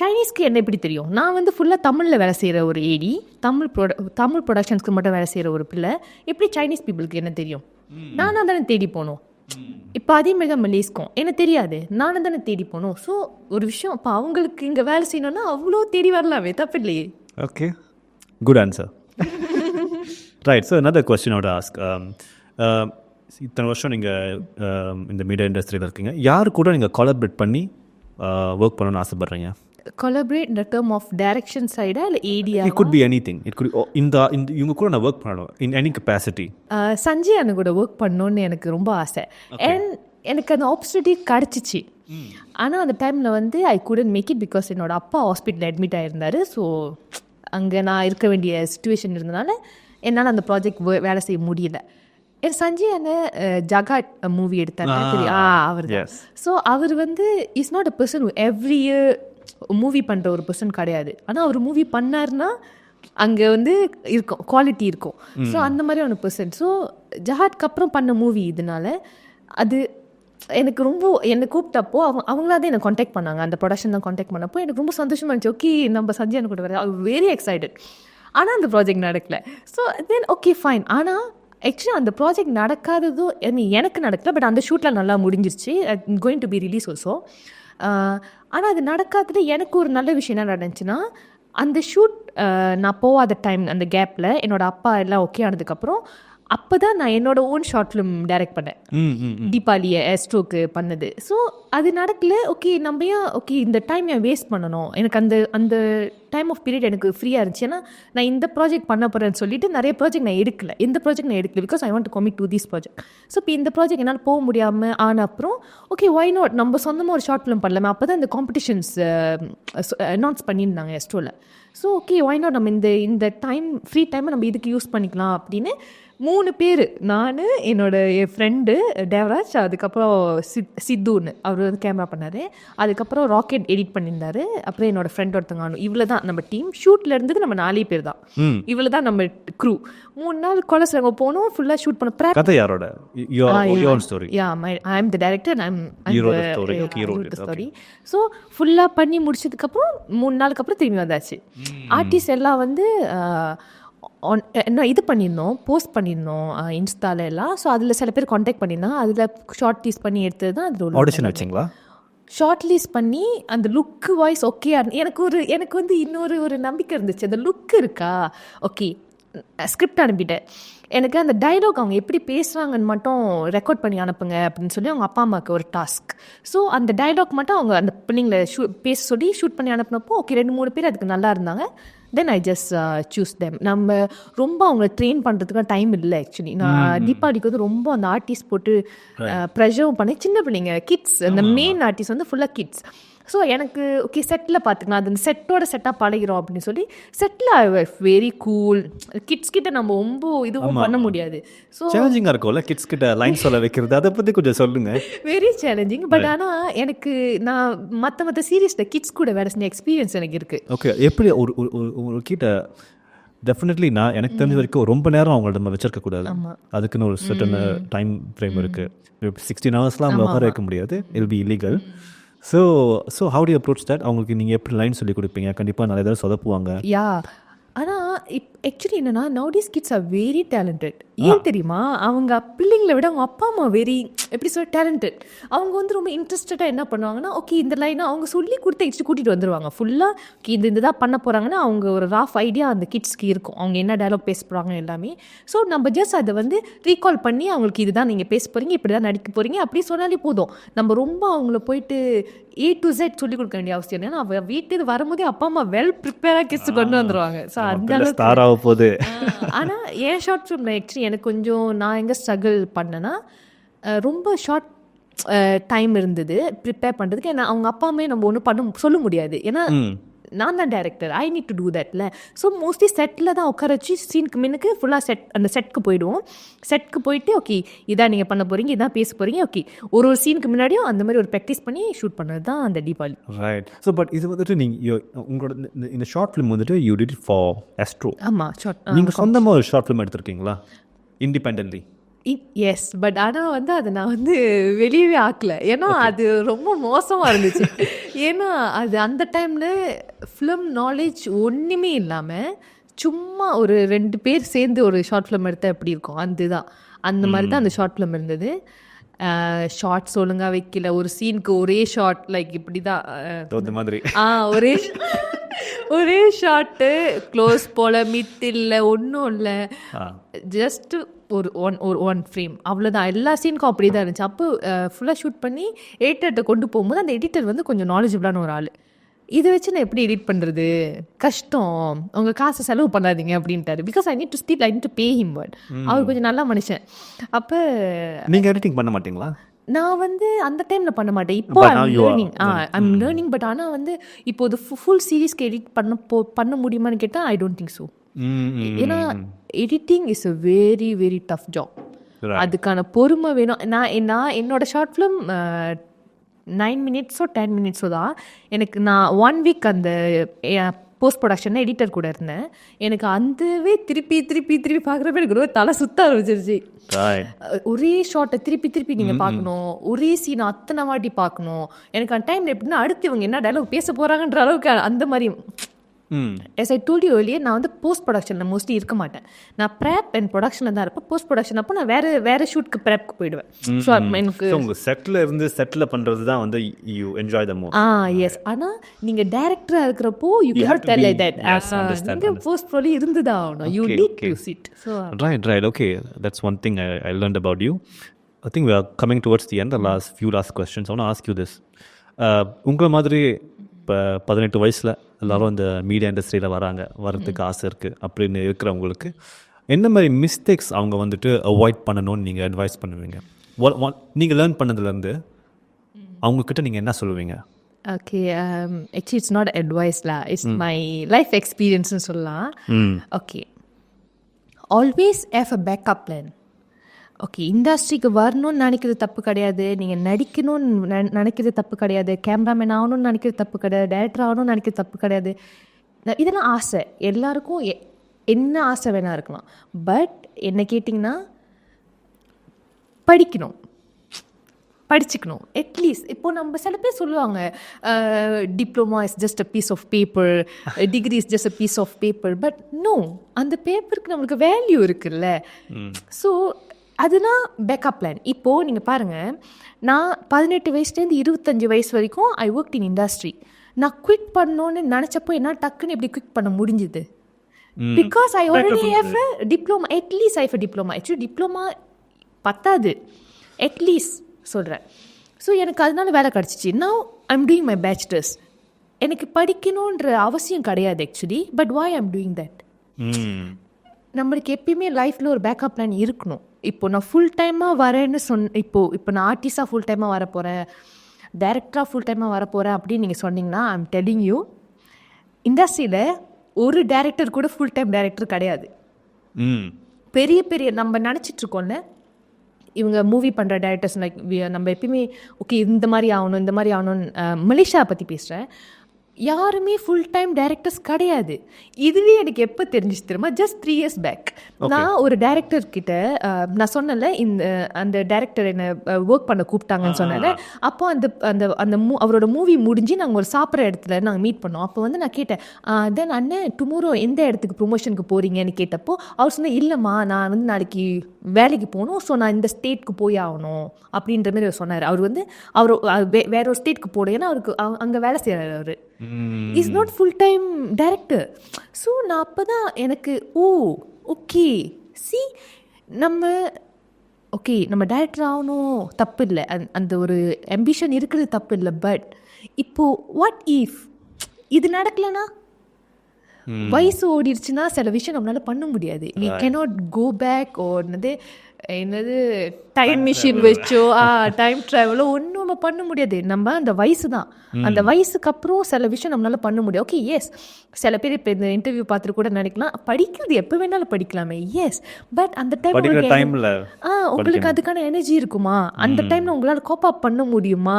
சைனீஸ்க்கு என்ன எப்படி தெரியும்? நான் வந்து ஃபுல்லாக தமிழில் வேலை செய்கிற ஒரு ஏடி, தமிழ் ப்ரொடக்ஷன்ஸ்க்கு மட்டும் வேலை செய்கிற ஒரு பிள்ளை. எப்படி சைனீஸ் பீப்புளுக்கு என்ன தெரியும்? நானாக தானே தேடி போகணும். இப்போ அதே மாதிரி தான் மலேஸ்க்கும் என்ன தெரியாது, நானும் தானே தேடி போகணும். ஸோ ஒரு விஷயம் இப்போ அவங்களுக்கு இங்கே வேலை செய்யணும்னா அவ்வளோ தேடி வரலாமே, தப்பு இல்லையே. Okay, good answer. Right. So another question I would ask. இத்தனை வருஷம் நீங்கள் இந்த மீடியா இண்டஸ்ட்ரியில் இருக்கீங்க, யார் கூட நீங்கள் கொலாபரேட் பண்ணி ஒர்க் பண்ணணும்னு ஆசைப்பட்றீங்க? Collaborate in the term of direction சைடா இல்லை ஏடியா? It could be anything. It could இந்த இவங்க கூட நான் ஒர்க் பண்ணணும் in any capacity. சஞ்சய் அண்ணன் கூட ஒர்க் பண்ணணுன்னு எனக்கு ரொம்ப ஆசை. அண்ட் எனக்கு அந்த ஆப்பர்ச்சுனிட்டி கிடச்சிச்சு. ஆனால் அந்த டைமில் வந்து ஐ couldn't make it பிகாஸ் என்னோட அப்பா ஹாஸ்பிட்டலில் அட்மிட் ஆகிருந்தார். ஸோ அங்கே நான் இருக்க வேண்டிய சுச்சுவேஷன் இருந்தனால என்னால் அந்த ப்ராஜெக்ட் வேலை செய்ய முடியல. என் சஞ்சய் அண்ணன் ஜகாட் மூவி எடுத்தார் தெரியும், அவர் தான். ஸோ அவர் வந்து is not a person every year movie பண்ணுற ஒரு பர்சன் கிடையாது. ஆனால் அவர் மூவி பண்ணார்னா அங்கே வந்து இருக்கும், குவாலிட்டி இருக்கும். ஸோ அந்த மாதிரி ஒரு பர்சன். ஸோ ஜஹாட்க்கு அப்புறம் பண்ண மூவி இதனால அது எனக்கு ரொம்ப என்னை கூப்பிட்டப்போ அவங்களா தான் என்னை காண்டாக்ட் பண்ணாங்க, அந்த ப்ரொடக்ஷன் தான் காண்டாக்ட் பண்ணப்போ எனக்கு ரொம்ப சந்தோஷமாக இருந்துச்சு. ஓகே நம்ம சஞ்சய் அண்ணன் கூட வர வெரி எக்ஸைட்டட். ஆனால் அந்த ப்ராஜெக்ட் நடக்கலை. So then okay fine. ஆனால் ஆக்சுவலி அந்த ப்ராஜெக்ட் நடக்காததும் எனக்கு நடக்கல, பட் அந்த ஷூட்டில் நல்லா முடிஞ்சிருச்சு. Going to be release also. ஆனால் அது நடக்காதது எனக்கு ஒரு நல்ல விஷயம் என்ன நடந்துச்சுன்னா, அந்த ஷூட் நான் போகாத டைம், அந்த கேப்பில் என்னோடய அப்பா எல்லாம் ஓகே ஆனதுக்கப்புறம் அப்போ தான் நான் என்னோட ஓன் ஷார்ட் ஃபிலிம் டைரக்ட் பண்ணேன், தீபாவளியை ஏஸ்ட்ரோக்கு பண்ணது. ஸோ அது நடக்கல. ஓகே நம்ம ஏன் ஓகே இந்த டைம் ஏன் வேஸ்ட் பண்ணணும்? எனக்கு அந்த டைம் ஆஃப் பீரியட் எனக்கு ஃப்ரீயாக இருந்துச்சு. ஏன்னா நான் இந்த ப்ராஜெக்ட் பண்ண போகிறேன்னு சொல்லிட்டு நிறைய ப்ராஜெக்ட் நான் எடுக்கல, எந்த ப்ராஜெக்ட் நான் எடுக்கல because I want to commit to this project. So இப்போ இந்த ப்ராஜெக்ட் என்னால் போக முடியாமல் ஆன அப்புறம் ஓகே ஒய் நாட் நம்ம சொந்தமாக ஒரு ஷார்ட் ஃபிலிம் பண்ணலாமே. அப்போ தான் இந்த காம்படிஷன்ஸ் அனௌன்ஸ் பண்ணியிருந்தாங்க எஸ்ட்ரோவில். ஸோ ஓகே ஒய் நாட் நம்ம இந்த டைம் ஃப்ரீ டைமை நம்ம இதுக்கு யூஸ் பண்ணிக்கலாம் அப்படின்னு 3 பேர், நான் என் ஃப்ரெண்டு தேவராஜ், அதுக்கப்புறம் சித்துன்னு அவர் வந்து கேமரா பண்ணார், அதுக்கப்புறம் ராக்கெட் எடிட் பண்ணியிருந்தார், அப்புறம் என்னோடய ஃப்ரெண்ட் ஒருத்தங்க. இவ்வளோ தான் நம்ம டீம். ஷூட்டில் இருந்தது நம்ம 4 பேர் தான். இவ்வளோ தான் நம்ம க்ரூ. 3 நாள் கொலஸில் அங்கே போனோம், ஃபுல்லாக ஷூட் பண்ண. கதை யாரோட? I am the director, I am the story. So ஃபுல்லாக பண்ணி முடிச்சதுக்கப்புறம் 3 நாளுக்கு அப்புறம் திரும்பி வந்தாச்சு. ஆர்டிஸ்ட் எல்லாம் வந்து என்ன இது பண்ணியிருந்தோம், போஸ்ட் பண்ணியிருந்தோம் இன்ஸ்டால எல்லாம். ஸோ அதில் சில பேர் காண்டாக்ட் பண்ணியிருந்தாங்க, அதில் ஷார்ட் லீஸ்ட் பண்ணி எடுத்தது தான். அதில் ஆடிஷன் வச்சிங்களா? ஷார்ட் லீஸ்ட் பண்ணி அந்த லுக்கு வாய்ஸ் ஓகே. எனக்கு வந்து இன்னொரு நம்பிக்கை இருந்துச்சு, அந்த லுக் இருக்கா ஓகே. ஸ்கிரிப்ட் அனுப்பிட்டேன். எனக்கு அந்த டைலாக் அவங்க எப்படி பேசுகிறாங்கன்னு மட்டும் ரெக்கார்ட் பண்ணி அனுப்புங்க அப்படின்னு சொல்லி அவங்க அப்பா அம்மாவுக்கு ஒரு டாஸ்க். ஸோ அந்த டைலாக் மட்டும் அவங்க அந்த பிள்ளைங்களை பேச சொல்லி ஷூட் பண்ணி அனுப்பினப்போ ஓகே 2-3 பேர் அதுக்கு நல்லா இருந்தாங்க. தென் ஐ ஜஸ்ட் சூஸ் தெம். நம்ம ரொம்ப அவங்கள ட்ரெயின் பண்ணுறதுக்கு டைம் இல்லை ஆக்சுவலி. நான் தீபாவளிக்கு வந்து ரொம்ப அந்த ஆர்டிஸ்ட் போட்டு ப்ரெஷரும் பண்ணி, சின்ன பிள்ளைங்க கிட்ஸ், அந்த மெயின் ஆர்டிஸ்ட் வந்து ஃபுல்லாக கிட்ஸ். ஸோ எனக்கு ஓகே செட்டில் பார்த்துக்கலாம், அது செட்டோட செட்டாக பழகிறோம் அப்படின்னு சொல்லி செட்டில் வெரி கூல். கிட்ஸ் கிட்ட நம்ம ரொம்ப இதுவும் பண்ண முடியாது. ஸோ சேலஞ்சிங்காக இருக்கும்ல கிட்ஸ் கிட்ட லைன் சொல்ல வைக்கிறது, அதை பற்றி கொஞ்சம் சொல்லுங்கள். Very challenging. பட் ஆனால் எனக்கு நான் மற்ற சீரியஸில் கிட்ஸ் கூட வேறு சின்ன எக்ஸ்பீரியன்ஸ் எனக்கு இருக்குது. ஓகே, எப்படி ஒரு கிட்ட டெஃபினெட்லி நான் எனக்கு தெரிஞ்ச வரைக்கும் ரொம்ப நேரம் அவங்கள்ட்ட நம்ம வச்சிருக்கக்கூடாது. அதுக்குன்னு ஒரு சர்டன் டைம் ஃப்ரேம் இருக்குது. 16 ஹவர்ஸ்லாம் அவங்க உட்கார வைக்க முடியாது, I'll be illegal. So how to approach that? அவங்களுக்கு நீங்கள் எப்படி லைன் சொல்லி கொடுப்பீங்க? கண்டிப்பாக நிறைய தடவை சொதப்புவாங்க. யா, ஆனால் ஆக்சுவலி என்னென்னா nowadays kids are very talented. ஏன் தெரியுமா? அவங்க பிள்ளைங்களை விட அவங்க அப்பா அம்மா வெரி எப்படி சொல்ல டேலண்டட். அவங்க வந்து ரொம்ப இன்ட்ரெஸ்டடாக என்ன பண்ணுவாங்கன்னா ஓகே இந்த லைனை அவங்க சொல்லி கொடுத்து கூட்டிகிட்டு வந்துடுவாங்க. ஃபுல்லாக ஓகே இந்த தான் பண்ண போகிறாங்கன்னா அவங்க ஒரு ராஃப் ஐடியா அந்த கிட்ஸ்க்கு இருக்கும், அவங்க என்ன டயலாக் பேச போகிறாங்க எல்லாமே. ஸோ நம்ம ஜஸ்ட் அதை வந்து ரீகால் பண்ணி அவங்களுக்கு இதுதான் நீங்கள் பேச போகிறீங்க, இப்படி தான் நடிக்க போகிறீங்க அப்படி சொன்னாலே போதும். நம்ம ரொம்ப அவங்கள போயிட்டு A to Z சொல்லிக் கொடுக்க வேண்டிய அவசியம். ஏன்னா அவள் வீட்டுக்கு வரும்போதே அப்பா அம்மா வெல் ப்ரிப்பேராக கிட்ஸ் கொண்டு வந்துடுவாங்க. ஸோ அந்த அளவுக்கு போகுது. ஆனால் என் ஷார்ட் ஃபிலிமில் ஆக்சுவலி எனக்கு கொஞ்சம் நான் எங்கே ஸ்ட்ரகிள் பண்ணேன்னா ரொம்ப ஷார்ட் டைம் இருந்தது ப்ரிப்பேர் பண்ணுறதுக்கு. ஏன்னா அவங்க அப்பாவுமே நம்ம ஒன்றும் சொல்ல முடியாது, ஏன்னா நான் தான் டேரக்டர், ஐ நீட் டு டூ தட்ல. ஸோ மோஸ்ட்லி செட்டில் தான் உட்கார வச்சு சீனுக்கு முன்னுக்கு ஃபுல்லாக அந்த செட்க்கு போயிடுவோம். செட்க்கு போயிட்டு ஓகே இதான் நீங்கள் பண்ண போகிறீங்க, இதான் பேச போகிறீங்க, ஓகே ஒரு சீனுக்கு முன்னாடியும் அந்த மாதிரி ஒரு ப்ராக்டிஸ் பண்ணி ஷூட் பண்ணது தான் அந்த தீபாவளி. ரைட். ஸோ பட் இது வந்துட்டு நீங்கள் உங்களோட இந்த ஷார்ட் ஃபிலிம் வந்துட்டு you did it for Astro. ஆமாம், ஷார்ட். நீங்கள் சொந்தமாக ஒரு ஷார்ட் ஃபிலிம் எடுத்திருக்கீங்களா இண்டிபெண்டன்ட்லி? எஸ், பட் ஆனால் வந்து அதை நான் வெளியவே ஆக்கல, ஏன்னா அது ரொம்ப மோசமாக இருந்துச்சு. ஏன்னா அது அந்த டைமில் ஃபிலிம் நாலேஜ் ஒன்றுமே இல்லாமல் சும்மா ஒரு 2 பேர் சேர்ந்து ஒரு ஷார்ட் ஃபிலிம் எடுத்தால் எப்படி இருக்கும், அதுதான் அந்த மாதிரி தான் அந்த ஷார்ட் ஃபிலிம் இருந்தது. ஷார்ட்ஸ் ஒழுங்காக வைக்கல, ஒரு சீனுக்கு ஒரே ஷார்ட் லைக் இப்படி தான் மாதிரி ஒரே ஷார்ட்டு க்ளோஸ் போல் மித் இல்லை ஒன்றும் இல்லை, ஜஸ்ட்டு ஒரு ஒன் ஃப்ரேம் அவ்வளோதான். எல்லா சீனுக்கும் அப்படி தான் இருந்துச்சு. அப்போ ஃபுல்லாக ஷூட் பண்ணி எடிட்டர்கிட்ட கொண்டு போகும்போது அந்த எடிட்டர் கொஞ்சம் நாலேஜபிளான ஒரு ஆள். இதை வச்சு நான் எப்படி எடிட் பண்ணுறது, கஷ்டம், உங்கள் காசை செலவு பண்ணாதீங்க அப்படின்ட்டாரு. Because I need to pay him. But அவர் கொஞ்சம் நல்ல மனுஷன். அப்போ நீங்கள் எடிட்டிங் பண்ண மாட்டீங்களா? நான் அந்த டைமில் பண்ண மாட்டேன். இப்போ ஐம் லேர்னிங். பட் ஆனால் இப்போ இது ஃபுல் சீரீஸ்க்கு எடிட் பண்ண முடியுமான்னு கேட்டால் ஐ டோன்ட் திங்க் ஸோ. ஏன்னா editing is a very very tough job. அதுக்கான பொறுமை வேணும். நான் என்னோட ஷார்ட் ஃபிலிம் 9 மினிட்ஸோ 10 மினிட்ஸோ தான். நான் 1 வீக் அந்த போஸ்ட் ப்ரொடக்ஷனில் எடிட்டர் கூட இருந்தேன். எனக்கு அந்தவே திருப்பி திருப்பி திருப்பி பார்க்குறப்ப எனக்கு ரொம்ப தலை சுத்த ஆரம்பிச்சிருச்சு. ஒரே ஷார்ட்டை திருப்பி திருப்பி நீங்கள் பார்க்கணும், ஒரே சீனை அத்தனை வாட்டி பார்க்கணும். எனக்கு அந்த டைமில் எப்படின்னா அடுத்து இவங்க என்ன டைலாக் பேச போகிறாங்கன்ற அளவுக்கு அந்த மாதிரி. Yes I told you earlier, நான் போஸ்ட் ப்ரொடக்ஷனில் மோஸ்ட்லி இருக்க மாட்டேன். நான் ப்ரெப் அண்ட் ப்ரொடக்ஷனில் தான் இருப்பேன். போஸ்ட் ப்ரொடக்ஷன் அப்போ நான் வேறு ஷூட்க்கு ப்ரெப்க்கு போயிடுவேன். ஸோ எனக்கு உங்கள் செட்டில் பண்ணுறது தான் you enjoy the most. Yes. ஆனால் நீங்கள் டைரக்டராக இருக்கிறப்போ you can tell like that. நீங்கள் போஸ்ட் ப்ரோலி இருந்து தான் ஆகணும். You need to sit. So right. Okay, that's one thing I learned about you. I think we are coming towards the end. The last questions. I want to ask you this. உங்களை மாதிரி இப்போ 18 வயசில் எல்லோரும் இந்த media இண்டஸ்ட்ரியில் வரதுக்கு ஆசை இருக்குது அப்படின்னு இருக்கிறவங்களுக்கு என்ன மாதிரி மிஸ்டேக்ஸ் அவங்க அவாய்ட் பண்ணணும்னு நீங்கள் அட்வைஸ் பண்ணுவீங்க? நீங்கள் லேர்ன் பண்ணதுலேருந்து அவங்கக்கிட்ட நீங்கள் என்ன சொல்லுவீங்க? ஓகே, ஆக்சுவலி இட்ஸ் நாட் அட்வைஸ்லா, இட்ஸ் மை லைஃப் எக்ஸ்பீரியன்ஸ்னு சொல்லலாம். Okay, always have a backup plan. Okay, இண்டஸ்ட்ரிக்கு வரணும்னு நினைக்கிறது தப்பு கிடையாது, நீங்கள் நடிக்கணும்னு நினைக்கிறது தப்பு கிடையாது, கேமராமேன் ஆகணும்னு நினைக்கிறது தப்பு கிடையாது, டைரக்டர் ஆகணும்னு நினைக்கிறது தப்பு கிடையாது. இதெல்லாம் ஆசை, எல்லாருக்கும் என்ன ஆசை வேணா இருக்கலாம். பட் என்ன கேட்டிங்கன்னா படிச்சுக்கணும் அட்லீஸ்ட். இப்போது நம்ம சில பேர் சொல்லுவாங்க diploma is just a piece of paper, degree is just a piece of paper. But no, அந்த பேப்பருக்கு நம்மளுக்கு வேல்யூ இருக்குல்ல. ஸோ அதுதான் பேக்கப் பிளான். இப்போது நீங்கள் பாருங்கள், நான் 18 வயசுலேருந்து 25 வயசு வரைக்கும் ஐ ஒர்க் இன் இண்டஸ்ட்ரி. நான் குவிட் பண்ணணுன்னு நினச்சப்போ என்ன டக்குன்னு எப்படி குவிட் பண்ண முடிஞ்சுது? Because I already have a diploma. At least I have a diploma. Actually diploma பத்தாது, அட்லீஸ்ட் சொல்கிறேன். ஸோ எனக்கு அதனால வேலை கிடச்சிச்சு. Now I'm doing my bachelors. எனக்கு படிக்கணுன்ற அவசியம் கிடையாது actually. But why I'm doing that? நம்மளுக்கு எப்பயுமே லைஃப்பில் ஒரு பேக்கப் பிளான் இருக்கணும். இப்போ நான் ஃபுல் டைமாக வரேன்னு இப்போ நான் ஆர்டிஸ்டாக ஃபுல் டைமாக வரப்போகிறேன், டைரக்டராக ஃபுல் டைமாக வரப்போகிறேன் அப்படின்னு நீங்கள் சொன்னீங்கன்னா ஐம் டெல்லிங் யூ, இண்டஸ்ட்ரியில் ஒரு டைரக்டர் கூட ஃபுல் டைம் டைரக்டர் கிடையாது. பெரிய நம்ம நினச்சிட்ருக்கோம்ல, இவங்க மூவி பண்ணுற டைரக்டர்ஸ் லைக் நம்ம எப்பயுமே ஓகே இந்த மாதிரி ஆகணும்னு மலேசியா பற்றி பேசுகிறேன். யாருமே ஃபுல் டைம் டைரக்டர்ஸ் கிடையாது. இதுவே எனக்கு எப்போ தெரிஞ்சிச்சு தெரியுமா? ஜஸ்ட் 3 years பேக் நான் ஒரு டைரக்டர்கிட்ட நான் சொன்னல, அந்த டைரக்டர் என்னை ஒர்க் பண்ண கூப்பிட்டாங்கன்னு சொன்னல. அப்போ அவரோட மூவி முடிஞ்சு நாங்கள் ஒரு சாப்பிட்ற இடத்துல நாங்கள் மீட் பண்ணோம். அப்போ நான் கேட்டேன், தென் அண்ணன் டுமாரோ எந்த இடத்துக்கு ப்ரொமோஷனுக்கு போகிறீங்கன்னு கேட்டப்போ அவர் சொன்ன, இல்லைம்மா நான் நாளைக்கு வேலைக்கு போகணும், ஸோ நான் இந்த ஸ்டேட்க்கு போய் ஆகணும் அப்படின்ற மாதிரி சொன்னார். அவர் வேற ஒரு ஸ்டேட்க்கு போகணும், ஏன்னா அவருக்கு அங்கே வேலை செய்கிறார். அவர் is not full time director. So நான் அப்போ தான் எனக்கு ஓகே சி நம்ம டைரக்டர் ஆகணும் தப்பு இல்லை, அந்த ஒரு ஆம்பிஷன் இருக்கிறது தப்பு இல்லை. பட் இப்போது வாட் இஃப் இது நடக்கலைன்னா, வயசு ஓடிடுச்சுன்னா சில விஷயம் நம்மளால பண்ண முடியாது. We cannot go back. ஓடுனது என்னது டைம் மிஷின் வச்சோ டைம் ட்ராவலோ ஒன்றும் நம்ம பண்ண முடியாது. நம்ம அந்த வயசு தான், அந்த வயசுக்கு அப்புறம் சில விஷயம் நம்மளால பண்ண முடியும். ஓகே எஸ், சில பேர் இப்போ இந்த இன்டர்வியூ பார்த்துட்டு கூட நினைக்கலாம் படிக்கிறது எப்போ வேணாலும் படிக்கலாமே. எஸ், பட் அந்த டைம்ல உங்களுக்கு அதுக்கான எனர்ஜி இருக்குமா? அந்த டைம்ல உங்களால் கோப் அப் பண்ண முடியுமா?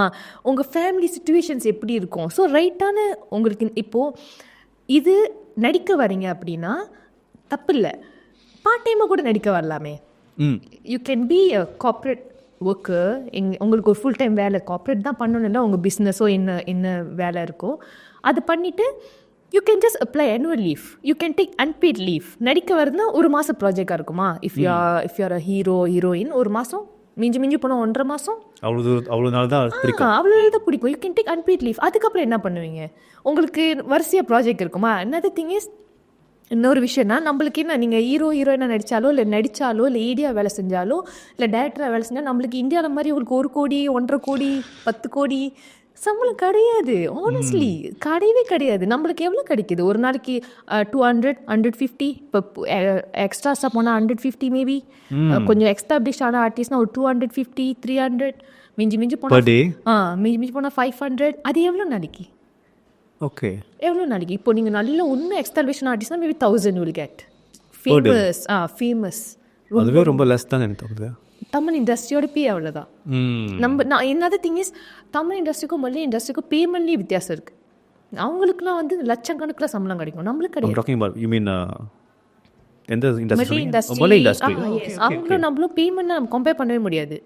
உங்கள் ஃபேமிலி சுச்சுவேஷன்ஸ் எப்படி இருக்கும்? ஸோ ரைட்டான உங்களுக்கு இப்போது இது நடிக்க வரீங்க அப்படின்னா தப்பு இல்லை, பார்ட் டைமாக கூட நடிக்க வரலாமே. You can be a corporate worker. உங்களுக்கு ஒரு ஃபுல் டைம் வேலை கார்ப்பரேட் தான் பண்ணணும், இல்லை உங்கள் பிஸ்னஸோ என்ன வேலை இருக்கோ அது பண்ணிவிட்டு you can just apply annual leave. You can take unpaid leave. நடிக்க வருதுன்னா ஒரு மாதம் ப்ராஜெக்டாக இருக்குமா? If you're a hero heroine ஒரு மாதம், மிஞ்சி போனால் 1.5 மாதம், அவ்வளோ நாள் தான் பிடிக்கும். You can take unpaid leave. அதுக்கப்புறம் என்ன பண்ணுவீங்க? உங்களுக்கு வரிசையாக ப்ராஜெக்ட் இருக்குமா? another thing is, இன்னொரு விஷயம்னா நம்மளுக்கு என்ன, நீங்கள் ஹீரோயினாக நடித்தாலோ இல்லை ஏடியாக வேலை செஞ்சாலோ இல்லை டைரக்டராக வேலை செஞ்சாலும் நம்மளுக்கு இந்தியாவில் மாதிரி உங்களுக்கு 1 கோடி 1.5 கோடி 10 கோடி சம்பளம் கிடையாது. ஆனஸ்ட்லி கிடையவே கிடையாது. நம்மளுக்கு எவ்வளோ கிடைக்கிது ஒரு நாளைக்கு? 200 150. இப்போ எக்ஸ்ட்ராஸாக போனால் 150 மேபி. கொஞ்சம் எக்ஸ்டாப்ளிஷ் ஆன ஆர்டிஸ்ட்னா ஒரு 250 300. மிஞ்சி போனால் 500. அது எவ்வளோ நாளைக்கு? ஓகே, எவ்வளோ நாளைக்கு? இப்போ நீங்கள் நல்ல ஒன்றும் எக்ஸ்டாப்ளிஷ் ஆர்டிஸ்ட்னா மேபி 1000 வில் கெட். ஃபேமஸ் அதுவே ரொம்ப லெஸ் தான் எனக்கு தோணுது. தமிழ் இண்டஸ்ட்ரியோட பே அவ்வளோதான். நான் என்னது திங் இஸ், தமிழ் இண்டஸ்ட்ரிக்கும் மல்லிய இண்டஸ்ட்ரிக்கும் பேமெண்ட்லேயே வித்தியாசம் இருக்குது. அவங்களுக்குலாம் வந்து லட்சக்கணக்கில் சம்பளம் கிடைக்கும், நம்மளுக்கு கிடையாது. அவங்களும் நம்மளும் பேமெண்ட் நம்ம கம்பேர் பண்ணவே முடியாது.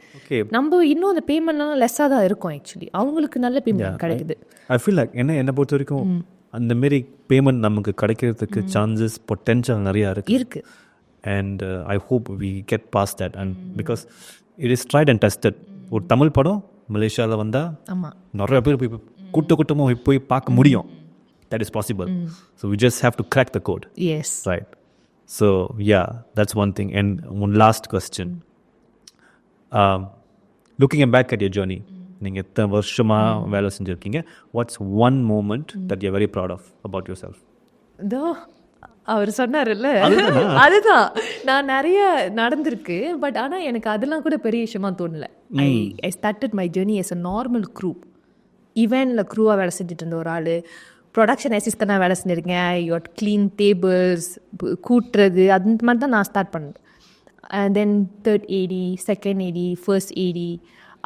நம்ம இன்னும் அந்த பேமெண்ட்லாம் லெஸ்ஸாக தான் இருக்கும். ஆக்சுவலி அவங்களுக்கு நல்ல பேமெண்ட் கிடைக்குது. ஐ ஃபீல் லைக் என்னை பொறுத்த வரைக்கும் அந்த மாரி பேமெண்ட் நமக்கு கிடைக்கிறதுக்கு சான்சஸ் பொட்டென்ஷியல் நிறையா இருக்கு. And I hope we get past that, and because it is tried and tested. ஒரு தமிழ் படம் மலேசியாவில் வந்தால் நிறைய பேர் போய் கூட்டமாக போய் பார்க்க முடியும். That is possible. So we just have to crack the code. Yes. Right. So yeah, that's one thing. And one last question. Looking back at your journey, நீங்கள் எத்தனை வருஷமாக வேலை செஞ்சுருக்கீங்க, what's one moment that you're very proud of about yourself? அவர் சொன்னார்ல, அதுதான் நான் நிறைய நடந்திருக்கு. But ஆனால் எனக்கு அதெல்லாம் கூட பெரிய விஷயமா தோணலை. I started my journey as a normal crew. ஈவெண்ட்டில் க்ரூவாக வேலை செஞ்சுட்டு இருந்த ஒரு ஆள், ப்ரொடக்ஷன் அசிஸ்டண்டாக வேலை செஞ்சுருக்கேன். யோட் க்ளீன் டேபிள்ஸ், கூட்டுறது, அந்த மாதிரி தான் நான் ஸ்டார்ட் பண்ணேன். தென் 3rd AD, 2nd AD, 1st AD,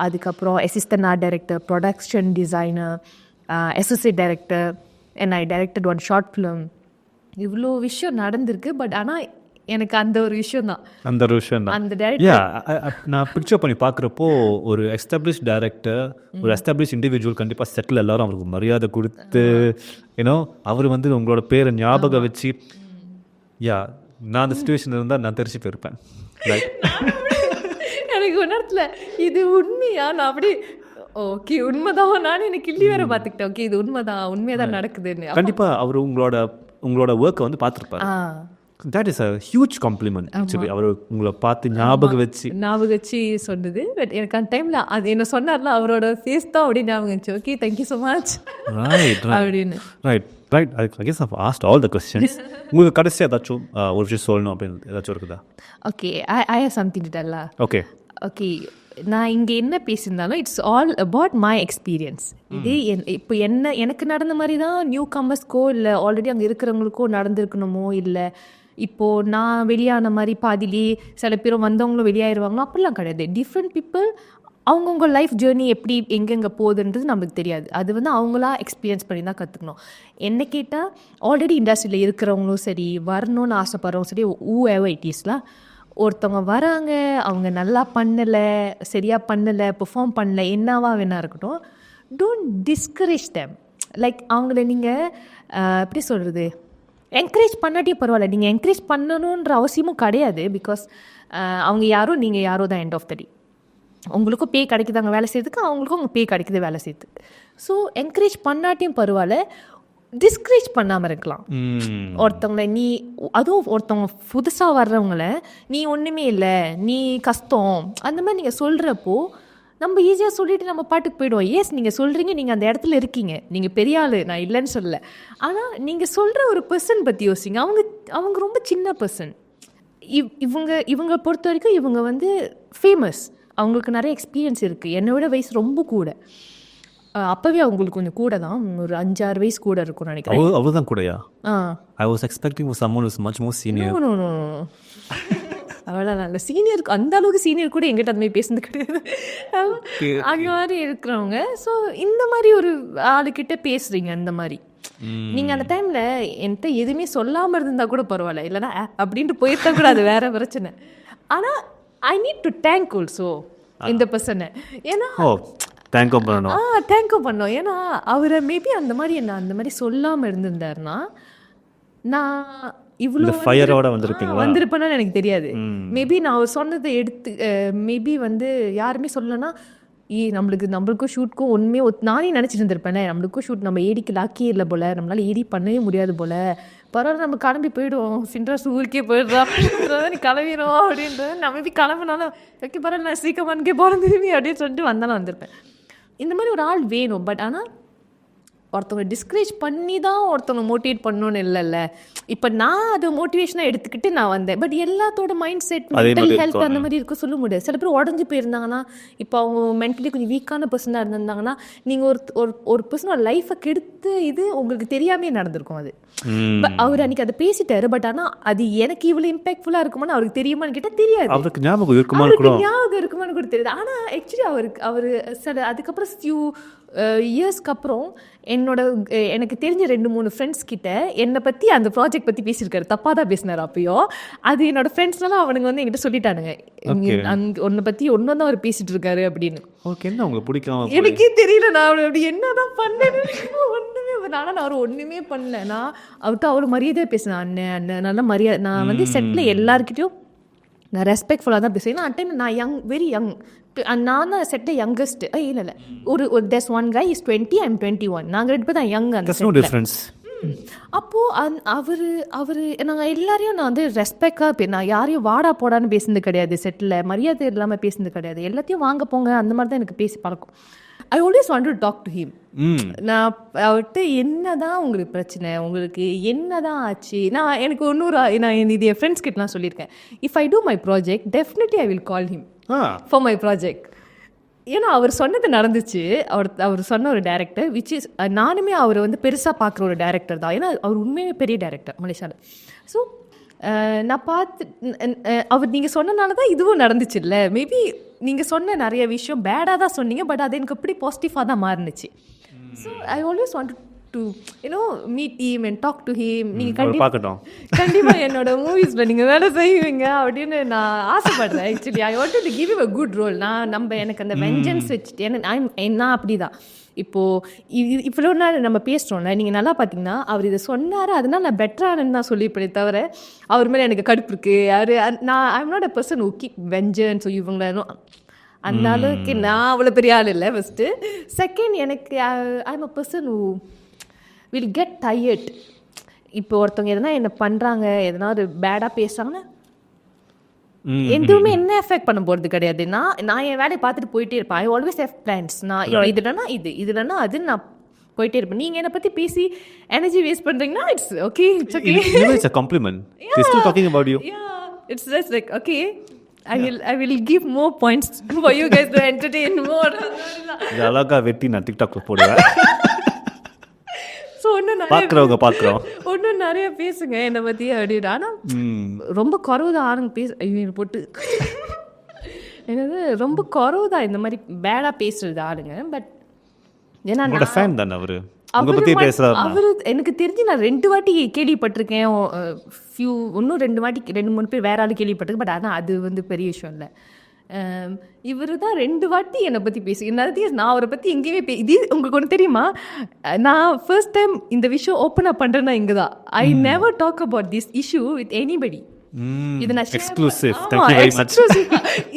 அதுக்கப்புறம் assistant art director, production designer, associate director, and I directed 1 short film. இவ்வளோ விஷயம் நடந்திருக்கு. பட் ஆனால் எனக்கு அந்த ஒரு விஷயம் தான் அந்த டைரக்டர் நான் பிக்சர் பண்ணி பார்க்குறப்போ ஒரு எஸ்டாப்ளிஷ் டைரக்டர், ஒரு எஸ்டாப்ளிஷ் இண்டிவிஜுவல் கண்டிப்பாக செட்டில் எல்லாரும் அவருக்கு மரியாதை கொடுத்து, ஏன்னோ அவர் வந்து உங்களோட பேரை ஞாபகம் வச்சு, நான் அந்த சுச்சுவேஷன் இருந்தால் நான் தெரிச்சு போயிருப்பேன். எனக்கு ஒரு நேரத்தில் இது உண்மையா, நான் அப்படி ஓகே உண்மைதான், நான் எனக்கு கிள்ளி வேற பார்த்துக்கிட்டேன். ஓகே இது உண்மையாக தான் நடக்குதுன்னு. கண்டிப்பாக அவர் உங்களோட ஒர்க்கை வந்து பார்த்துருப்பாரு. That is a huge compliment actually. அவர் உங்களை பார்த்து ஞாபகம் வச்சு சொன்னது. பட் எனக்கு அந்த டைமில் அது என்ன சொன்னார்ல, அவரோட ஃபேஸ் தான் அப்படியே ஞாபகம் வச்சு. ஓகே தேங்க்யூ ஸோ மச் அப்படின்னு. Right I guess I've asked all the questions. உங்களுக்கு கடைசியாக ஏதாச்சும் ஒரு விஷயம் சொல்லணும் அப்படின்னு ஏதாச்சும் இருக்குதா? Okay I have something to tell. Okay நான் இங்கே என்ன பேசியிருந்தாலும் it's all about my experience. இது இப்போ எனக்கு நடந்த மாதிரி தான் நியூ கமர்ஸ்க்கோ இல்லை ஆல்ரெடி அங்கே இருக்கிறவங்களுக்கோ நடந்திருக்கணுமோ, இல்லை இப்போது நான் வெளியான மாதிரி பாதிலே சில பேரும் வந்தவங்களும் வெளியாயிருவாங்களோ, அப்படிலாம் கிடையாது. டிஃப்ரெண்ட் பீப்புள் அவங்கவுங்க லைஃப் ஜேர்னி எப்படி எங்கெங்கே போகுதுன்றது நம்மளுக்கு தெரியாது. அது வந்து அவங்களா எக்ஸ்பீரியன்ஸ் பண்ணி தான் கற்றுக்கணும். என்ன கேட்டால் ஆல்ரெடி இண்டஸ்ட்ரியில் இருக்கிறவங்களும் சரி, வரணும்னு ஆசைப்படுறவங்க சரி, எவர் இட் இஸ்லாம், ஒருத்தவங்க வராங்க, அவங்க நல்லா பண்ணலை, சரியாக பண்ணலை, பெர்ஃபார்ம் பண்ணலை, என்னவா வேணா இருக்கட்டும், டோன்ட் டிஸ்கரேஜ் தேம். லைக் அவங்கள நீங்கள் எப்படி சொல்கிறது, என்கரேஜ் பண்ணாட்டியே பரவாயில்ல. நீங்கள் என்கரேஜ் பண்ணணுன்ற அவசியமும் கிடையாது. பிகாஸ் அவங்க யாரோ நீங்கள் யாரோ தான் எண்ட் ஆஃப் த டே. உங்களுக்கும் பே கிடைக்குது அங்கே வேலை செய்யறதுக்கு, அவங்களுக்கும் அவங்க பே கிடைக்குது வேலை செய்யறதுக்கு. ஸோ என்கரேஜ் பண்ணாட்டியும் பரவாயில்ல, டிஸ்கரேஜ் பண்ணாமல் இருக்கலாம். ஒருத்தவங்களை அதுவும் ஒருத்தவங்க புதுசாக வர்றவங்கள நீ ஒன்றுமே இல்லை, நீ கஷ்டம், அந்த மாதிரி நீங்கள் சொல்கிறப்போ நம்ம ஈஸியாக சொல்லிவிட்டு நம்ம பாட்டுக்கு போயிடுவோம். எஸ் நீங்கள் சொல்கிறீங்க, நீங்கள் அந்த இடத்துல இருக்கீங்க, நீங்கள் பெரிய ஆள், நான் இல்லைன்னு சொல்லலை. ஆனால் நீங்கள் சொல்கிற ஒரு பர்சன் பற்றி யோசிங்க. அவங்க ரொம்ப சின்ன பர்சன். இவங்க பொறுத்த வரைக்கும் இவங்க வந்து ஃபேமஸ், அவங்களுக்கு நிறைய எக்ஸ்பீரியன்ஸ் இருக்குது. என்னோட வயசு ரொம்ப கூட, அப்போவே அவங்களுக்கு கொஞ்சம் கூட தான், ஒரு 5-6 வயசு கூட இருக்கும்னு நினைக்கிறேன். அவ்வளோதான் கூடயா? I was expecting for someone who's much more senior. No. அவ்வளோ நல்ல சீனியர், அந்த அளவுக்கு சீனியர் கூட எங்கிட்ட அந்த மாதிரி பேசுனது கிடையாது. அந்த மாதிரி இருக்கிறவங்க. ஸோ இந்த மாதிரி ஒரு ஆளுக்கிட்ட பேசுகிறீங்க, அந்த மாதிரி நீங்கள் அந்த டைமில் என்கிட்ட எதுவுமே சொல்லாமல் இருந்தால் கூட பரவாயில்ல, இல்லைனா அப்படின்ட்டு போயிருந்தா கூட அது வேறு பிரச்சனை. ஆனால் ஐ நீட் டு தேங்க் ஆல்சோ இந்த பர்சனை. ஏன்னா தேங்க்யூ பண்ணோம். ஏன்னா அவரை மேபி அந்த மாதிரி என்ன அந்த மாதிரி சொல்லாமல் இருந்திருந்தாருன்னா நான் இவ்வளோ ஃபயரோட வந்திருப்பேன்னு எனக்கு தெரியாது. மேபி நான் அவர் சொன்னதை எடுத்து மேபி வந்து யாருமே சொல்லலைன்னா நம்மளுக்கும் ஷூட்க்கும் ஒன்றுமே நானே நினச்சிட்டு இருந்திருப்பேன், நம்மளுக்கும் ஷூட் நம்ம ஏடிக்கு லாக்கியே இல்லை போல், நம்மளால் ஏடி பண்ணவே முடியாது போல், பரவாயில்ல நம்ம கிளம்பி போயிடுவோம், சின்ராஸ் ஊருக்கே போயிடுறா அப்படின்றத, நீ கிளம்பிடுவோம் அப்படின்றது. நம்ம மேபி கிளம்பினாலும் ஓகே பரவாயில்ல நான் சீக்கிரமானுக்கே போகிறேன் திரும்பி அப்படின்னு சொல்லிட்டு வந்தாலும் வந்திருப்பேன். இந்த மாதிரி ஒரு ஆள் வேணும். பட் ஆனால் ஒருத்தவங்க டிஸ்கரேஜ் பண்ணி தான் ஒருத்தவங்க மோட்டிவேட் பண்ணணும்னு இல்லைல்ல. இப்போ நான் அதை மோட்டிவேஷனாக எடுத்துக்கிட்டு நான் வந்தேன். பட் எல்லாத்தோட மைண்ட் செட், மென்டல் ஹெல்த் அந்த மாதிரி இருக்க சொல்ல முடியாது. சில பேர் உடஞ்சி போயிருந்தாங்கன்னா, இப்போ அவங்க மென்டலி கொஞ்சம் வீக்கான பர்சனாக இருந்திருந்தாங்கன்னா, நீங்கள் ஒரு பர்சனோட லைஃபை கெடுத்து இது உங்களுக்கு தெரியாமே நடந்திருக்கும். அது அவர் அன்றைக்கி அதை பேசிட்டாரு. பட் ஆனால் அது எனக்கு இவ்வளோ இம்பாக்ட்ஃபுல்லாக இருக்குமான்னு அவருக்கு தெரியுமான்னு கேட்டால் தெரியாது. அவருக்கு ஞாபகம் இருக்குமான்னு கூட தெரியாது. ஆனால் ஆக்சுவலி அவர் சில அதுக்கப்புறம் இயர்ஸ்க்கு அப்புறம் எனக்கு தெரிஞ்ச 2-3 ஃப்ரெண்ட்ஸ் கிட்ட என்னை பற்றி அந்த ப்ராஜெக்ட் பற்றி பேசியிருக்காரு. தப்பாக தான் பேசினார் அப்பயோ. அது என்னோட ஃப்ரெண்ட்ஸ்லாம் அவனுங்க வந்து என்கிட்ட சொல்லிட்டானுங்க, உன்னை பற்றி ஒன்றும் தான் அவர் பேசிட்டு இருக்காரு அப்படின்னு. ஓகே, என்ன உங்களுக்கு பிடிக்கும்? எனக்கே தெரியல நான் அவளை அப்படி என்னதான் பண்ணேன்னு. ஒன்றுமே ஆனால் நான் அவர் ஒன்றுமே பண்ணல. நான் அவர்கிட்ட அவ்வளோ மரியாதையாக பேசினேன். அண்ணன் நல்ல மரியாதை. நான் வந்து செட்டில் எல்லாருக்கிட்டையும் நான் ரெஸ்பெக்ட்ஃபுல்லாக தான் பேசுவேன். ஏன்னா அட்டைம் நான் வெரி யங், நான் தான் செட்டை யங்கஸ்ட். இல்லை ஒரு there's one guy is 20, I'm 21. நாங்கள் 2 பேர் தான் யங். அந்த அப்போது அவர் நாங்கள் எல்லாரையும் நான் வந்து ரெஸ்பெக்டாக நான் யாரையும் வாடா போடான்னு பேசுனது கிடையாது. செட்டில் மரியாதை இல்லாமல் பேசுனது கிடையாது. எல்லாத்தையும் வாங்க போங்க அந்த மாதிரி தான் எனக்கு பேசி பழக்கம். I always want to talk to him. நான் அவர்கிட்ட என்ன தான் உங்களுக்கு பிரச்சனை, உங்களுக்கு என்ன தான் ஆச்சு, எனக்கு நான் இது என் ஃப்ரெண்ட்ஸ் கிட்டலாம் சொல்லியிருக்கேன். If I do my project definitely I will call him for my project. ஏன்னா அவர் சொன்னது நடந்துச்சு. அவர் சொன்ன ஒரு டேரக்டர் விச் இஸ் நானுமே அவரை வந்து பெருசாக பார்க்குற ஒரு டேரக்டர் தான். ஏன்னா அவர் உண்மையே பெரிய டேரக்டர் மலேசியாவில். ஸோ நான் பார்த்து அவர் நீங்கள் சொன்னனால தான் இதுவும் நடந்துச்சு இல்லை. மேபி நீங்கள் சொன்ன நிறைய விஷயம் பேடாக தான் சொன்னீங்க, பட் அது எனக்கு எப்படி பாசிட்டிவாக தான் மாறினுச்சு. So I always want to meet him and talk to him. நீங்கள் கண்டிப்பாக என்னோட மூவிஸில் நீங்கள் வேலை செய்வீங்க அப்படின்னு நான் ஆசைப்படுறேன். Actually I want to give you a good role. எனக்கு அந்த வெஞ்சன்ஸ் வச்சுட்டு நான் அப்படி தான். இப்போது இவ்வளோ நாள் நம்ம பேசுகிறோம்ல, நீங்கள் நல்லா பார்த்தீங்கன்னா அவர் இதை சொன்னார் அதனால் நான் பெட்டரானு தான் சொல்லிப்பேன் தவிர அவர் மேலே எனக்கு கடுப்பு இருக்குது. I am not a person who keep vengeance. இவங்கள அந்த அளவுக்கு நான் அவ்வளோ பெரிய ஆள் இல்லை. ஃபஸ்ட்டு செகண்ட், எனக்கு I am a person who will get tired. இப்போ ஒருத்தவங்க எதனா என்ன பண்ணுறாங்க, எதனா ஒரு பேடாக பேசுகிறாங்கன்னா எதுவுமே என்ன எஃபெக்ட் பண்ண போகிறது கிடையாது. நான் என் வேலையை பார்த்துட்டு போயிட்டே இருப்பேன். I always have plans. நான் இதுலன்னா இதுலன்னா அது நான் போயிட்டே இருப்பேன். நீங்கள் என்னை பற்றி பேசி எனர்ஜி வேஸ்ட் பண்ணுறீங்கன்னா it's okay, it's okay. It's a compliment. He's still talking about you. Yeah, it's just like okay, I will give more points for you guys to entertain more. இது அழகா வெட்டி நான் டிக்டாக்ல போடுவேன். ஸோ இன்னும் நிறைய பேசுங்க என்னை பற்றி அப்படின்னு. ஆனால் ரொம்ப குறவு தான் ஆளுங்க போட்டு என்னது ரொம்ப குறவு தான் இந்த மாதிரி பேடாக பேசுறது ஆளுங்க. பட் ஏன்னா அவரு எனக்கு தெரிஞ்சு நான் 2 வாட்டி கேள்விப்பட்டிருக்கேன். இன்னும் 2-3 பேர் வேற ஆள் கேள்விப்பட்டிருக்கேன். பட் ஆனால் அது வந்து பெரிய விஷயம் இல்லை. இவர் தான் 2 வாட்டி என்னை பற்றி பேசி நான் அவரை பற்றி எங்கேயுமே இது உங்களுக்கு ஒன்று தெரியுமா, நான் ஃபர்ஸ்ட் டைம் இந்த விஷயம் ஓப்பன் அப் பண்ணுறேன்னா இங்கே தான். I never talk about this issue with anybody. இது நான்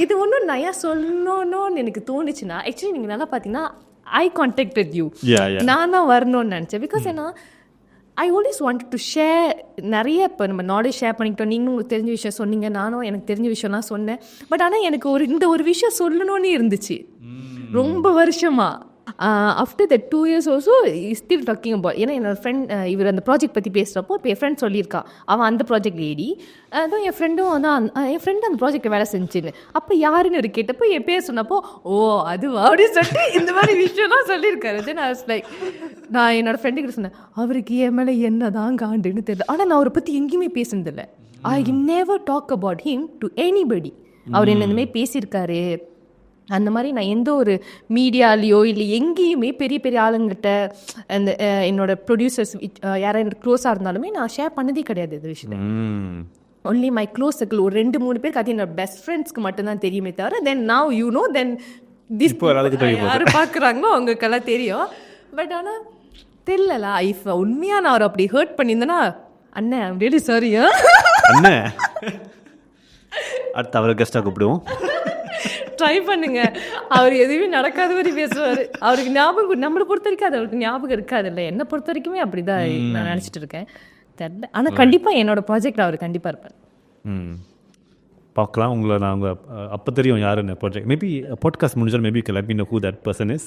இது ஒன்றும் நான் ஏன் சொல்லணும்னு எனக்கு தோணுச்சுன்னா, ஆக்சுவலி நீங்கள் நல்லா பார்த்தீங்கன்னா ஐ கான்டாக்ட் வித் யூ. நான் தான் வரணும்னு நினச்சேன். பிகாஸ் ஏன்னா ஐ ஆல்வேஸ் வாண்ட் டு ஷேர் நிறைய. இப்போ நம்ம நாலேஜ் ஷேர் பண்ணிக்கிட்டோம். நீங்களும் உங்களுக்கு தெரிஞ்ச விஷயம் சொன்னீங்க, நானும் எனக்கு தெரிஞ்ச விஷயம்லாம் சொன்னேன். பட் ஆனால் எனக்கு இந்த ஒரு விஷயம் சொல்லணும்னு இருந்துச்சு ரொம்ப வருஷமா. After the 2 years also still talking about. ஏன்னா என்னோட ஃப்ரெண்ட் இவர் அந்த ப்ராஜெக்ட் பற்றி பேசுகிறப்போ இப்போ என் ஃப்ரெண்ட் சொல்லியிருக்கா அவன் அந்த ப்ராஜெக்ட் ஏடி, அதுவும் என் ஃப்ரெண்டும் வந்து என் ஃப்ரெண்டு அந்த ப்ராஜெக்ட் வேலை செஞ்சுன்னு. அப்போ யாருன்னு ஒரு கேட்டப்போ என் பேர் சொன்னப்போ ஓ அதுவா அப்படின்னு சொல்லிட்டு இந்த மாதிரி விஷயம்லாம் சொல்லியிருக்காரு. நான் என்னோட ஃப்ரெண்டுக்கிட்ட சொன்னேன், அவருக்கு என் மேலே என்னதான் காண்டுன்னு தெரியல. ஆனால் நான் அவரை பற்றி எங்கேயுமே பேசுனதில்லை. I never talk about him to anybody. அவர் என்ன இந்த மாதிரி பேசியிருக்காரு அந்த மாதிரி நான் எந்த ஒரு மீடியாலேயோ இல்லை எங்கேயுமே பெரிய பெரிய ஆளுங்கிட்ட அந்த என்னோட ப்ரொடியூசர்ஸ் யாராவது எனக்கு க்ளோஸாக இருந்தாலுமே நான் ஷேர் பண்ணதே கிடையாது இந்த விஷயத்தை. ஒன்லி மை க்ளோஸ் சர்க்கிள் ஒரு 2-3 பேருக்கு அது என்னோட பெஸ்ட் ஃப்ரெண்ட்ஸ்க்கு மட்டும்தான் தெரியுமே தவிர தென் now you know then this யார் பார்க்குறாங்களோ அவங்களுக்கெல்லாம் தெரியும். பட் ஆனால் தெரியலலா இஃப் உண்மையாக நான் அவர் அப்படி ஹர்ட் பண்ணியிருந்தேன்னா அண்ணன் ஐம் ரியலி சாரியா அண்ணன் அடுத்து அவரை கெஸ்ட்டாக கூப்பிடுவோம். ட்ரை பண்ணுங்க. அவர் எதுவுமே நடக்காத மாதிரி பேசுவார். அவருக்கு ஞாபகம் நம்மளை பொறுத்த வரைக்கும் அது அவருக்கு ஞாபகம் இருக்காது இல்லை. என்னை பொறுத்த வரைக்குமே அப்படிதான் நான் நினச்சிட்டு இருக்கேன். தெரியல ஆனால் கண்டிப்பாக என்னோட ப்ராஜெக்ட் அவர் கண்டிப்பாக இருப்பார். பார்க்கலாம் உங்களை நாங்கள் அப்போ தெரியும் யாருன்னு ப்ராஜெக்ட். மேபி பாட்காஸ்ட் முடிஞ்சாலும் maybe let me know who that person is.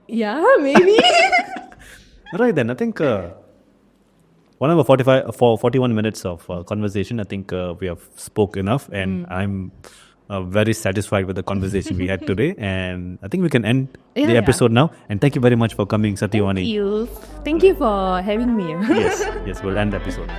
Yeah, maybe. Right then, I think 1 hour 41 minutes of conversation. I think we have spoke enough, and I'm very satisfied with the conversation we had today. And I think we can end the episode now. And thank you very much for coming, Sathiyavani. Thank you for having me. Yes, we'll end the episode.